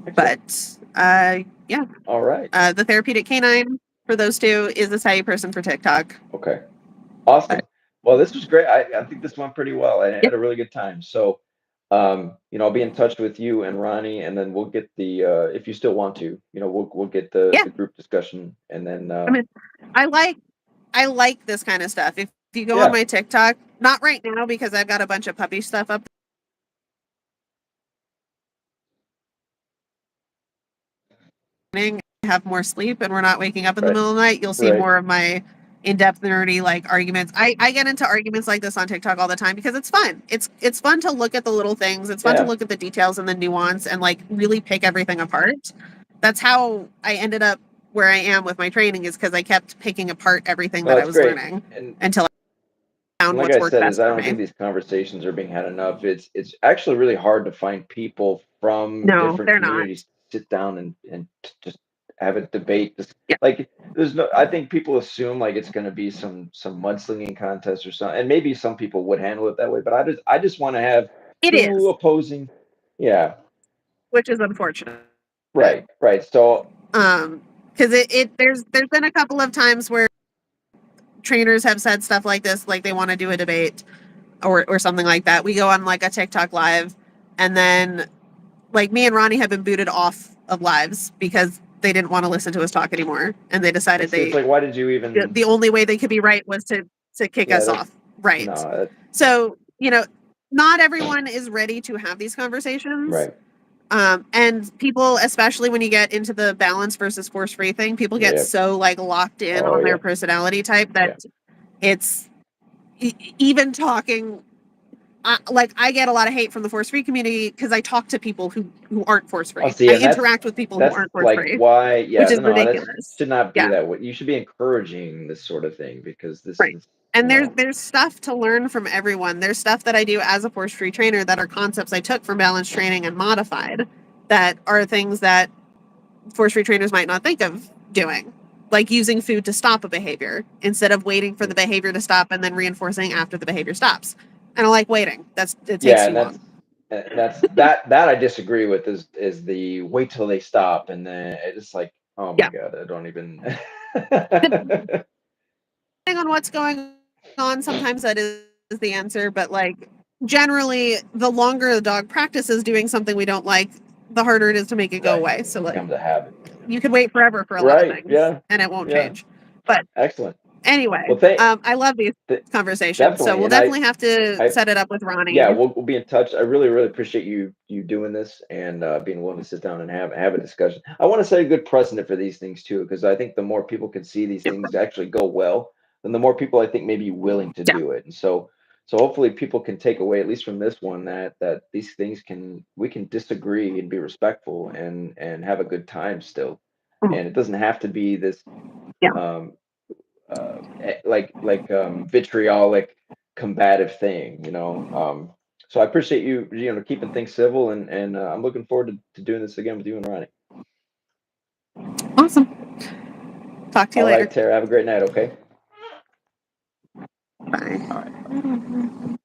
excellent. but yeah, All right. the Therapeutic Canine for those two, Is This How You Person for TikTok. Okay. But Awesome. Well, this was great. I think this went pretty well. I yeah, had a really good time. So, I'll be in touch with you and Ronnie, and then we'll get the if you still want to, we'll get yeah. the group discussion, and then I mean, I like I like this kind of stuff. If you go on yeah, my TikTok, not right now because I've got a bunch of puppy stuff up there, have more sleep and we're not waking up in the right, middle of the night, you'll see right. more of my in-depth nerdy like arguments. I get into arguments like this on TikTok all the time because it's fun. It's fun to look at the little things. It's fun to look at the details and the nuance and like really pick everything apart. That's how I ended up where I am with my training, is because I kept picking apart everything that I was learning until I found like what's I worked said, best I for don't think me. these conversations are being had enough. It's actually really hard to find people from No, different they're not. communities to sit down and just have a debate. Yeah. Like there's no, I think people assume like it's going to be some mudslinging contest or something, and maybe some people would handle it that way. But I just want to have It two is, opposing, yeah, which is unfortunate. right. So Because there's been a couple of times where trainers have said stuff like this, like they want to do a debate or something like that. We go on like a TikTok live, and then like me and Ronnie have been booted off of lives because they didn't want to listen to us talk anymore, and they decided it's like, why did you even? the only way they could be right was to kick us off. Right. No, so not everyone is ready to have these conversations. right. And people, especially when you get into the balance versus force free thing, people get so like locked in on their personality type that it's even talking. Like I get a lot of hate from the force free community because I talk to people who aren't force free. I interact with people who aren't force free. Why? Yeah, which is no, ridiculous. that should not be that way. You should be encouraging this sort of thing because this is. And there's stuff to learn from everyone. There's stuff that I do as a force free trainer that are concepts I took from balance training and modified, that are things that force free trainers might not think of doing, like using food to stop a behavior instead of waiting for the behavior to stop and then reinforcing after the behavior stops. And I like waiting. It takes too long. That I disagree with is the wait till they stop and then it's like, oh my God, I don't even. Depending on what's going on, sometimes that is the answer, but like generally the longer the dog practices doing something we don't like, the harder it is to make it go away. So like becomes a habit. You could wait forever for a lot of things, and it won't change. But excellent. Anyway, I love these conversations, so we'll definitely have to set it up with Ronnie. Yeah, we'll be in touch. I really appreciate you doing this and being willing to sit down and have a discussion. I want to set a good precedent for these things too, because I think the more people can see these things actually go well, then the more people I think may be willing to do it. And so hopefully people can take away, at least from this one, that these things we can disagree and be respectful and have a good time still. And it doesn't have to be this vitriolic combative thing, so I appreciate you keeping things civil, and I'm looking forward to doing this again with you and Ronnie. Awesome. Talk to you later. All right, Tara, have a great night. Okay. Bye. All right.